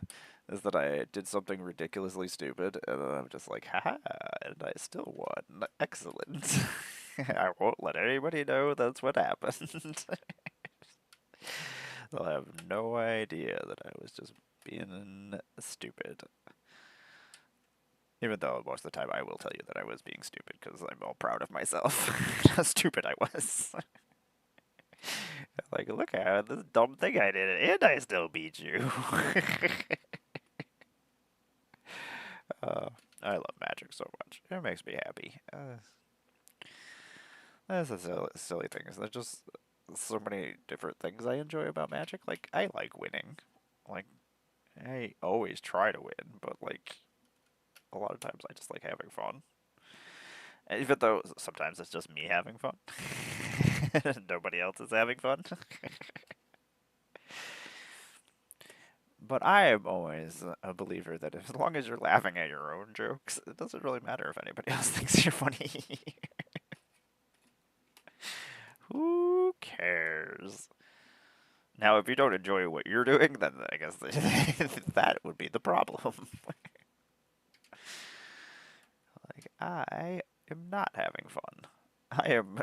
Is that I did something ridiculously stupid and then I'm just like, haha, and I still won. Excellent. I won't let anybody know that's what happened. They'll have no idea that I was just being stupid. Even though most of the time I will tell you that I was being stupid because I'm all proud of myself. How stupid I was. Like, look at this dumb thing I did, and I still beat you. uh, I love Magic so much. It makes me happy. That's a silly thing. There's just so many different things I enjoy about Magic. Like, I like winning. Like, I always try to win, but, like, a lot of times I just like having fun. Even though sometimes it's just me having fun. Nobody else is having fun. But I am always a believer that as long as you're laughing at your own jokes, it doesn't really matter if anybody else thinks you're funny. Who cares? Now, if you don't enjoy what you're doing, then I guess that would be the problem. Like, I am not having fun. I am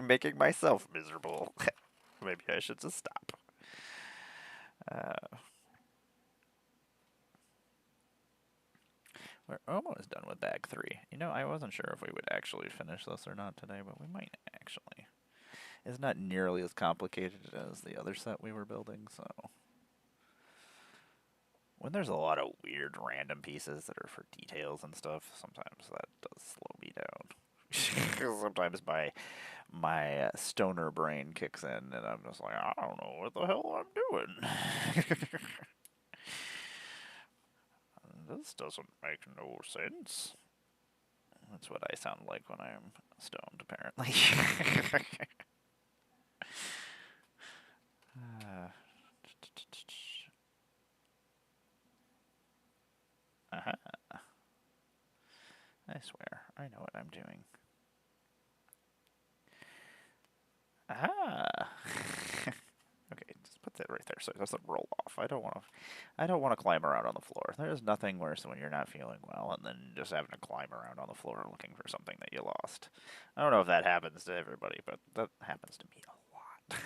making myself miserable. Maybe I should just stop. Uh, we're almost done with bag 3. You know, I wasn't sure if we would actually finish this or not today, but we might actually. It's not nearly as complicated as the other set we were building, so. When there's a lot of weird random pieces that are for details and stuff, sometimes that does slow me down. Sometimes my stoner brain kicks in, and I'm just like, I don't know what the hell I'm doing. This doesn't make no sense. That's what I sound like when I'm stoned, apparently. Uh-huh. I swear, I know what I'm doing. Ah. Okay, just put that right there so it doesn't roll off. I don't want to. I don't want to climb around on the floor. There's nothing worse than when you're not feeling well and then just having to climb around on the floor looking for something that you lost. I don't know if that happens to everybody, but that happens to me a lot.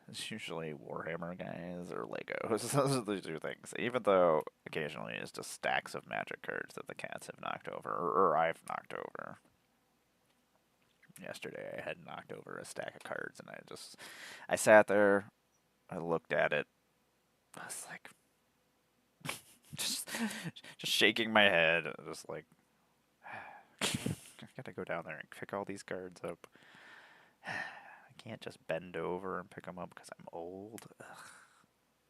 It's usually Warhammer guys or Legos. Those are the two things. Even though occasionally it's just stacks of magic cards that the cats have knocked over, or I've knocked over. Yesterday I had knocked over a stack of cards, and I sat there, I looked at it, I was like, just, just shaking my head, just like, I gotta go down there and pick all these cards up. I can't just bend over and pick them up because I'm old. Ugh,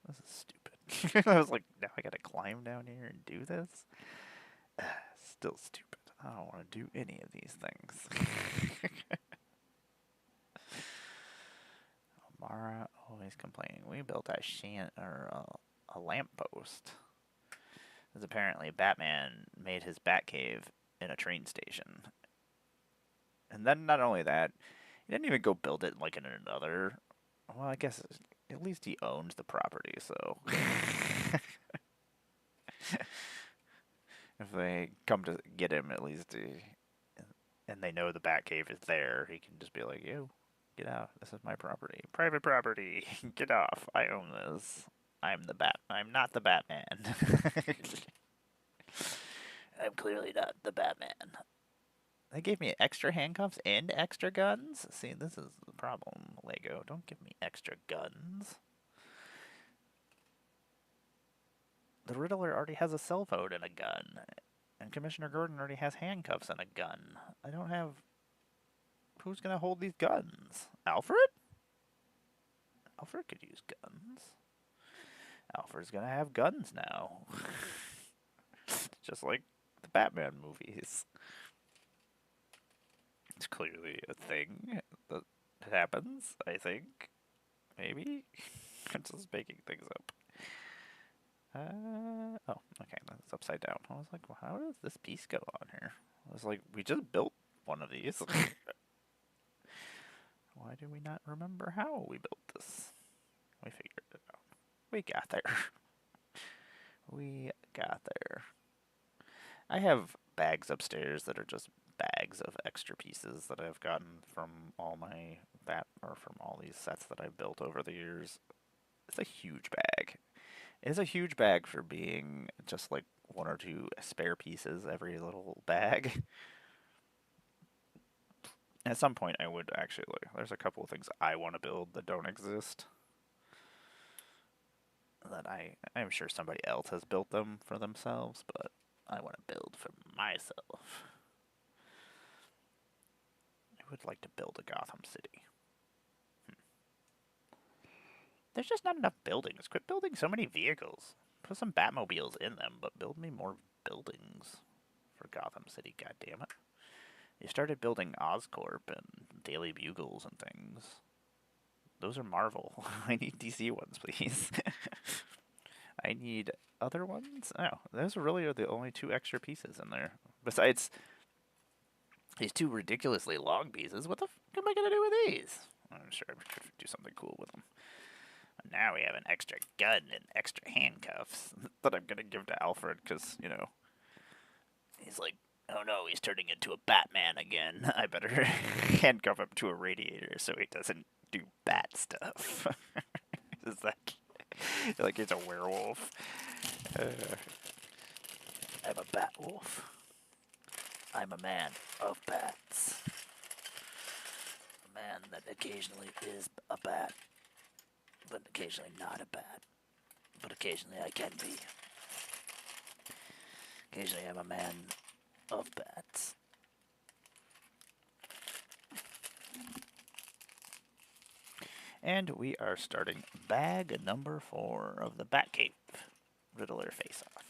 this is stupid. I was like, now I gotta climb down here and do this? Still stupid. I don't want to do any of these things. Mara always complaining. We built a lamppost. Because apparently Batman made his Batcave in a train station. And then not only that, he didn't even go build it like in another. Well, I guess at least he owned the property, so. If they come to get him, at least, and they know the Batcave is there, he can just be like, yo, get out. This is my property. Private property. Get off. I own this. I'm not the Batman. I'm clearly not the Batman. They gave me extra handcuffs and extra guns? See, this is the problem, Lego. Don't give me extra guns. The Riddler already has a cell phone and a gun. And Commissioner Gordon already has handcuffs and a gun. I don't have... Who's gonna hold these guns? Alfred? Alfred could use guns. Alfred's gonna have guns now. Just like the Batman movies. It's clearly a thing that happens, I think. Maybe? I'm just making things up. Oh, okay, that's upside down. I was like, well, how does this piece go on here? I was like, we just built one of these. Why do we not remember how we built this? We figured it out. We got there. We got there. I have bags upstairs that are just bags of extra pieces that I've gotten from all my from all these sets that I've built over the years. It's a huge bag. It's a huge bag for being just like one or two spare pieces every little bag. At some point, I would actually. There's a couple of things I want to build that don't exist. That I'm sure somebody else has built them for themselves, but I want to build for myself. I would like to build a Gotham City. There's just not enough buildings. Quit building so many vehicles. Put some Batmobiles in them, but build me more buildings for Gotham City, goddammit. You started building Oscorp and Daily Bugles and things. Those are Marvel. I need DC ones, please. I need other ones? Oh, those really are the only two extra pieces in there. Besides these two ridiculously long pieces, what the f am I going to do with these? I'm sure I could do something cool with them. And now we have an extra gun and extra handcuffs that I'm going to give to Alfred because, you know, he's like, oh no, he's turning into a Batman again. I better handcuff him to a radiator so he doesn't do bat stuff. Is that like he's a werewolf? I'm a bat wolf. I'm a man of bats. A man that occasionally is a bat, but occasionally not a bat. But occasionally I can be. Occasionally I'm a man of bats. And we are starting bag number 4 of the Batcave. Riddler Face Off.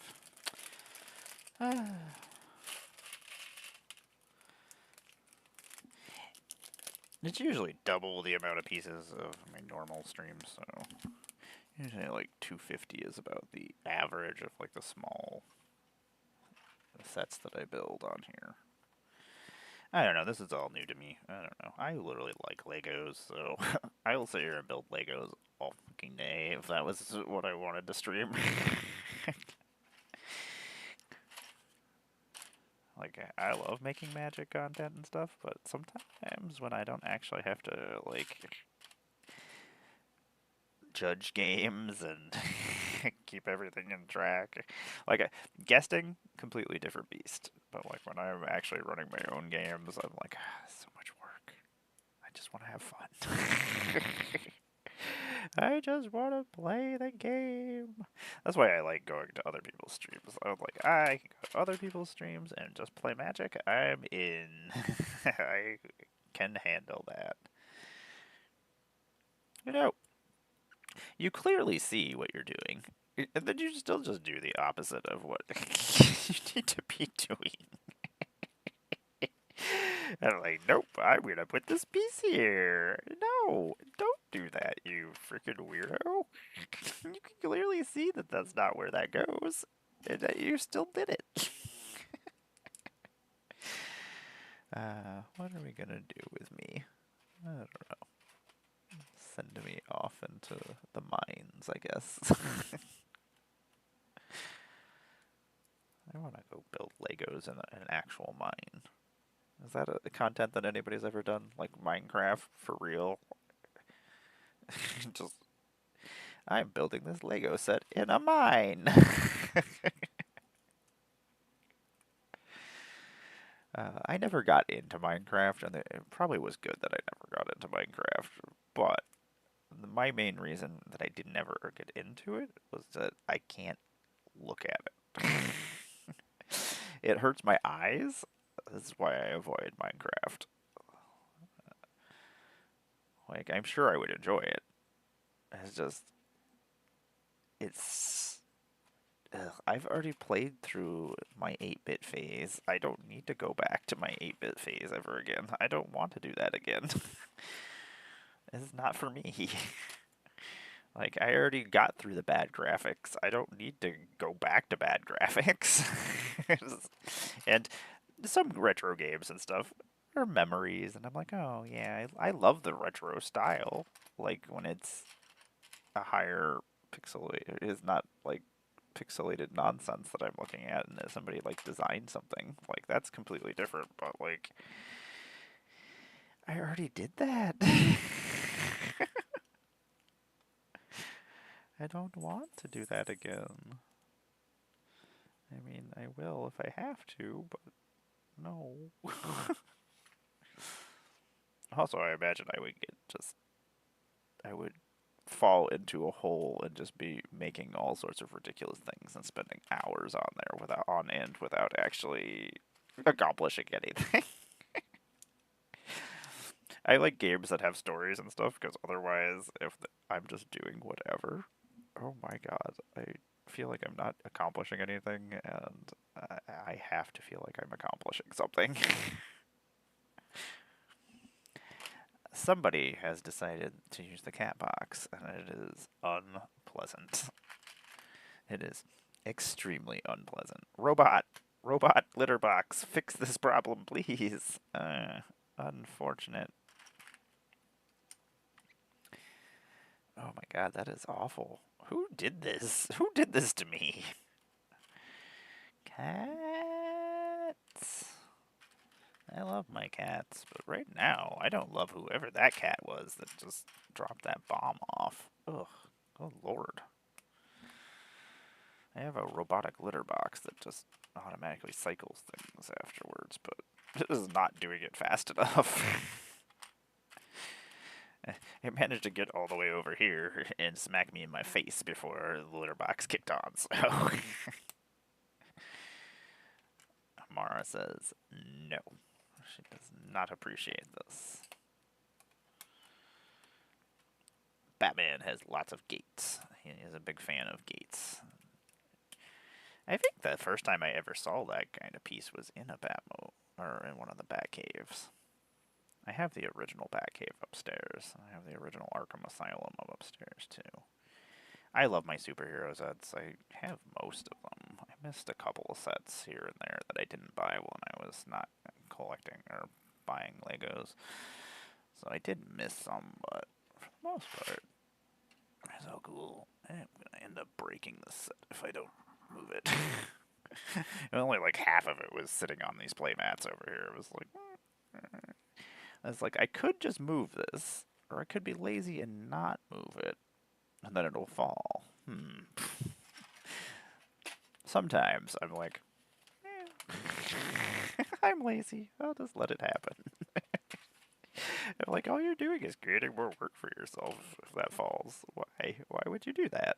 It's usually double the amount of pieces of my normal streams, so usually like 250 is about the average of like the small sets that I build on here. I don't know, this is all new to me. I don't know. I literally like Legos, so I will sit here and build Legos all fucking day if that was what I wanted to stream. Like, I love making magic content and stuff, but sometimes when I don't actually have to, like, judge games and keep everything in track. Like, guesting, completely different beast. But, like, when I'm actually running my own games, I'm like, so much work. I just want to have fun. I just want to play the game. That's why I like going to other people's streams. I'm like, I can go to other people's streams and just play Magic. I'm in. I can handle that. You know, you clearly see what you're doing, and then you still just do the opposite of what you need to be doing. And I'm like, nope, I'm gonna put this piece here. No, don't do that, you freaking weirdo. You can clearly see that that's not where that goes, and that you still did it. What are we gonna do with me? I don't know. Send me off into the mines, I guess. I want to go build Legos in an actual mine. Is that a content that anybody's ever done? Like Minecraft for real? Just, I'm building this Lego set in a mine. I never got into Minecraft, and it probably was good that I never got into Minecraft. But my main reason that I did never get into it was that I can't look at it. It hurts my eyes. This is why I avoid Minecraft. Like, I'm sure I would enjoy it. It's just, it's. Ugh, I've already played through my 8-bit phase. I don't need to go back to my 8-bit phase ever again. I don't want to do that again. It's not for me. Like, I already got through the bad graphics. I don't need to go back to bad graphics. And some retro games and stuff are memories, and I'm like, oh, yeah, I love the retro style. Like, when it's a higher pixel, it is not, like, pixelated nonsense that I'm looking at, and that somebody, like, designed something. Like, that's completely different, but, like, I already did that. I don't want to do that again. I mean, I will if I have to, but no. Also, I imagine I would I would fall into a hole and just be making all sorts of ridiculous things and spending hours on there on end without actually accomplishing anything. I like games that have stories and stuff, because otherwise, if I'm just doing whatever, oh my god, I feel like I'm not accomplishing anything, and I have to feel like I'm accomplishing something. Somebody has decided to use the cat box, and it is unpleasant. It is extremely unpleasant. Robot litter box, fix this problem, please. Unfortunate. Oh my god, that is awful. Who did this? Who did this to me? Cats. I love my cats, but right now, I don't love whoever that cat was that just dropped that bomb off. Ugh. Oh lord. I have a robotic litter box that just automatically cycles things afterwards, but it is not doing it fast enough. It managed to get all the way over here and smack me in my face before the litter box kicked on, so... Mara says no. She does not appreciate this. Batman has lots of gates. He is a big fan of gates. I think the first time I ever saw that kind of piece was in a Batmo, or in one of the Batcaves. I have the original Batcave upstairs. I have the original Arkham Asylum upstairs too. I love my superhero sets. I have most of them. I missed a couple of sets here and there that I didn't buy when I was not collecting or buying Legos. So I did miss some, but for the most part, it's so cool. I'm gonna end up breaking this set if I don't move it. And only like half of it was sitting on these play mats over here. It was like, I was like, I could just move this, or I could be lazy and not move it, and then it'll fall. Sometimes I'm like, I'm lazy. I'll just let it happen. I'm like, all you're doing is creating more work for yourself if that falls. Why? Why would you do that?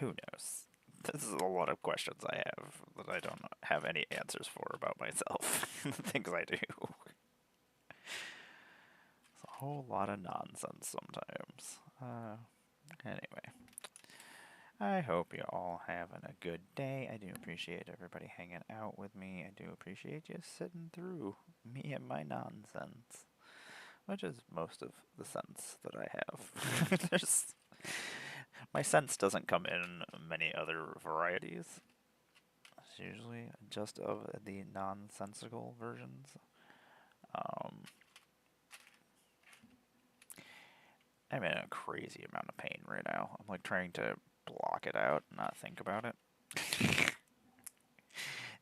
Who knows? This is a lot of questions I have that I don't have any answers for about myself. The things I do. It's a whole lot of nonsense sometimes. Anyway. I hope you all having a good day. I do appreciate everybody hanging out with me. I do appreciate you sitting through me and my nonsense, which is most of the sense that I have. My sense doesn't come in many other varieties. It's usually just of the nonsensical versions. I'm in a crazy amount of pain right now. I'm like trying to block it out, not think about it.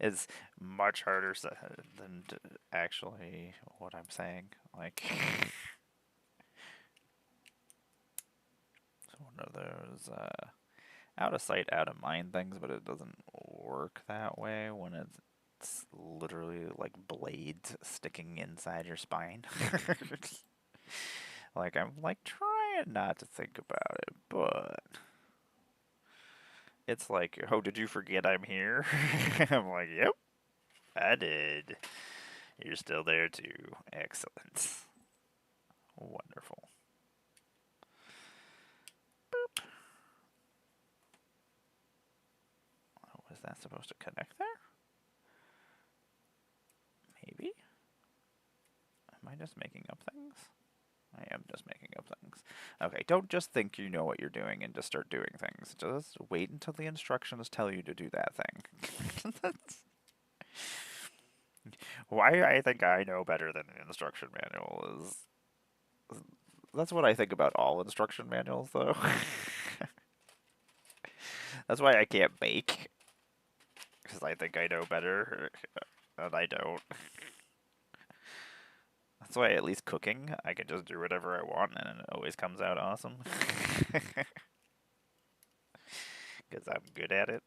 It's much harder than actually what I'm saying. Like, it's one of those out of sight, out of mind things, but it doesn't work that way when it's literally like blades sticking inside your spine. Like, I'm like trying not to think about it, but it's like, oh, did you forget I'm here? I'm like, yep, I did. You're still there too. Excellent. Wonderful. Boop. Oh, was that supposed to connect there? Maybe? Am I just making up things? I am just making up things. Okay, don't just think you know what you're doing and just start doing things. Just wait until the instructions tell you to do that thing. Why I think I know better than the instruction manual is... That's what I think about all instruction manuals, though. That's why I can't bake. Because I think I know better, and I don't. That's why at least cooking, I can just do whatever I want, and it always comes out awesome. Because I'm good at it.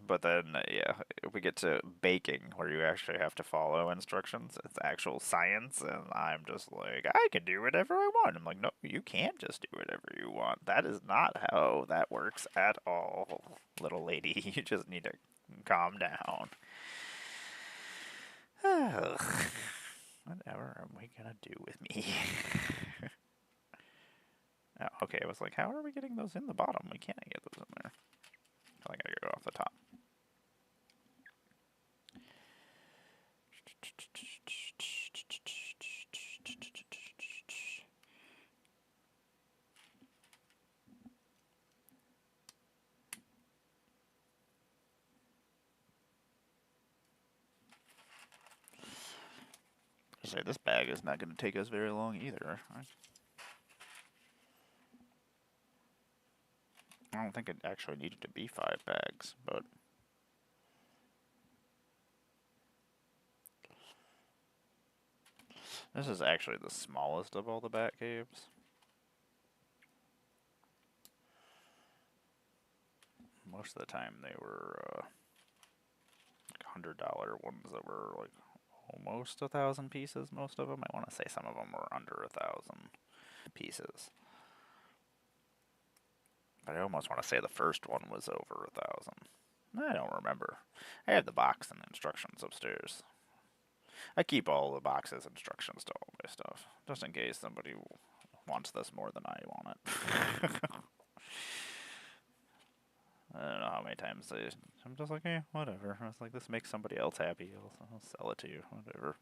But then, yeah, we get to baking, where you actually have to follow instructions. It's actual science, and I'm just like, I can do whatever I want. I'm like, no, you can't just do whatever you want. That is not how that works at all, little lady. You just need to calm down. Whatever am we gonna do with me? Oh, okay, I was like, how are we getting those in the bottom? We can't get those in there. I gotta go off the top. Say this bag is not going to take us very long either. I don't think it actually needed to be 5 bags, but this is actually the smallest of all the bat caves. Most of the time they were $100 ones that were like almost 1,000 pieces. Most of them, I want to say some of them were under 1,000 pieces. But I almost want to say the first one was over 1,000. I don't remember. I have the box and instructions upstairs. I keep all the boxes, instructions to all my stuff, just in case somebody wants this more than I want it. I don't know how many times I'm just like, whatever. I was like, this makes somebody else happy. I'll sell it to you, whatever.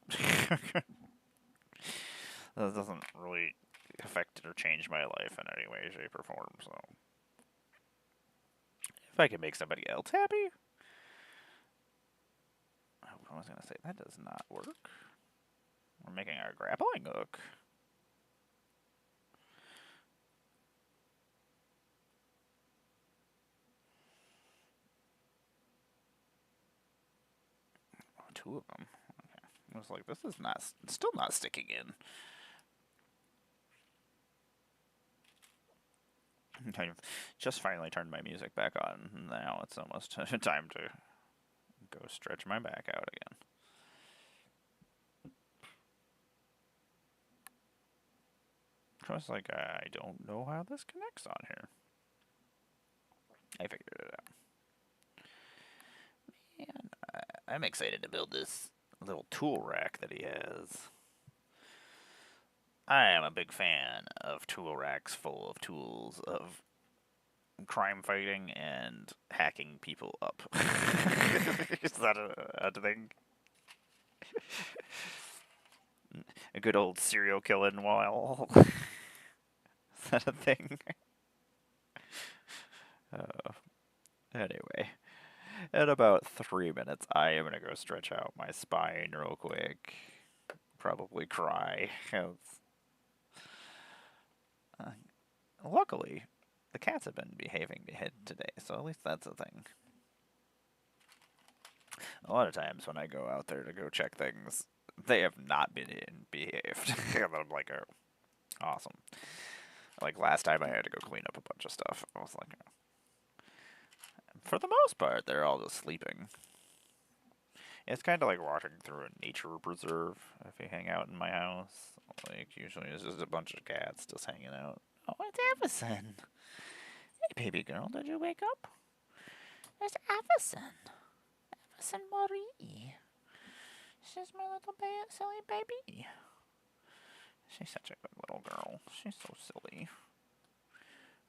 That doesn't really affect or change my life in any way, shape, or form. So, if I can make somebody else happy, I was gonna say that does not work. We're making our grappling hook. Oh, two of them. Okay. I was like, this is not still not sticking in. I've just finally turned my music back on. Now it's almost time to go stretch my back out again. I was like, I don't know how this connects on here. I figured it out. Man, I'm excited to build this little tool rack that he has. I am a big fan of tool racks full of tools of crime fighting and hacking people up. Is that a thing? A good old serial killing while. Is that a thing? Anyway, in about 3 minutes, I am gonna go stretch out my spine real quick. Probably cry. Uh, luckily, the cats have been behaving today, so at least that's a thing. A lot of times when I go out there to go check things, they have not been behaved. And I'm like, oh, awesome. Like last time I had to go clean up a bunch of stuff. I was like, oh. For the most part, they're all just sleeping. It's kind of like walking through a nature preserve if you hang out in my house. Like, usually it's just a bunch of cats just hanging out. Oh, it's Everson. Hey, baby girl, did you wake up? It's Everson. Everson Marie. She's my little silly baby. She's such a good little girl. She's so silly.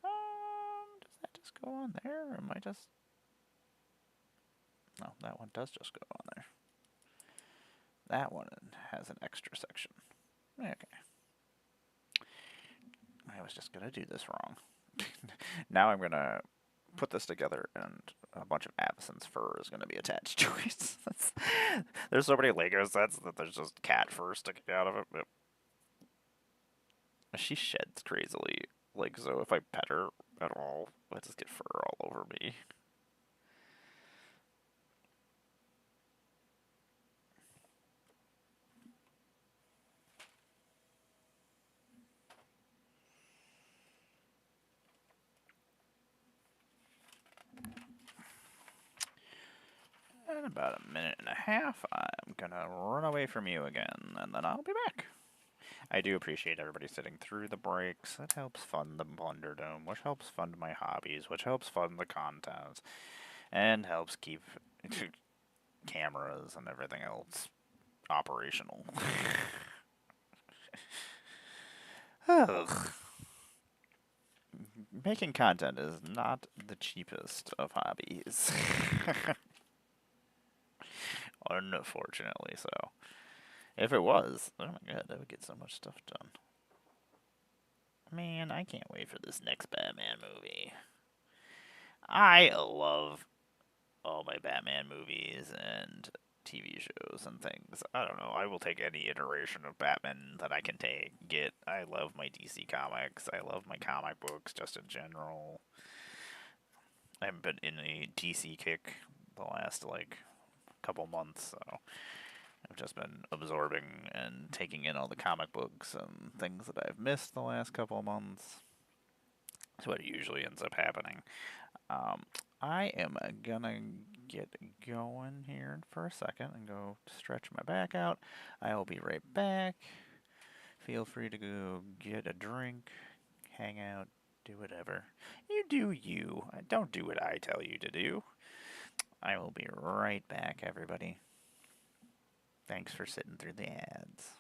Does that just go on there? Or am I just... No, that one does just go on there. That one has an extra section. Okay. I was just going to do this wrong. Now I'm going to put this together and a bunch of Avacyn's fur is going to be attached to it. There's so many Lego sets that there's just cat fur sticking out of it. But she sheds crazily. Like, so if I pet her at all, I just get fur all over me. In about a minute and a half, I'm gonna run away from you again, and then I'll be back. I do appreciate everybody sitting through the breaks. It helps fund the BlunderDome, which helps fund my hobbies, which helps fund the content, and helps keep cameras and everything else operational. Ugh. Making content is not the cheapest of hobbies. Unfortunately so. If it was, oh my god, I would get so much stuff done. Man, I can't wait for this next Batman movie. I love all my Batman movies and TV shows and things. I don't know. I will take any iteration of Batman that I can get. I love my DC comics. I love my comic books just in general. I haven't been in a DC kick the last, couple months, so I've just been absorbing and taking in all the comic books and things that I've missed the last couple of months. That's what usually ends up happening. I am gonna get going here for a second and go stretch my back out. I will be right back. Feel free to go get a drink, hang out, Do whatever. You do you. Don't do what I tell you to do. I will be right back, everybody. Thanks for sitting through the ads.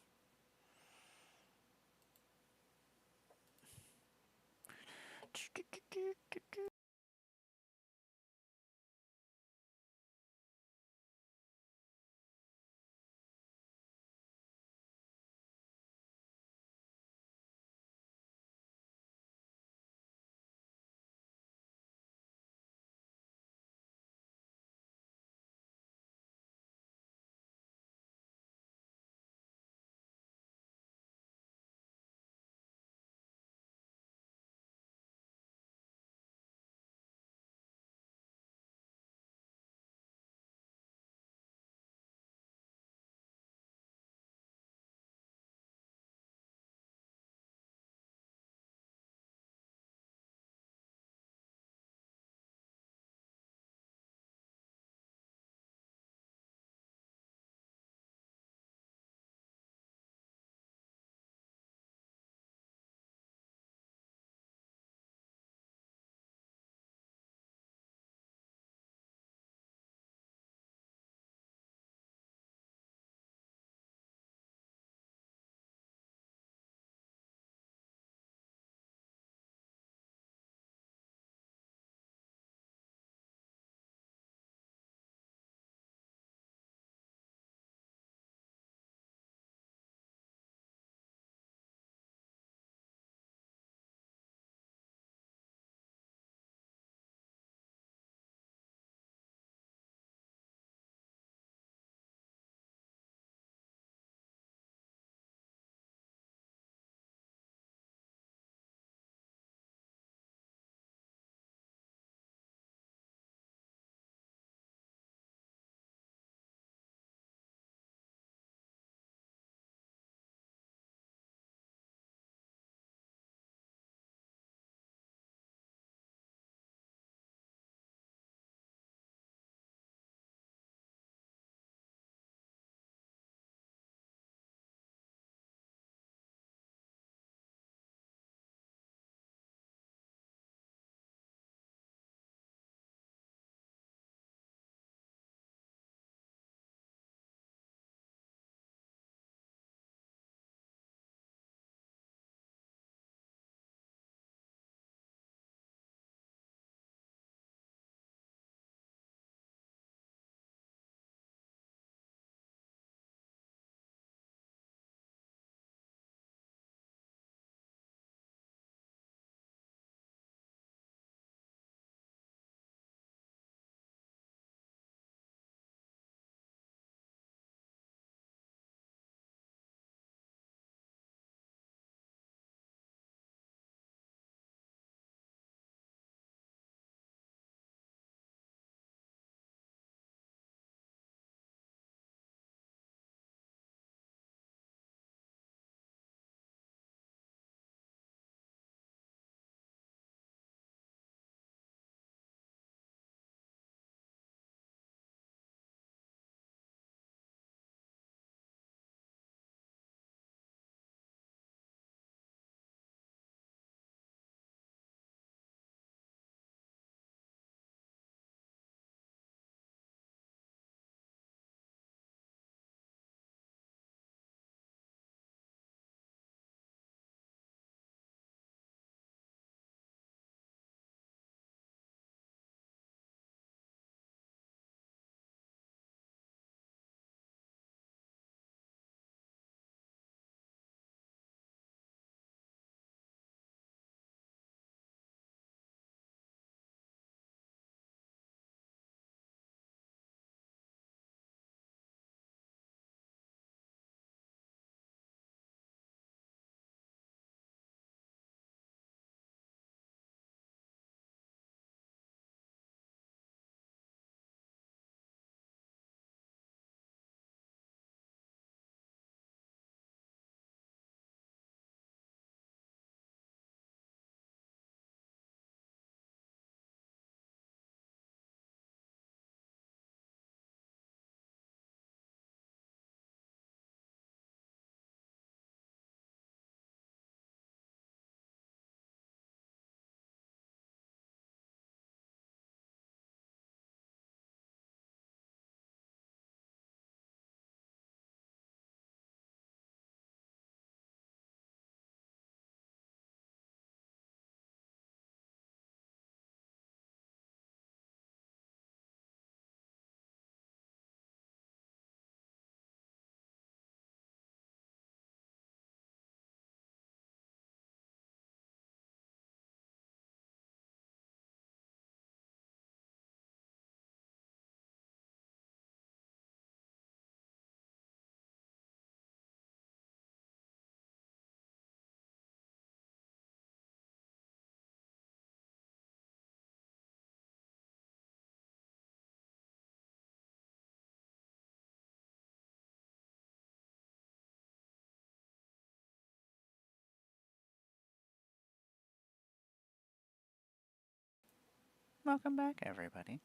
Welcome back, everybody.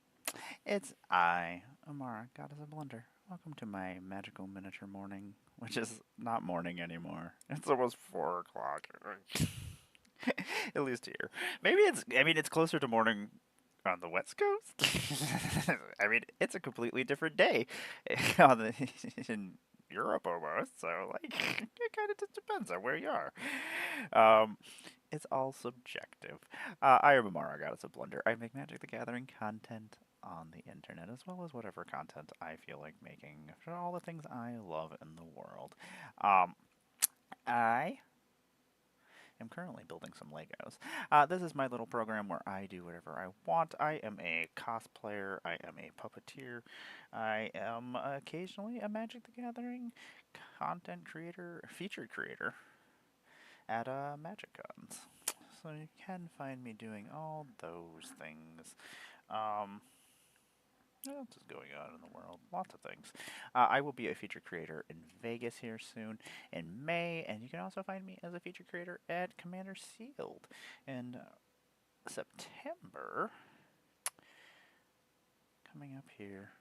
It's I, Amara, Goddess of Blunder. Welcome to my magical miniature morning, which is not morning anymore. It's almost 4 o'clock. At least here. Maybe it's closer to morning on the West Coast. I mean, it's a completely different day on the, in Europe almost, so, like, it kind of just depends on where you are. Um, it's all subjective. I am Amara, Goddess of Blunder. I make Magic the Gathering content on the internet, as well as whatever content I feel like making for all the things I love in the world. Um, I am currently building some Legos. This is my little program where I do whatever I want. I am a cosplayer, I am a puppeteer, I am occasionally a Magic the Gathering content creator, featured creator at Magic Cons. So you can find me doing all those things. Um, what else is going on in the world? Lots of things. I will be a feature creator in Vegas here soon in May, and you can also find me as a feature creator at Commander Sealed in September. Coming up here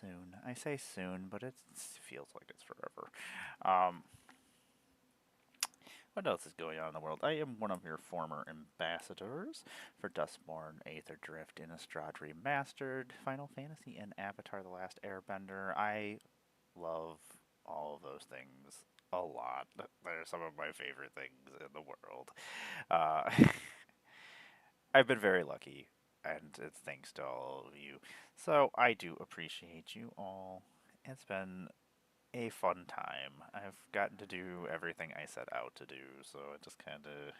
soon. I say soon, but it feels like it's forever. Um, What else is going on in the world? I am one of your former ambassadors for Dustborn, Aether Drift, Innistrad Remastered, Final Fantasy, and Avatar The Last Airbender. I love all of those things a lot. They're some of my favorite things in the world. Uh, I've been very lucky, and it's thanks to all of you. So I do appreciate you all. It's been a fun time. I've gotten to do everything I set out to do, so it just kind of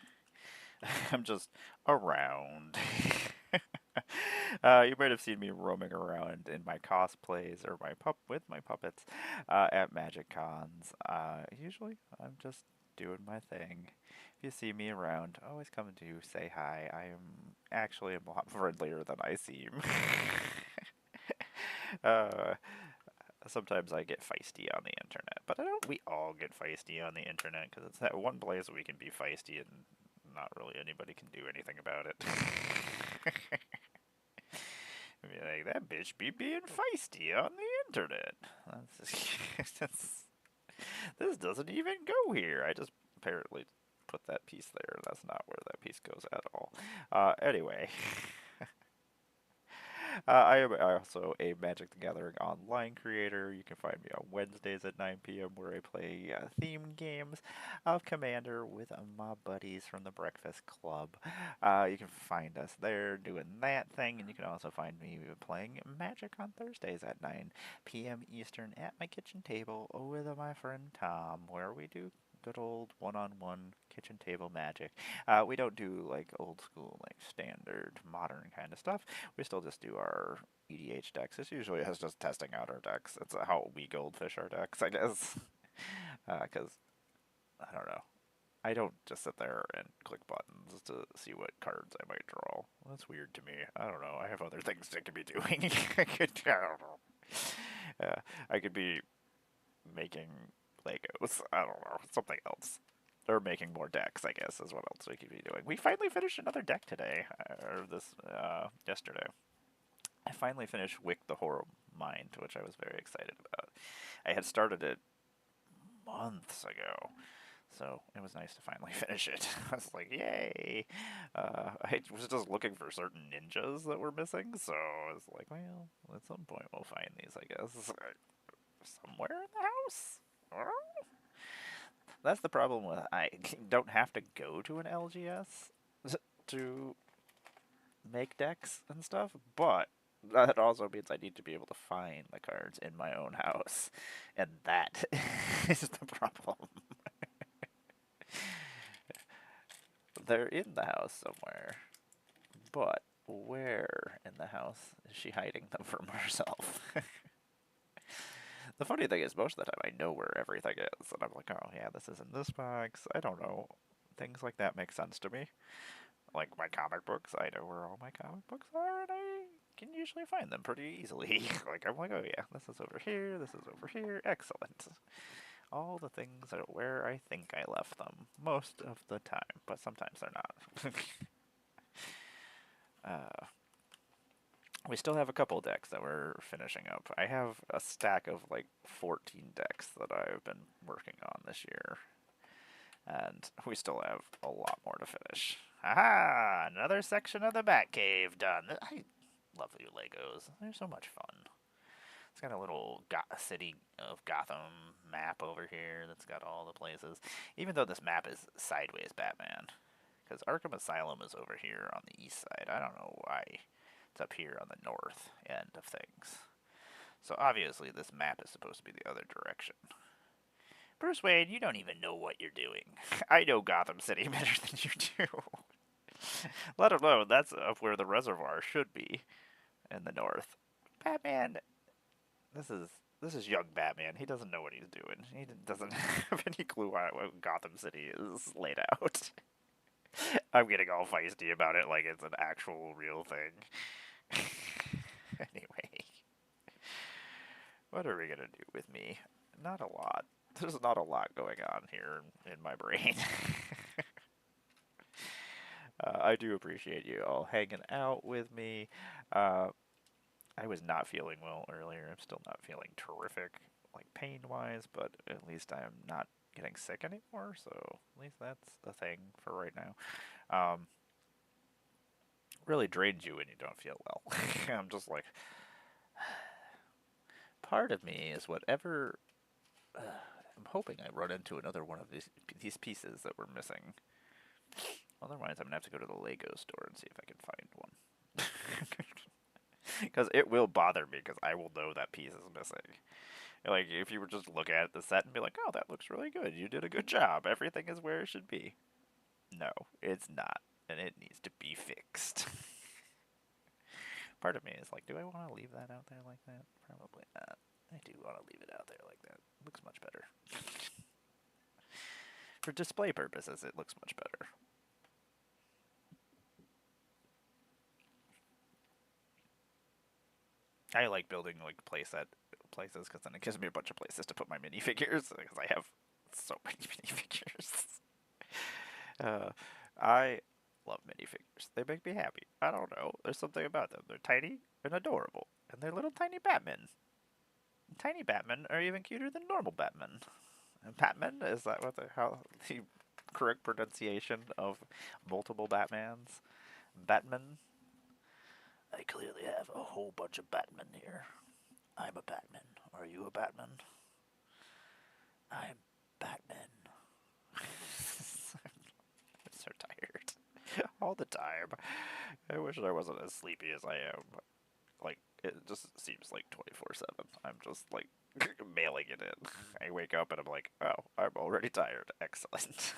I'm just around. You might have seen me roaming around in my cosplays or with my puppets at Magic Cons. Usually, I'm just doing my thing. If you see me around, always come to say hi. I am actually a lot friendlier than I seem. uh, Sometimes I get feisty on the internet, but I don't. We all get feisty on the internet because it's that one place we can be feisty and not really anybody can do anything about it. I mean, like, that bitch be being feisty on the internet. This doesn't even go here. I just apparently put that piece there. That's not where that piece goes at all. Anyway. I am also a Magic the Gathering online creator. You can find me on Wednesdays at 9 p.m. where I play themed games of Commander with my buddies from the Breakfast Club. You can find us there doing that thing, and you can also find me playing Magic on Thursdays at 9 p.m. Eastern at my kitchen table with my friend Tom, where we do good old one-on-one kitchen table magic. We don't do like old school, like standard modern kind of stuff. We still just do our EDH decks. It's usually us just testing out our decks. It's how we goldfish our decks, I guess. Because I don't know. I don't just sit there and click buttons to see what cards I might draw. That's weird to me. I don't know. I have other things I could be doing. I don't know. I could be making Legos. I don't know. Something else. Or making more decks, I guess, is what else we could be doing. We finally finished another deck today, or yesterday. I finally finished Wick the Horror Mind, which I was very excited about. I had started it months ago, so it was nice to finally finish it. I was like, yay! I was just looking for certain ninjas that were missing, so I was like, well, at some point we'll find these, I guess. Somewhere in the house? That's the problem with I don't have to go to an LGS to make decks and stuff, but that also means I need to be able to find the cards in my own house, and that is the problem. They're in the house somewhere, but where in the house is she hiding them from herself? The funny thing is, most of the time I know where everything is, and I'm like, oh yeah, this is in this box. I don't know. Things like that make sense to me. Like my comic books, I know where all my comic books are, and I can usually find them pretty easily. Like, I'm like, oh yeah, this is over here, this is over here. Excellent. All the things are where I think I left them most of the time, but sometimes they're not. uh, We still have a couple decks that we're finishing up. I have a stack of like 14 decks that I've been working on this year, and we still have a lot more to finish. Aha! Another section of the Batcave done. I love you Legos. They're so much fun. It's got a little city of Gotham map over here that's got all the places. Even though this map is sideways Batman, because Arkham Asylum is over here on the east side. I don't know why it's up here on the north end of things. So obviously this map is supposed to be the other direction. Bruce Wayne, you don't even know what you're doing. I know Gotham City better than you do. Let alone that's up where the reservoir should be in the north. Batman, this is young Batman. He doesn't know what he's doing. He doesn't have any clue how Gotham City is laid out. I'm getting all feisty about it like it's an actual real thing. Anyway, what are we gonna do with me? Not a lot. There's not a lot going on here in my brain. I do appreciate you all hanging out with me. I was not feeling well earlier. I'm still not feeling terrific, like pain-wise, but at least I'm not getting sick anymore, so at least that's a thing for right now. Really drains you when you don't feel well. I'm just like, part of me is whatever. I'm hoping I run into another one of these pieces that we're missing. Otherwise, I'm gonna have to go to the Lego store and see if I can find one. Because it will bother me, because I will know that piece is missing. Like, if you were just look at the set and be like, oh, that looks really good. You did a good job. Everything is where it should be. No, it's not. And it needs to be fixed. Part of me is like, do I want to leave that out there like that? Probably not. I do want to leave it out there like that. It looks much better. For display purposes, it looks much better. I like building like playset places because then it gives me a bunch of places to put my minifigures because I have so many minifigures. I love minifigures. They make me happy. I don't know. There's something about them. They're tiny and adorable, and they're little tiny Batmen. Tiny Batmen are even cuter than normal Batmen. And Batman, is that what the correct pronunciation of multiple Batmans? Batman. I clearly have a whole bunch of Batmen here. I'm a Batman. Are you a Batman? I'm Batman. I'm so tired. All the time. I wish I wasn't as sleepy as I am. Like, it just seems like 24/7. I'm just, like, mailing it in. I wake up and I'm like, oh, I'm already tired. Excellent.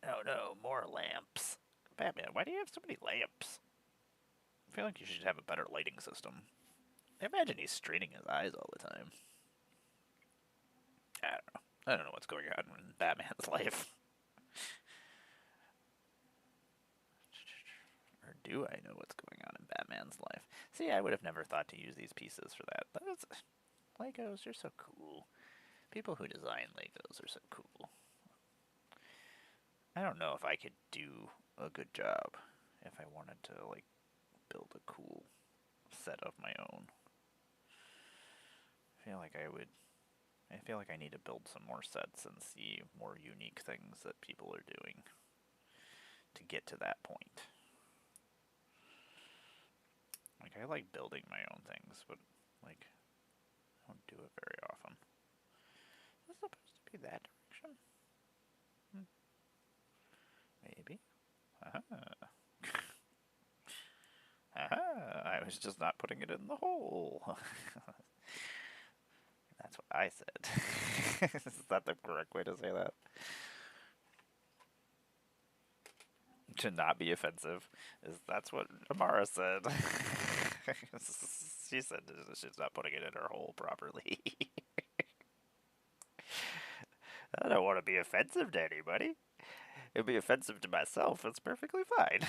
Oh no, more lamps. Batman, why do you have so many lamps? I feel like you should have a better lighting system. I imagine he's straining his eyes all the time. I don't know. I don't know what's going on in Batman's life. Or do I know what's going on in Batman's life? See, I would have never thought to use these pieces for that. Legos are so cool. People who design Legos are so cool. I don't know if I could do a good job if I wanted to, like, build a cool set of my own. I feel like I need to build some more sets and see more unique things that people are doing to get to that point. Like, I like building my own things, but, like, I don't do it very often. Is this supposed to be that direction? Maybe. Aha. Aha! I was just not putting it in the hole. That's what I said. Is that the correct way to say that? To not be offensive. That's what Amara said. She said she's not putting it in her hole properly. I don't want to be offensive to anybody. It'd be offensive to myself. It's perfectly fine.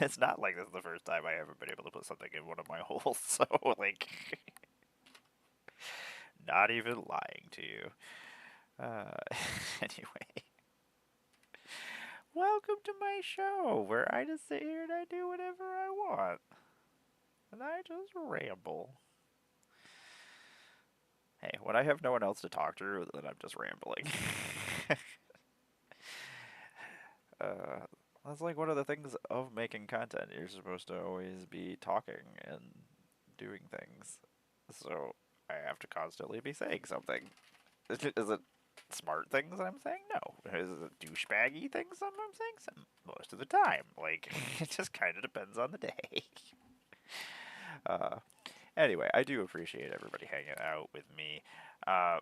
It's not like this is the first time I ever been able to put something in one of my holes, so, like, not even lying to you. Anyway. Welcome to my show, where I just sit here and I do whatever I want. And I just ramble. Hey, when I have no one else to talk to, then I'm just rambling. uh, that's like one of the things of making content. You're supposed to always be talking and doing things. So I have to constantly be saying something. Is it smart things I'm saying? No. Is it douchebaggy things I'm saying? Some, most of the time. Like, it just kind of depends on the day. uh, anyway, I do appreciate everybody hanging out with me. Uh,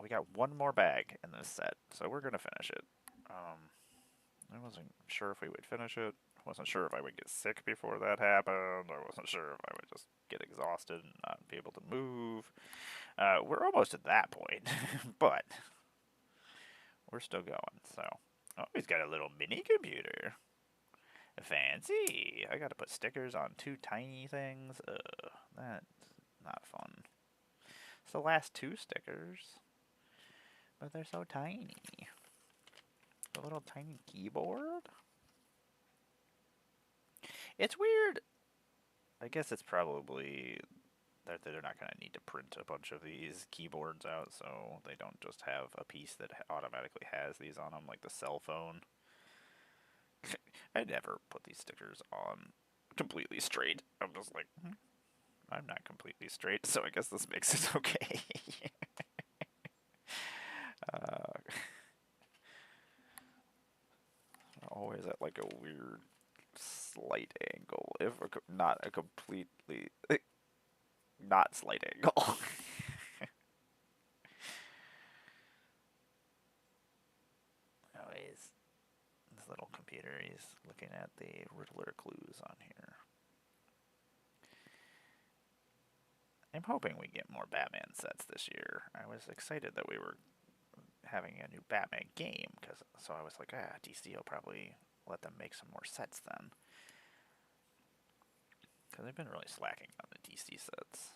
we got one more bag in this set, so we're going to finish it. I wasn't sure if we would finish it. I wasn't sure if I would get sick before that happened. I wasn't sure if I would just get exhausted and not be able to move. We're almost at that point, but we're still going. So, oh, he's got a little mini computer. Fancy. I got to put stickers on two tiny things. That's not fun. It's the last two stickers, but they're so tiny. A little tiny keyboard. It's weird. I guess it's probably that they're not going to need to print a bunch of these keyboards out, so they don't just have a piece that automatically has these on them, like the cell phone. I never put these stickers on completely straight. I'm just like, I'm not completely straight, so I guess this makes it okay. Always at like a weird slight angle, if not a completely not slight angle. Always, this little computer, he's looking at the Riddler clues on here. I'm hoping we get more Batman sets this year. I was excited that we were having a new Batman game, so I was like, DC will probably let them make some more sets then. Because they've been really slacking on the DC sets.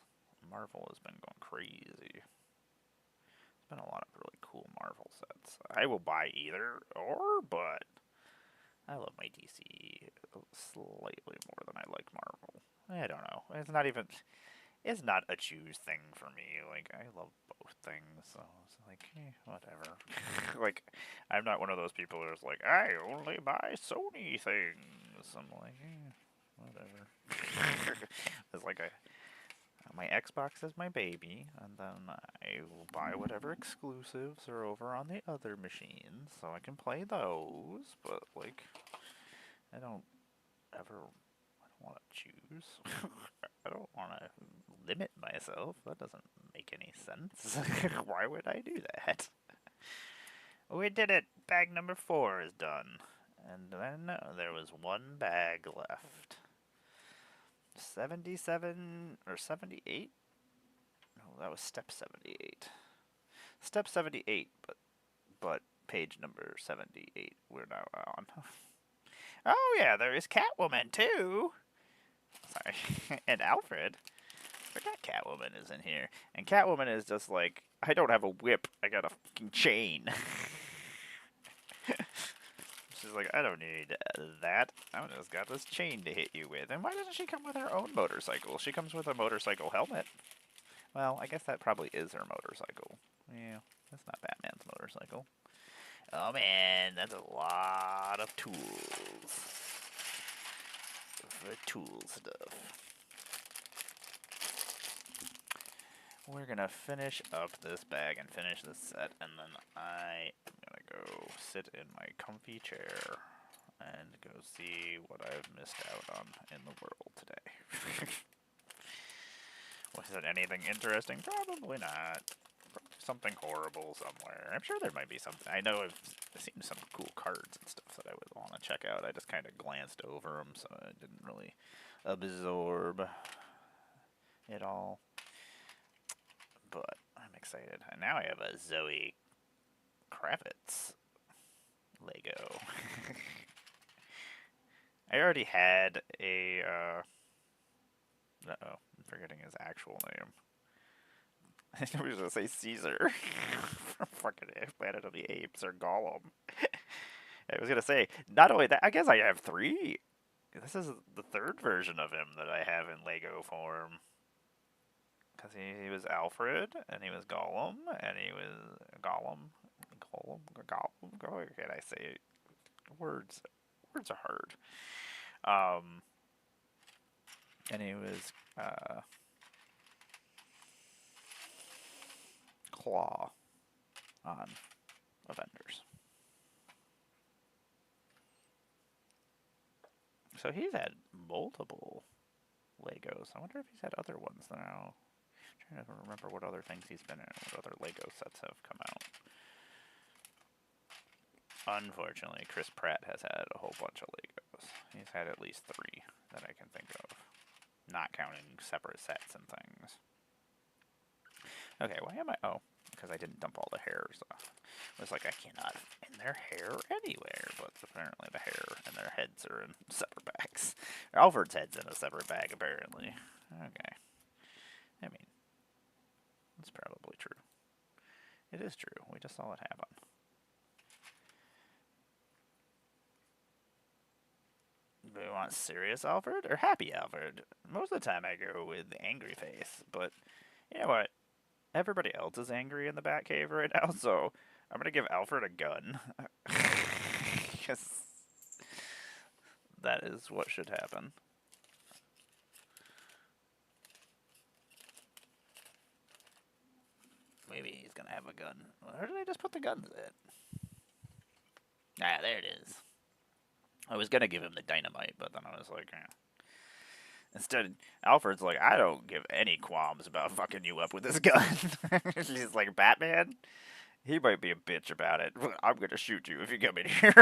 Marvel has been going crazy. There's been a lot of really cool Marvel sets. I will buy either or, but I love my DC slightly more than I like Marvel. I don't know. It's not a choose thing for me. Like, I love both things, so it's like, whatever. Like, I'm not one of those people who's like, I only buy Sony things. I'm like, whatever. It's like my Xbox is my baby, and then I will buy whatever exclusives are over on the other machines, so I can play those, but, like, I don't want to choose. I don't want to limit myself. That doesn't make any sense. Why would I do that? We did it! Bag number 4 is done. And then there was one bag left. 77 or 78? No, that was step 78. Step 78, but page number 78 we're now on. Oh yeah, there is Catwoman too. Sorry. And Alfred. I forgot Catwoman is in here. And Catwoman is just like, I don't have a whip, I got a fucking chain. She's like, I don't need that. I've just got this chain to hit you with. And why doesn't she come with her own motorcycle? She comes with a motorcycle helmet. Well, I guess that probably is her motorcycle. Yeah, that's not Batman's motorcycle. Oh man, that's a lot of tools. For tool stuff. We're gonna finish up this bag and finish this set, and then I am gonna go sit in my comfy chair and go see what I've missed out on in the world today. Was it anything interesting? Probably not. Probably something horrible somewhere. I'm sure there might be something. I know I've seen some cool cards and stuff that I would want to check out. I just kind of glanced over them, so I didn't really absorb it all. But I'm excited. And now I have a Zoe Kravitz Lego. I already had a, uh-oh, I'm forgetting his actual name. I was going to say Caesar from fucking Planet of the Apes or Gollum. I was gonna say, not only that, I guess I have three. This is the third version of him that I have in Lego form. Because he was Alfred, and he was Gollum, and he was Gollum. Gollum. Can I say it? Words? Words are hard. And he was Claw on Avengers. So he's had multiple Legos. I wonder if he's had other ones now. I'm trying to remember what other things he's been in, what other Lego sets have come out. Unfortunately, Chris Pratt has had a whole bunch of Legos. He's had at least 3 that I can think of, not counting separate sets and things. Okay, why am I... Oh, because I didn't dump all the hairs off. It was like, I cannot find their hair anywhere, but apparently the hair and their heads are in separate bags. Alfred's head's in a separate bag, apparently. Okay. I mean, that's probably true. It is true. We just saw it happen. Do we want serious Alfred or happy Alfred? Most of the time I go with the angry face, but you know what? Everybody else is angry in the Batcave right now, so I'm gonna give Alfred a gun. Because that is what should happen. Maybe he's gonna have a gun. Where did I just put the guns at? Ah, there it is. I was gonna give him the dynamite, but then I was like, eh. Instead, Alfred's like, I don't give any qualms about fucking you up with this gun. She's like, Batman? He might be a bitch about it. I'm gonna shoot you if you come in here.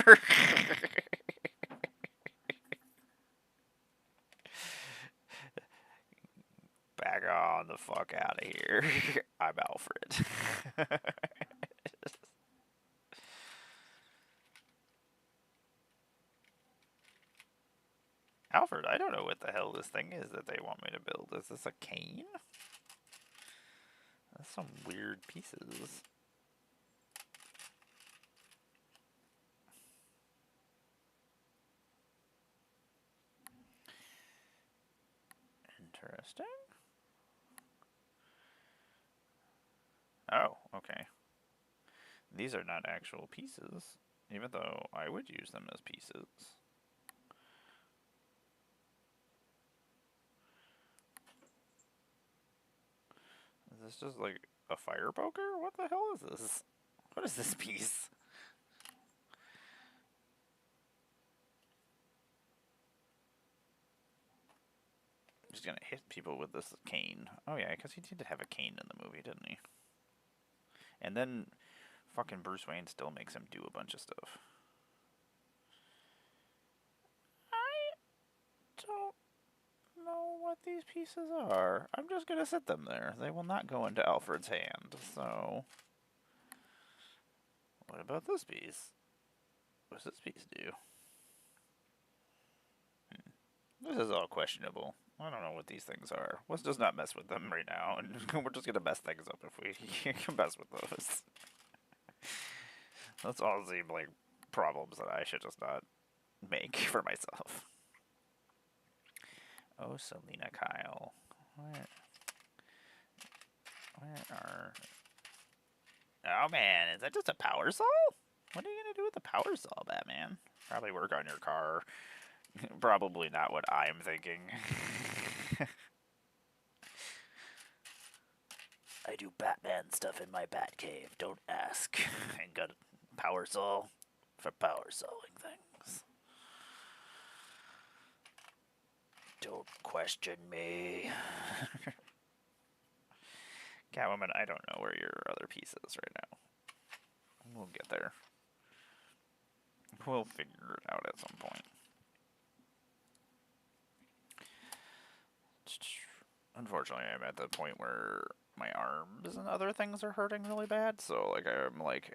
Back on the fuck out of here. I'm Alfred. Alfred, I don't know what the hell this thing is that they want me to build. Is this a cane? That's some weird pieces. Interesting. Oh, okay. These are not actual pieces, even though I would use them as pieces. Is this just like a fire poker? What the hell is this? What is this piece? He's gonna hit people with this cane. Oh yeah, because he did have a cane in the movie, didn't he? And then fucking Bruce Wayne still makes him do a bunch of stuff. I don't know what these pieces are. I'm just gonna sit them there. They will not go into Alfred's hand, so... What about this piece? What does this piece do? This is all questionable. I don't know what these things are. Let's just not mess with them right now, and we're just gonna mess things up if we can mess with those. Those all seem like problems that I should just not make for myself. Oh, Selena Kyle. Where are... Oh man, is that just a power saw? What are you gonna do with the power saw, Batman? Probably work on your car. Probably not what I'm thinking. I do Batman stuff in my Batcave, don't ask. I got a power saw for power sawing things. Don't question me. Catwoman, I don't know where your other piece is right now. We'll get there. We'll figure it out at some point. Unfortunately, I'm at the point where my arms and other things are hurting really bad, so like I'm like,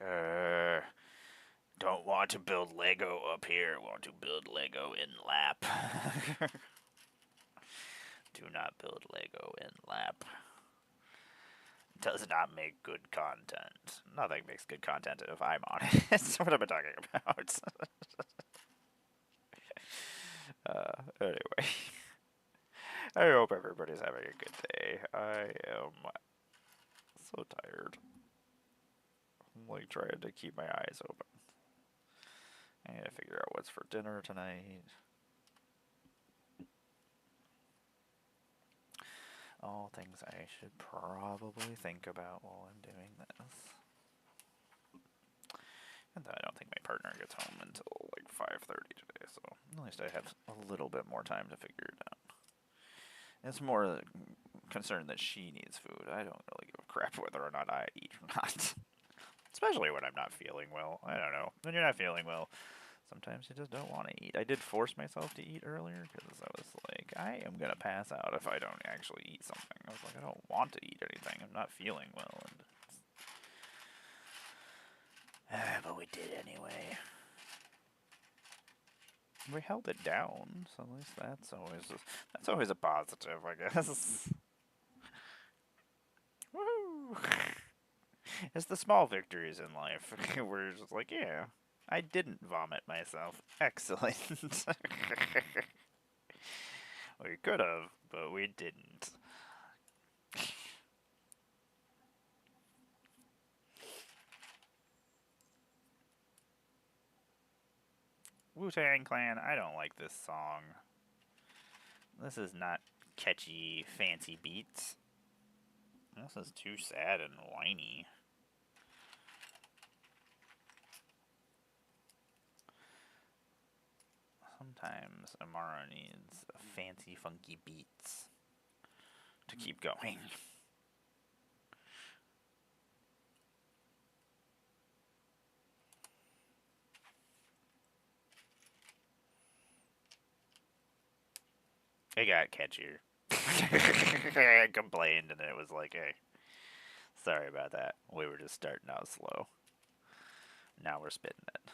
don't want to build Lego up here, want to build Lego in lap. Do not build Lego in lap. does not make good content. Nothing makes good content if I'm on it. That's what I've been talking about. Anyway, I hope everybody's having a good day. I am so tired. I'm like trying to keep my eyes open. I need to figure out what's for dinner tonight. All things I should probably think about while I'm doing this. And I don't think my partner gets home until like 5:30 today, so at least I have a little bit more time to figure it out. It's more concerned that she needs food. I don't really give a crap whether or not I eat or not. Especially when I'm not feeling well. I don't know. When you're not feeling well, sometimes you just don't want to eat. I did force myself to eat earlier because I was like, I am going to pass out if I don't actually eat something. I was like, I don't want to eat anything. I'm not feeling well. But we did anyway. We held it down, so at least that's always a positive, I guess. Woo! It's the small victories in life. We're just like, yeah, I didn't vomit myself. Excellent. We could have, but we didn't. Wu-Tang Clan, I don't like this song. This is not catchy, fancy beats. This is too sad and whiny. Sometimes Amara needs fancy, funky beats to keep going. It got catchier. I complained and it was like, hey, sorry about that. We were just starting out slow. Now we're spitting it.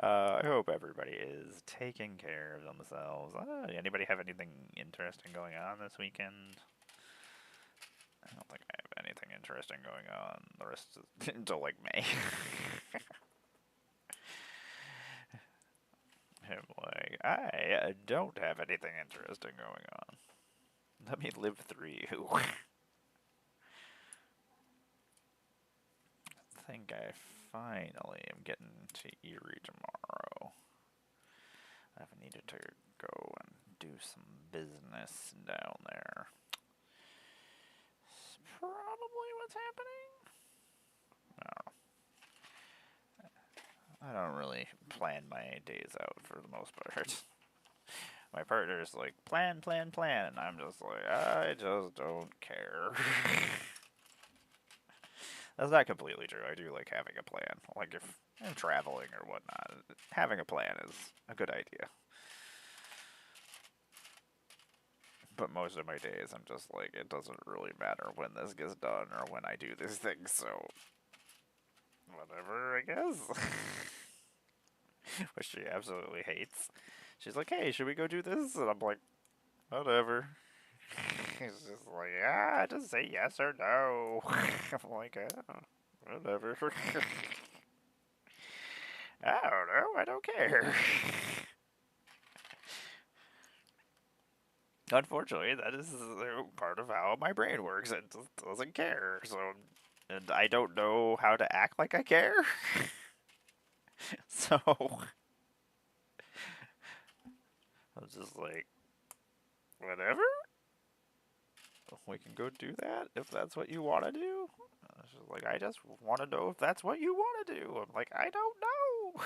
I hope everybody is taking care of themselves. Anybody have anything interesting going on this weekend? I don't think I have anything interesting going on the rest of, until like May. I'm like, I don't have anything interesting going on. Let me live through you. I think I finally am getting to Erie tomorrow. I've needed to go and do some business down there. It's probably what's happening. I don't really plan my days out for the most part. My partner's like, plan, plan, plan, and I'm just like, I just don't care. That's not completely true. I do like having a plan. Like if I'm traveling or whatnot, having a plan is a good idea. But most of my days, I'm just like, it doesn't really matter when this gets done or when I do these things, so whatever, I guess. Which she absolutely hates. She's like, hey, should we go do this? And I'm like, whatever. He's just like, yeah, just say yes or no. I'm like, oh, whatever. I don't know, I don't care. Unfortunately, that is part of how my brain works. It just doesn't care. So, and I don't know how to act like I care. So, I was just like, whatever. We can go do that if that's what you want to do. I was just like, I just want to know if that's what you want to do. I'm like, I don't know.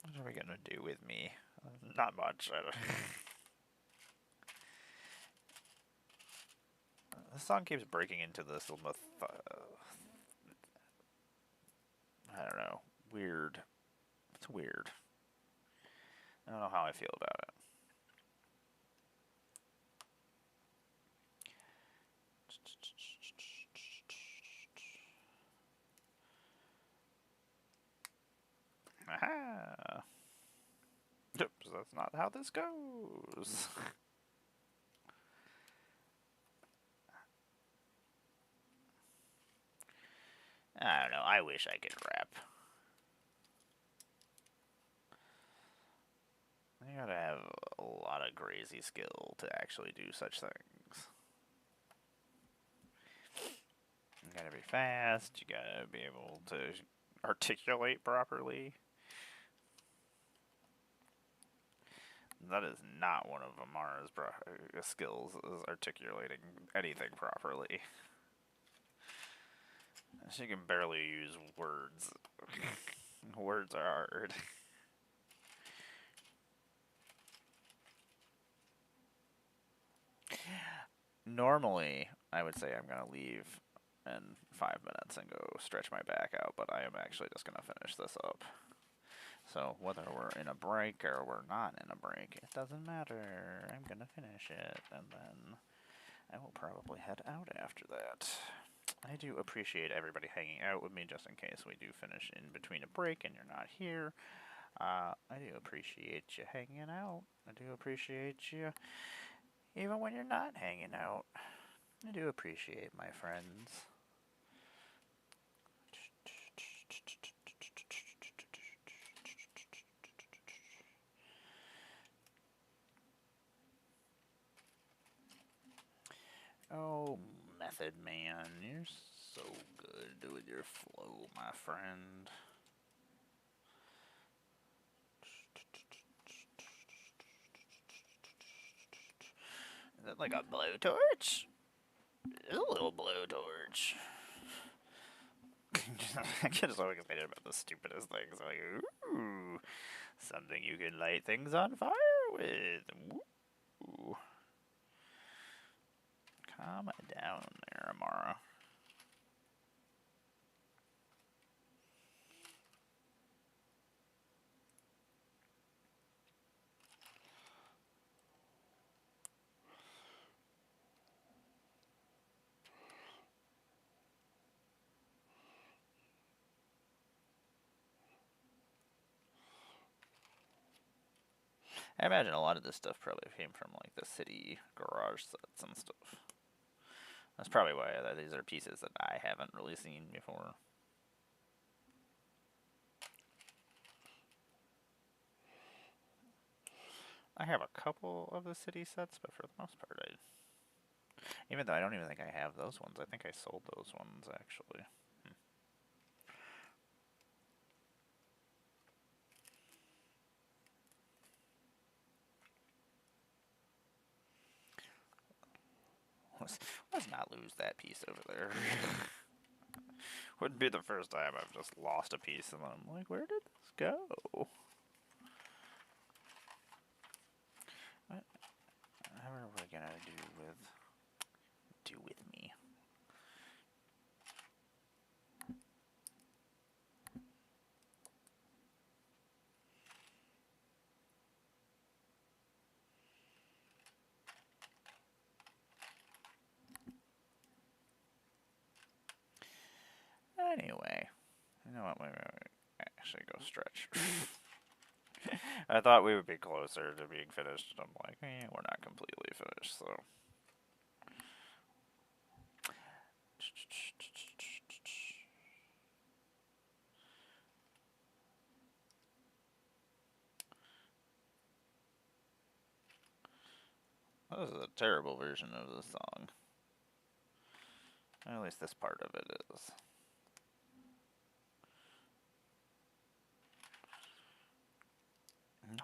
What are we gonna do with me? Not much. The song keeps breaking into this almost, I don't know, weird. It's weird. I don't know how I feel about it. Aha! Oops, that's not how this goes. I don't know. I wish I could rap. You gotta have a lot of crazy skill to actually do such things. You gotta be fast. You gotta be able to articulate properly. That is not one of Amara's skills, is articulating anything properly. She can barely use words. Words are hard. Normally, I would say I'm gonna leave in 5 minutes and go stretch my back out, but I am actually just gonna finish this up. So whether we're in a break or we're not in a break, it doesn't matter. I'm gonna finish it, and then I will probably head out after that. I do appreciate everybody hanging out with me just in case we do finish in between a break and you're not here. I do appreciate you hanging out. I do appreciate you even when you're not hanging out. I do appreciate my friends. Oh, Method Man, you're so good with your flow, my friend. Is that like a blowtorch? It's a little blowtorch. I get so excited about the stupidest things. Like, ooh, something you can light things on fire with. Ooh. Calm down there, Amara. I imagine a lot of this stuff probably came from like the city garage sets and stuff. That's probably why these are pieces that I haven't really seen before. I have a couple of the city sets, but for the most part, even though I don't even think I have those ones, I think I sold those ones actually. Let's not lose that piece over there. Wouldn't be the first time I've just lost a piece and I'm like, where did this go? Whatever we're gonna do with me. Anyway, you know what? Maybe I actually go stretch. I thought we would be closer to being finished. I'm like, we're not completely finished, so. This is a terrible version of the song. At least this part of it is.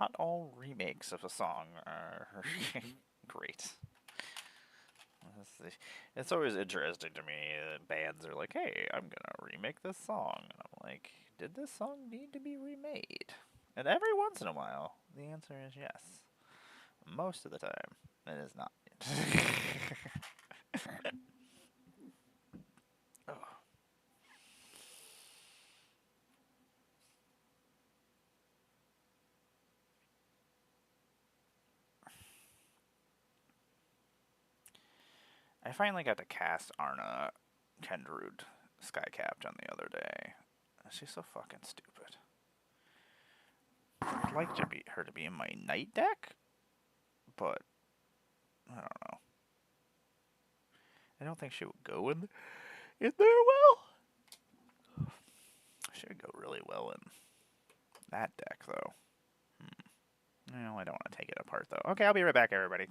Not all remakes of a song are great. It's always interesting to me that bands are like, hey, I'm gonna remake this song. And I'm like, did this song need to be remade? And every once in a while, the answer is yes. Most of the time, it is not. Oh. I finally got to cast Arna Kendrud Sky Captain the other day. She's so fucking stupid. I'd like her to be in my night deck, but I don't know. I don't think she would go in there well. She would go really well in that deck, though. No, I don't want to take it apart, though. Okay, I'll be right back, everybody.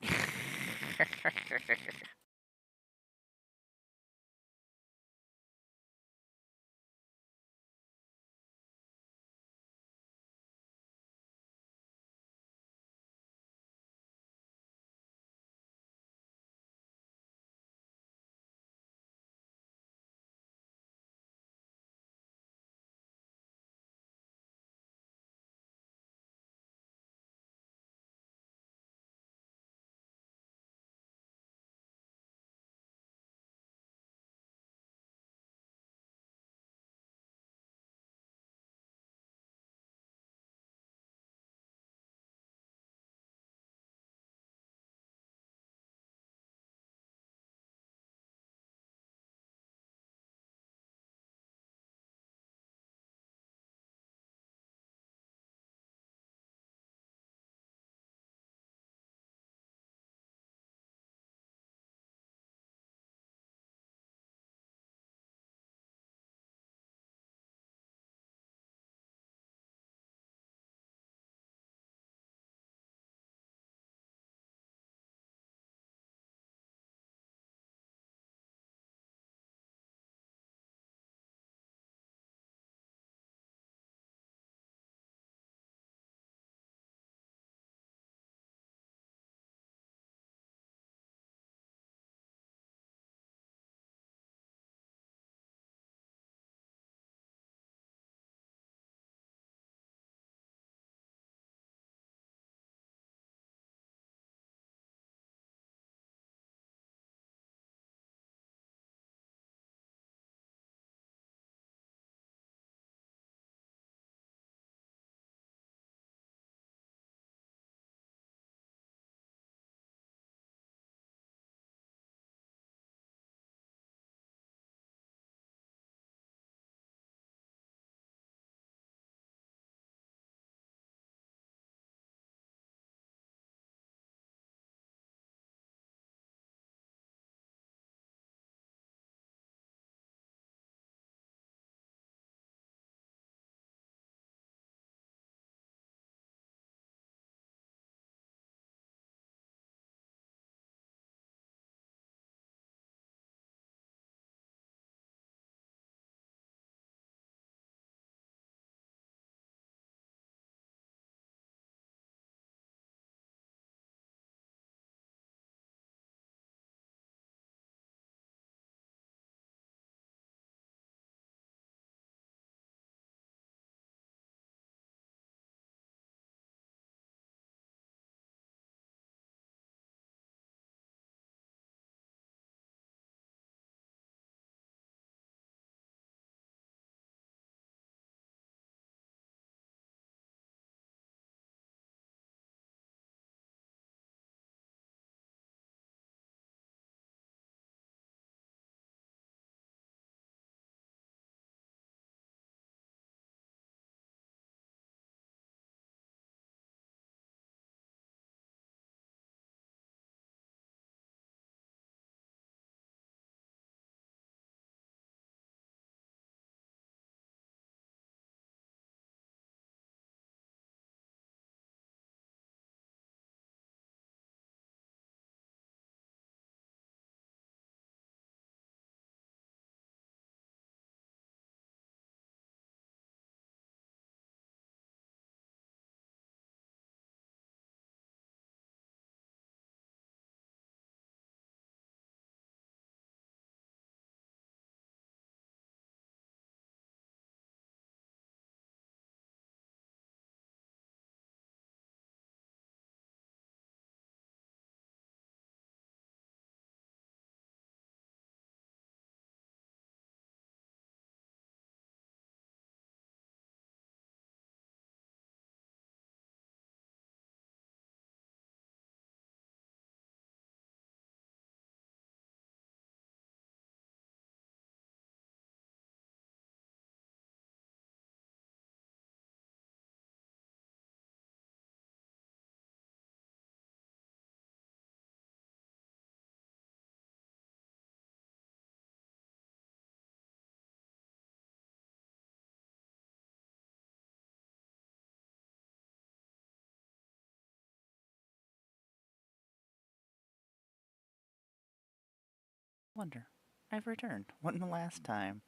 Blunder, I've returned. One last time.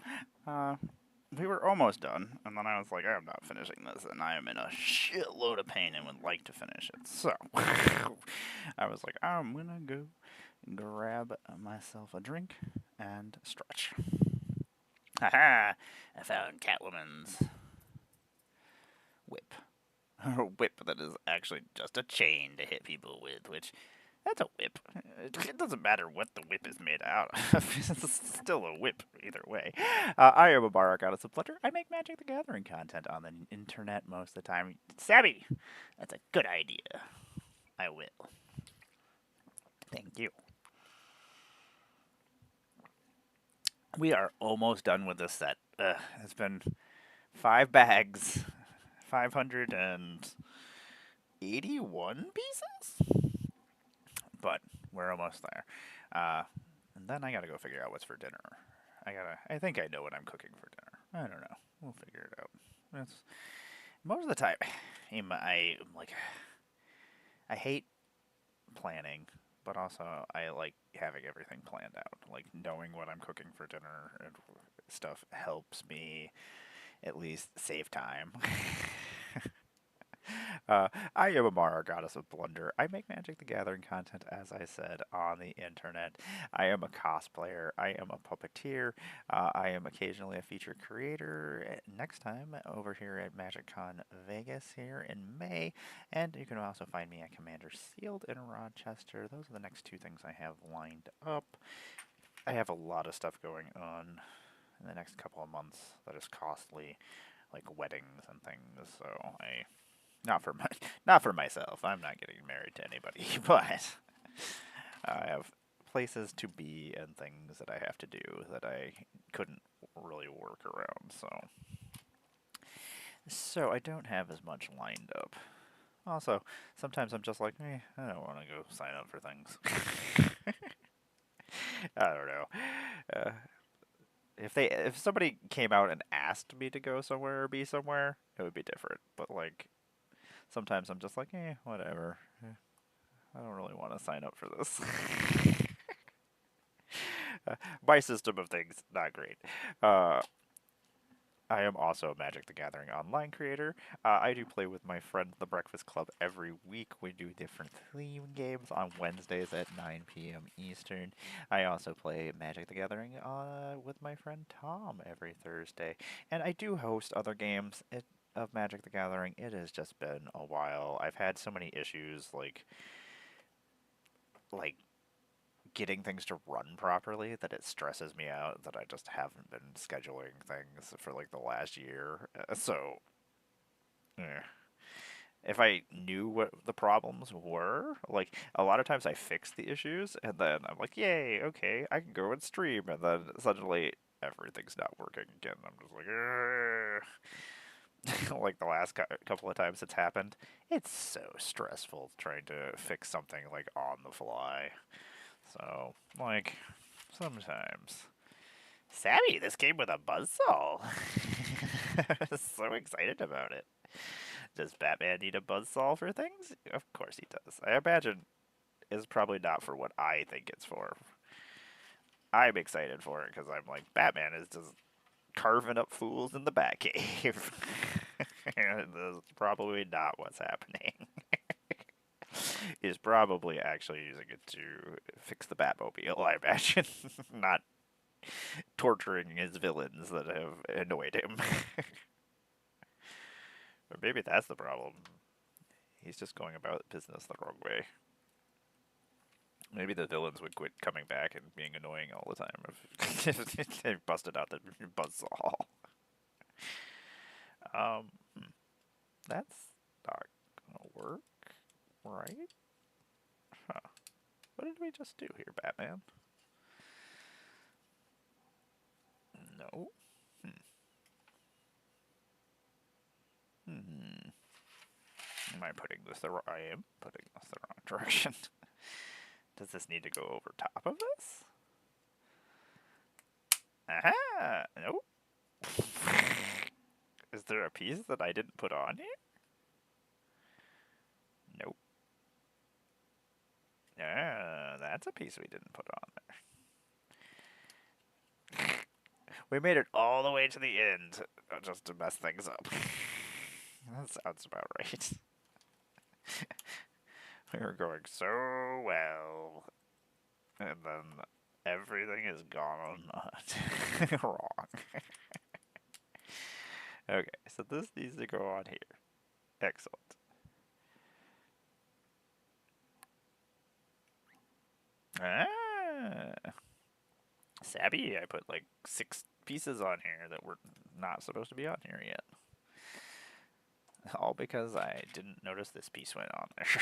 Uh, we were almost done, and then I was like, I'm not finishing this, and I am in a shitload of pain and would like to finish it. So, I was like, I'm gonna go grab myself a drink and stretch. Haha! I found Catwoman's whip. Her whip that is actually just a chain to hit people with, which that's a whip. It doesn't matter what the whip is made out of. It's still a whip either way. I am a Barak Goddess of Flutter. I make Magic the Gathering content on the internet most of the time. Sabby! That's a good idea. I will. Thank you. We are almost done with this set. It's been 5 bags. 581 pieces? But we're almost there. And then I gotta go figure out what's for dinner. I think I know what I'm cooking for dinner. I don't know. We'll figure it out. That's most of the time. I hate planning, but also I like having everything planned out. Like knowing what I'm cooking for dinner and stuff helps me at least save time. I am a Mara, goddess of blunder. I make Magic the Gathering content, as I said, on the internet. I am a cosplayer. I am a puppeteer. I am occasionally a feature creator. Next time, over here at MagicCon Vegas here in May. And you can also find me at Commander Sealed in Rochester. Those are the next 2 things I have lined up. I have a lot of stuff going on in the next couple of months that is costly, like weddings and things, so not for myself. I'm not getting married to anybody, but I have places to be and things that I have to do that I couldn't really work around. So I don't have as much lined up. Also, sometimes I'm just like, I don't want to go sign up for things. I don't know. If somebody came out and asked me to go somewhere or be somewhere, it would be different. But like, sometimes I'm just like, whatever. I don't really want to sign up for this. My system of things, not great. I am also a Magic the Gathering online creator. I do play with my friend The Breakfast Club every week. We do different theme games on Wednesdays at 9 p.m. Eastern. I also play Magic the Gathering with my friend Tom every Thursday. And I do host other games of Magic the Gathering. It has just been a while. I've had so many issues, like getting things to run properly that it stresses me out that I just haven't been scheduling things for like the last year. So, if I knew what the problems were, like a lot of times I fix the issues and then I'm like, yay, okay, I can go and stream, and then suddenly everything's not working again. I'm just like, like the last couple of times it's happened, it's so stressful trying to fix something like on the fly. So, like, sometimes. Savvy, this came with a buzzsaw. I was so excited about it. Does Batman need a buzzsaw for things? Of course he does. I imagine it's probably not for what I think it's for. I'm excited for it because I'm like, Batman is just carving up fools in the Batcave. That's probably not what's happening. Is probably actually using it to fix the Batmobile, I imagine. Not torturing his villains that have annoyed him. Or maybe that's the problem. He's just going about business the wrong way. Maybe the villains would quit coming back and being annoying all the time if they busted out the buzzsaw. Um, that's not gonna work, right? Huh. What did we just do here, Batman? No. Hmm. Am I putting this the wrong? I am putting this the wrong direction. Does this need to go over top of this? Aha! Nope. Is there a piece that I didn't put on here? Nope. Ah, that's a piece we didn't put on there. We made it all the way to the end just to mess things up. That sounds about right. We were going so well, and then everything has gone wrong. Okay, so this needs to go on here. Excellent. Ah, Sabby, I put like 6 pieces on here that were not supposed to be on here yet. All because I didn't notice this piece went on there.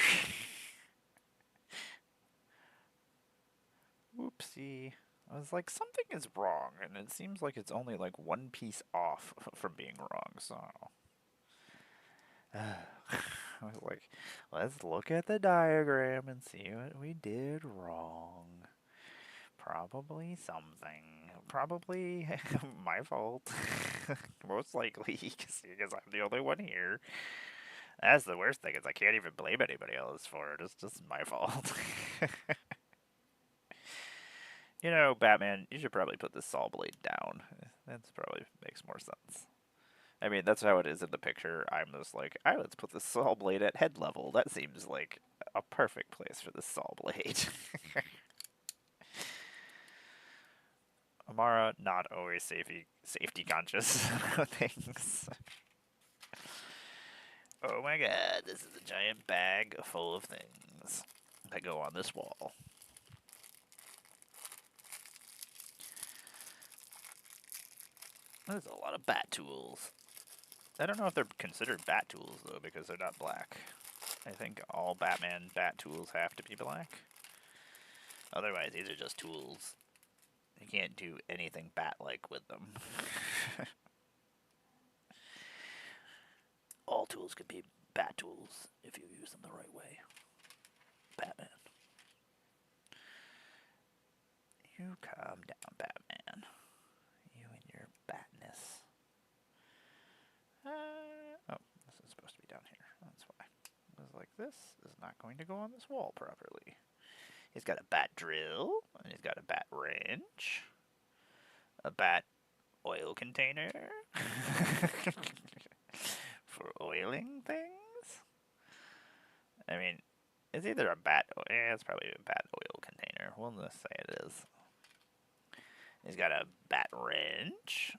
Whoopsie. I was like, something is wrong, and it seems like it's only like 1 piece off from being wrong, so. I was like, let's look at the diagram and see what we did wrong. Probably something. Probably my fault. Most likely, because I'm the only one here. That's the worst thing, is I can't even blame anybody else for it. It's just my fault. You know, Batman, you should probably put the saw blade down. That probably makes more sense. I mean, that's how it is in the picture. I'm just like, let's put the saw blade at head level. That seems like a perfect place for the saw blade. Amara, not always safety conscious things. Oh my god, this is a giant bag full of things that go on this wall. There's a lot of bat tools. I don't know if they're considered bat tools, though, because they're not black. I think all Batman bat tools have to be black. Otherwise, these are just tools. You can't do anything bat-like with them. All tools could be bat tools if you use them the right way. Batman. You calm down, Batman. You and your batness. Oh, this is supposed to be down here. That's why. I was like, this is not going to go on this wall properly. He's got a bat drill, and he's got a bat wrench, a bat oil container for oiling things. I mean, it's either a bat, it's probably a bat oil container. We'll just say it is. He's got a bat wrench.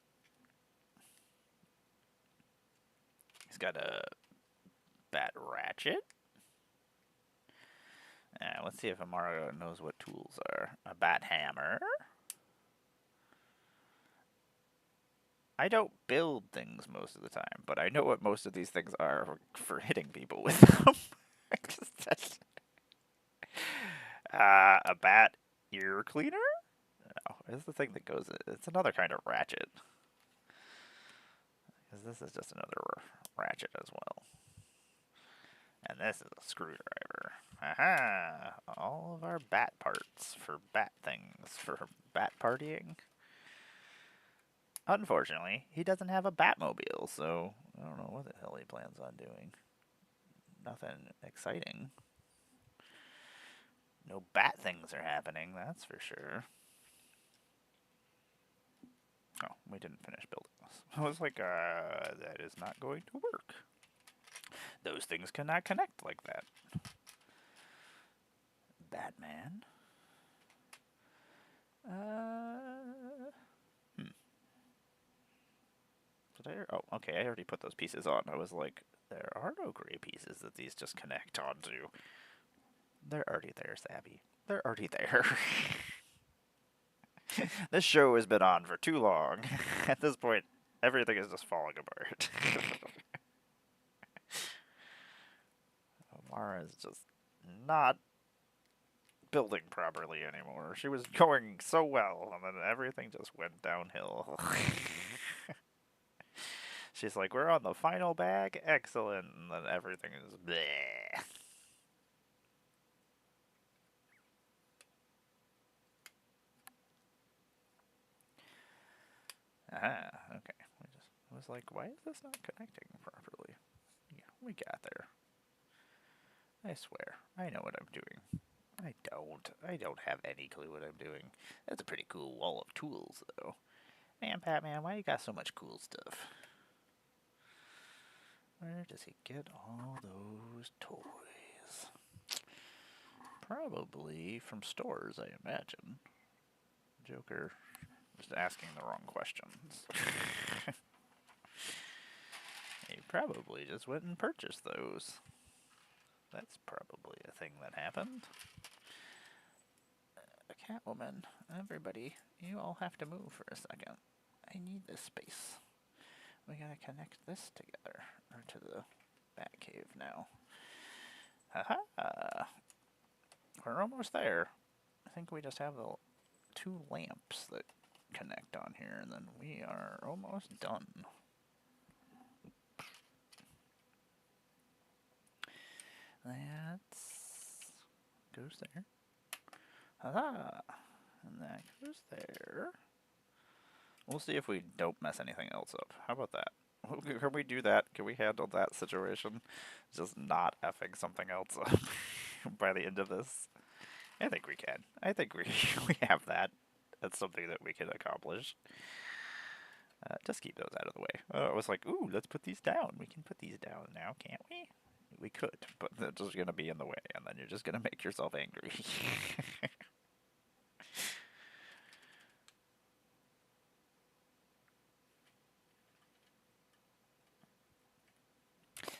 He's got a bat ratchet. Let's see if Amara knows what tools are. A bat hammer. I don't build things most of the time, but I know what most of these things are for hitting people with them. A bat ear cleaner? No, it's the thing that goes. It's another kind of ratchet. Because this is just another ratchet as well. And this is a screwdriver. Aha! All of our bat parts for bat things, for bat partying. Unfortunately, he doesn't have a Batmobile, so I don't know what the hell he plans on doing. Nothing exciting. No bat things are happening, that's for sure. Oh, we didn't finish building this. I was like, that is not going to work. Those things cannot connect like that. Batman. Oh, okay, I already put those pieces on. I was like, there are no gray pieces that these just connect onto. They're already there, Sabby. They're already there. This show has been on for too long. At this point, everything is just falling apart. Mara is just not building properly anymore. She was going so well, and then everything just went downhill. She's like, we're on the final bag? Excellent. And then everything is bleh. Okay. I was like, why is this not connecting properly? Yeah, we got there. I swear, I know what I'm doing. I don't have any clue what I'm doing. That's a pretty cool wall of tools, though. Man, Batman, why you got so much cool stuff? Where does he get all those toys? Probably from stores, I imagine. Joker was asking the wrong questions. He probably just went and purchased those. That's probably a thing that happened. Catwoman, everybody, you all have to move for a second. I need this space. We gotta connect this together, or to the Batcave now. Haha! We're almost there. I think we just have the 2 lamps that connect on here, and then we are almost done. That goes there. Haha! And that goes there. We'll see if we don't mess anything else up. How about that? Can we do that? Can we handle that situation? Just not effing something else up by the end of this? I think we can. I think we have that. That's something that we can accomplish. Just keep those out of the way. I was like, ooh, let's put these down. We can put these down now, can't we? We could, but they're just going to be in the way, and then you're just going to make yourself angry.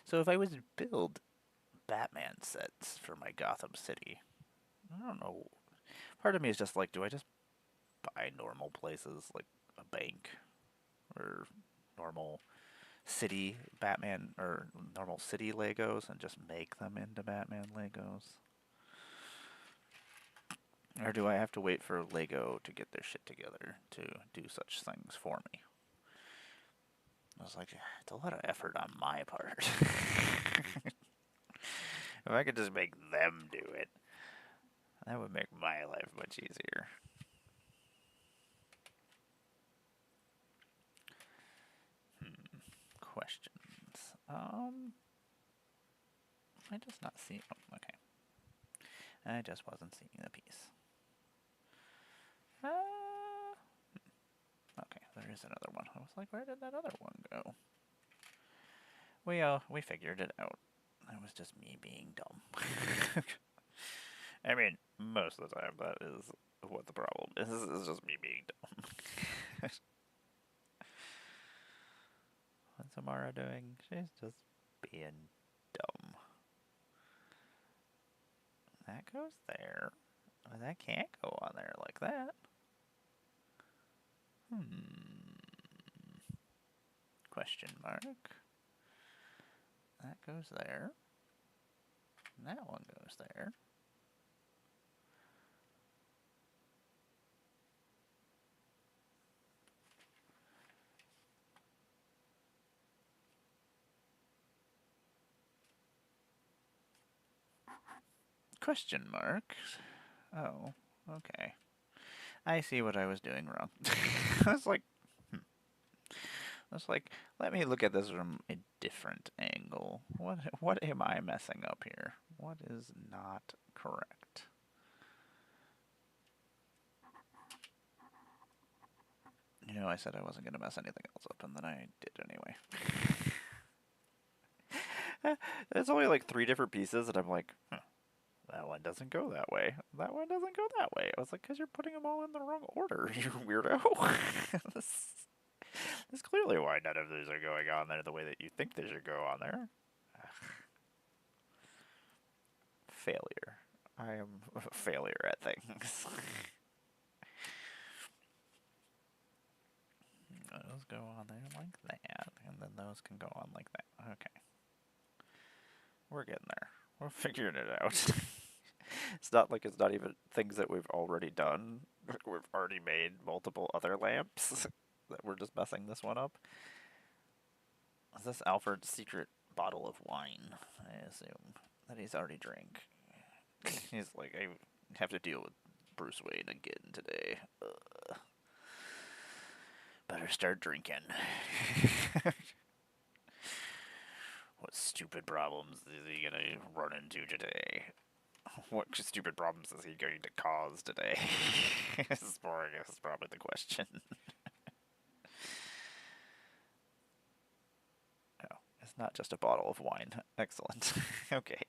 So if I was to build Batman sets for my Gotham City, I don't know. Part of me is just like, do I just buy normal places like a bank or normal city Batman or normal city Legos and just make them into Batman Legos? Or do I have to wait for Lego to get their shit together to do such things for me? I was like, it's a lot of effort on my part. If I could just make them do it, that would make my life much easier. Questions. I just not see. Oh, okay. I just wasn't seeing the piece. Okay, there is another one. I was like, where did that other one go? We figured it out. That was just me being dumb. I mean, most of the time that is what the problem is. It's just me being dumb. What's Amara doing? She's just being dumb. That goes there. That can't go on there like that. Question mark. That goes there. And that one goes there. Question mark. Oh, okay. I see what I was doing wrong. I was like, let me look at this from a different angle. What am I messing up here? What is not correct? You know, I said I wasn't going to mess anything else up, and then I did anyway. There's only like 3 different pieces, and I'm like, that one doesn't go that way. That one doesn't go that way. I was like, because you're putting them all in the wrong order, you weirdo. That's clearly why none of these are going on there the way that you think they should go on there. Failure. I am a failure at things. Those go on there like that, and then those can go on like that. Okay. We're getting there. We're figuring it out. It's not like it's not even things that we've already done. We've already made multiple other lamps that we're just messing this one up. Is this Alfred's secret bottle of wine? I assume that he's already drank. He's like, I have to deal with Bruce Wayne again today. Better start drinking. What stupid problems is he gonna run into today? What stupid problems is he going to cause today? This is probably the question. It's not just a bottle of wine. Excellent. Okay.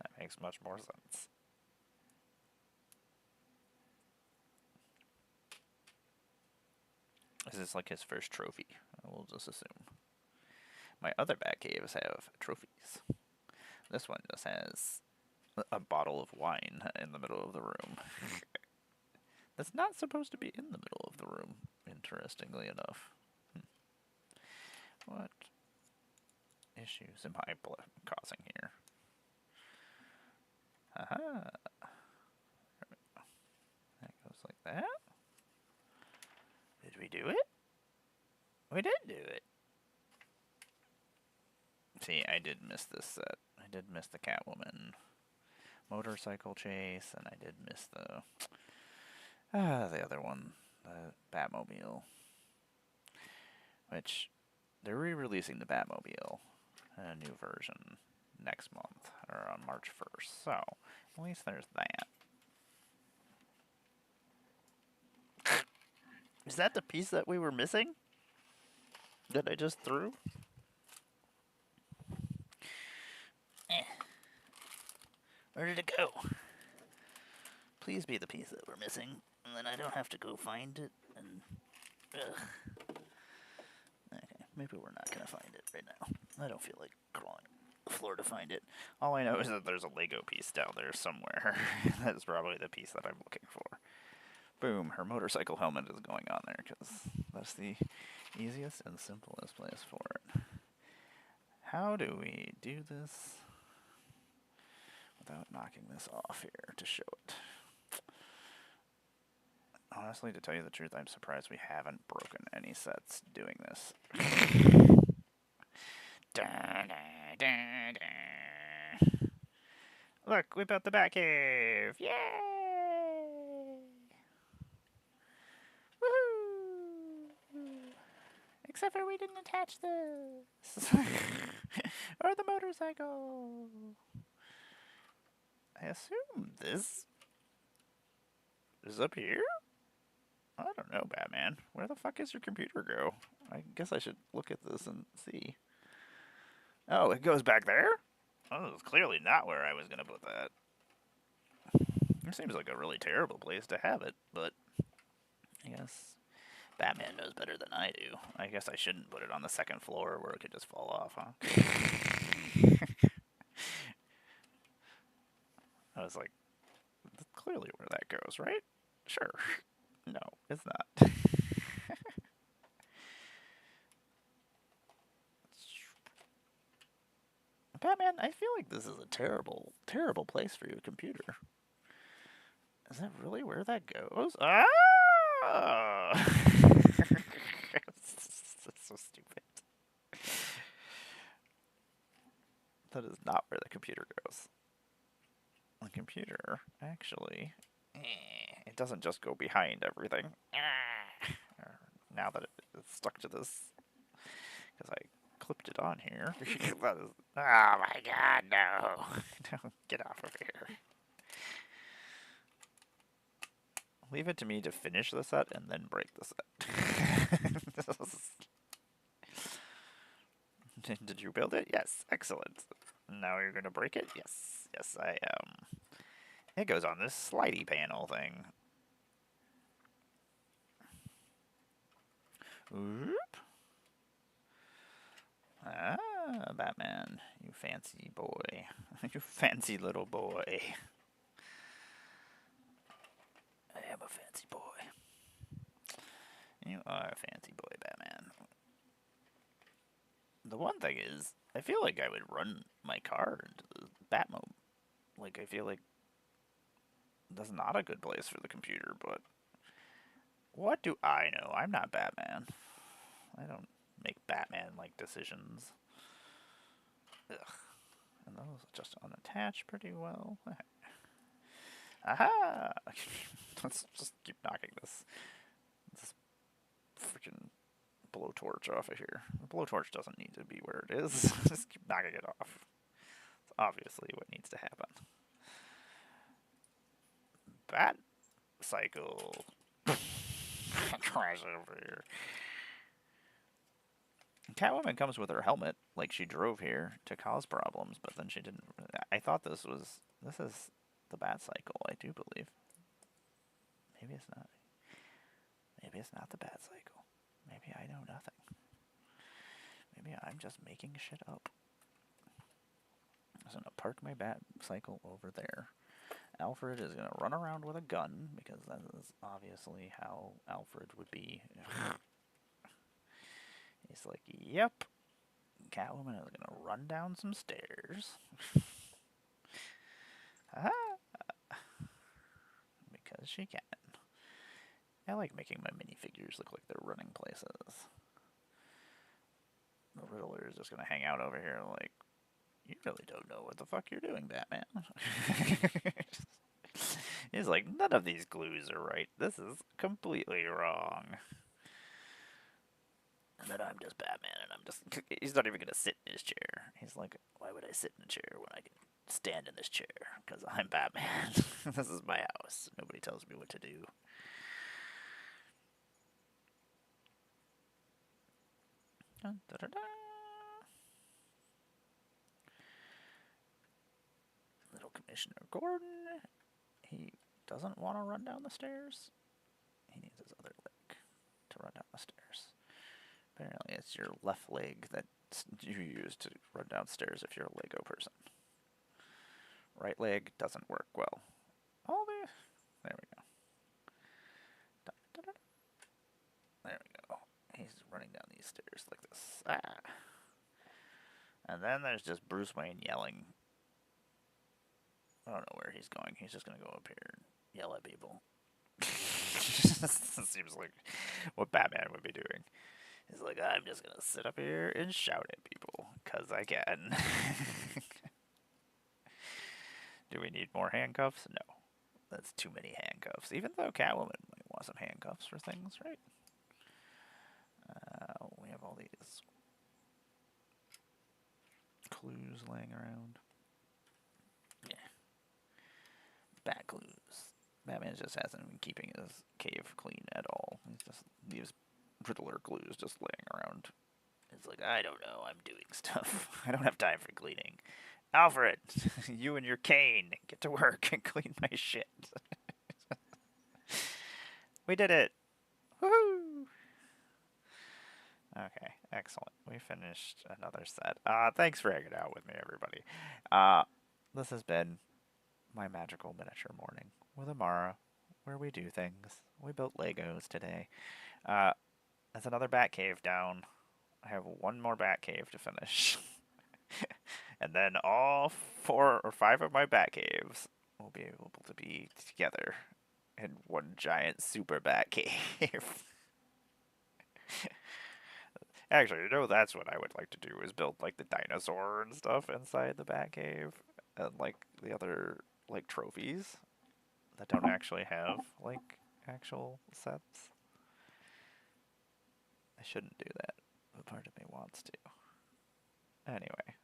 That makes much more sense. This is like his first trophy. We'll just assume. My other Batcaves have trophies. This one just has a bottle of wine in the middle of the room. That's not supposed to be in the middle of the room, interestingly enough. What issues am I causing here? Aha! That goes like that. Did we do it? We did do it. See, I did miss this set. I did miss the Catwoman motorcycle chase, and I did miss the other one, the Batmobile. Which, they're re-releasing the Batmobile, a new version, next month, or on March 1st, so at least there's that. Is that the piece that we were missing? That I just threw? Where did it go? Please be the piece that we're missing, and then I don't have to go find it, and... Ugh. Okay, maybe we're not gonna find it right now. I don't feel like crawling the floor to find it. All I know is that there's a Lego piece down there somewhere. That's probably the piece that I'm looking for. Boom, her motorcycle helmet is going on there, because that's the easiest and simplest place for it. How do we do this without knocking this off here to show it? Honestly, to tell you the truth, I'm surprised we haven't broken any sets doing this. Look, we built the Batcave! Yay! Woohoo! Except for we didn't attach this! Or the motorcycle! I assume this is up here? I don't know, Batman. Where the fuck is your computer go? I guess I should look at this and see. Oh, it goes back there? Oh, it's clearly not where I was going to put that. It seems like a really terrible place to have it, but I guess Batman knows better than I do. I guess I shouldn't put it on the second floor where it could just fall off, huh? I was like, that's clearly where that goes, right? Sure. No, it's not. Batman, I feel like this is a terrible, terrible place for your computer. Is that really where that goes? Ah! That's so stupid. That is not where the computer goes. The computer, actually, it doesn't just go behind everything. Now that it's stuck to this, because I clipped it on here. That is, oh my god, no. Don't get off of here. Leave it to me to finish the set and then break the set. Did you build it? Yes, excellent. Now you're going to break it? Yes, yes I am. It goes on this slidey panel thing. Oop. Ah, Batman, you fancy boy. You fancy little boy. I am a fancy boy. You are a fancy boy, Batman. The one thing is, I feel like I would run my car into the Batmobile. Like, I feel like that's not a good place for the computer, but what do I know? I'm not Batman. I don't make Batman-like decisions. Ugh. And those just unattach pretty well. Aha! Let's just keep knocking this freaking blowtorch off of here. The blowtorch doesn't need to be where it is. Just keep knocking it off. It's obviously what needs to happen. Bat cycle. Crash over here. Catwoman comes with her helmet, like she drove here to cause problems, but then she didn't. I thought this is the Bat Cycle. I do believe. Maybe it's not. Maybe it's not the Bat Cycle. Maybe I know nothing. Maybe I'm just making shit up. I'm gonna park my Bat Cycle over there. Alfred is gonna run around with a gun because that is obviously how Alfred would be. He's like, "Yep." Catwoman is gonna run down some stairs. Because she can. I like making my minifigures look like they're running places. The Riddler is just gonna hang out over here like, you really don't know what the fuck you're doing, Batman. He's like, none of these clues are right. This is completely wrong. And then I'm just Batman, and he's not even gonna sit in his chair. He's like, why would I sit in a chair when I can stand in this chair? Because I'm Batman. This is my house. Nobody tells me what to do. Dun, da, da, da. Little Commissioner Gordon. He doesn't want to run down the stairs. He needs his other leg to run down the stairs. Apparently it's your left leg that you use to run downstairs if you're a Lego person. Right leg doesn't work well. There we go. Da, da, da. There we go. He's running down these stairs like this. Ah. And then there's just Bruce Wayne yelling. I don't know where he's going. He's just going to go up here and yell at people. Seems like what Batman would be doing. He's like, I'm just going to sit up here and shout at people, because I can. Do we need more handcuffs? No. That's too many handcuffs. Even though Catwoman might want some handcuffs for things, right? We have all these clues laying around. Yeah. Bat clues. Batman just hasn't been keeping his cave clean at all. He just leaves Riddler clues just laying around. It's like, I don't know, I'm doing stuff. I don't have time for cleaning. Alfred, you and your cane, get to work and clean my shit. We did it! Woohoo! Okay, excellent. We finished another set. Thanks for hanging out with me, everybody. This has been my magical miniature morning with Amara, where we do things. We built Legos today. That's another bat cave down. I have one more bat cave to finish. And then all 4 or 5 of my bat caves will be able to be together in one giant super bat cave. Actually, you know, that's what I would like to do, is build like the dinosaur and stuff inside the bat cave, and like the other like trophies that don't actually have like actual sets. I shouldn't do that, but part of me wants to. Anyway,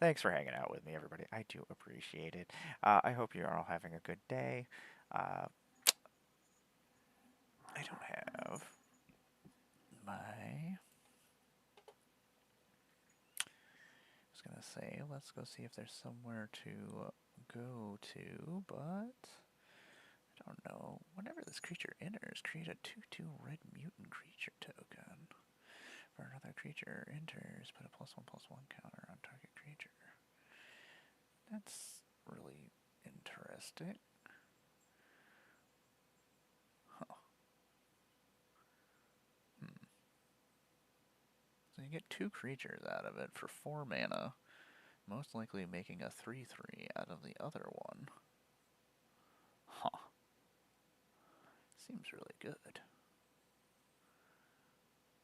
thanks for hanging out with me, everybody. I do appreciate it. I hope you're all having a good day. I don't have my... I was going to say, let's go see if there's somewhere to go to, but I don't know. Whenever this creature enters, create a 2/2 red mutant creature token. For another creature enters, put a +1/+1 counter on target creature. That's really interesting. Huh. So you get 2 creatures out of it for 4 mana, most likely making a 3/3 out of the other one. Huh. Seems really good.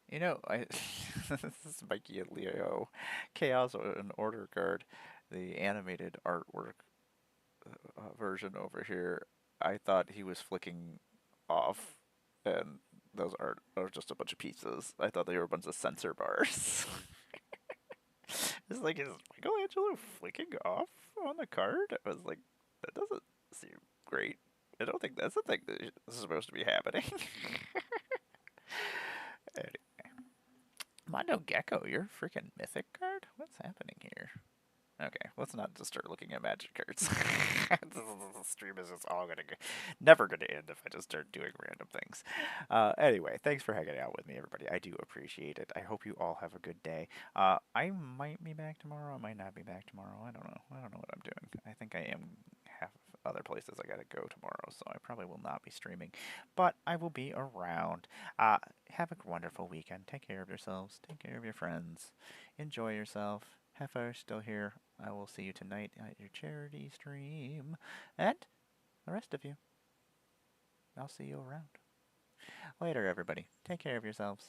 You know, this is Mikey and Leo. Chaos and Order Guard, the animated artwork version over here. I thought he was flicking off, and those are just a bunch of pieces. I thought they were a bunch of sensor bars. It's like, is Michelangelo flicking off on the card? I was like, that doesn't seem great. I don't think that's the thing that is supposed to be happening. Anyway, Mondo Gecko, you're a freaking mythic card? What's happening here? Okay, let's not just start looking at magic cards. The stream is just all never gonna end if I just start doing random things. Anyway, thanks for hanging out with me, everybody. I do appreciate it. I hope you all have a good day. I might be back tomorrow. I might not be back tomorrow. I don't know. I don't know what I'm doing. I think I am have other places I gotta go tomorrow, so I probably will not be streaming. But I will be around. Have a wonderful weekend. Take care of yourselves. Take care of your friends. Enjoy yourself. Heffa still here. I will see you tonight at your charity stream. And the rest of you, I'll see you around. Later, everybody. Take care of yourselves.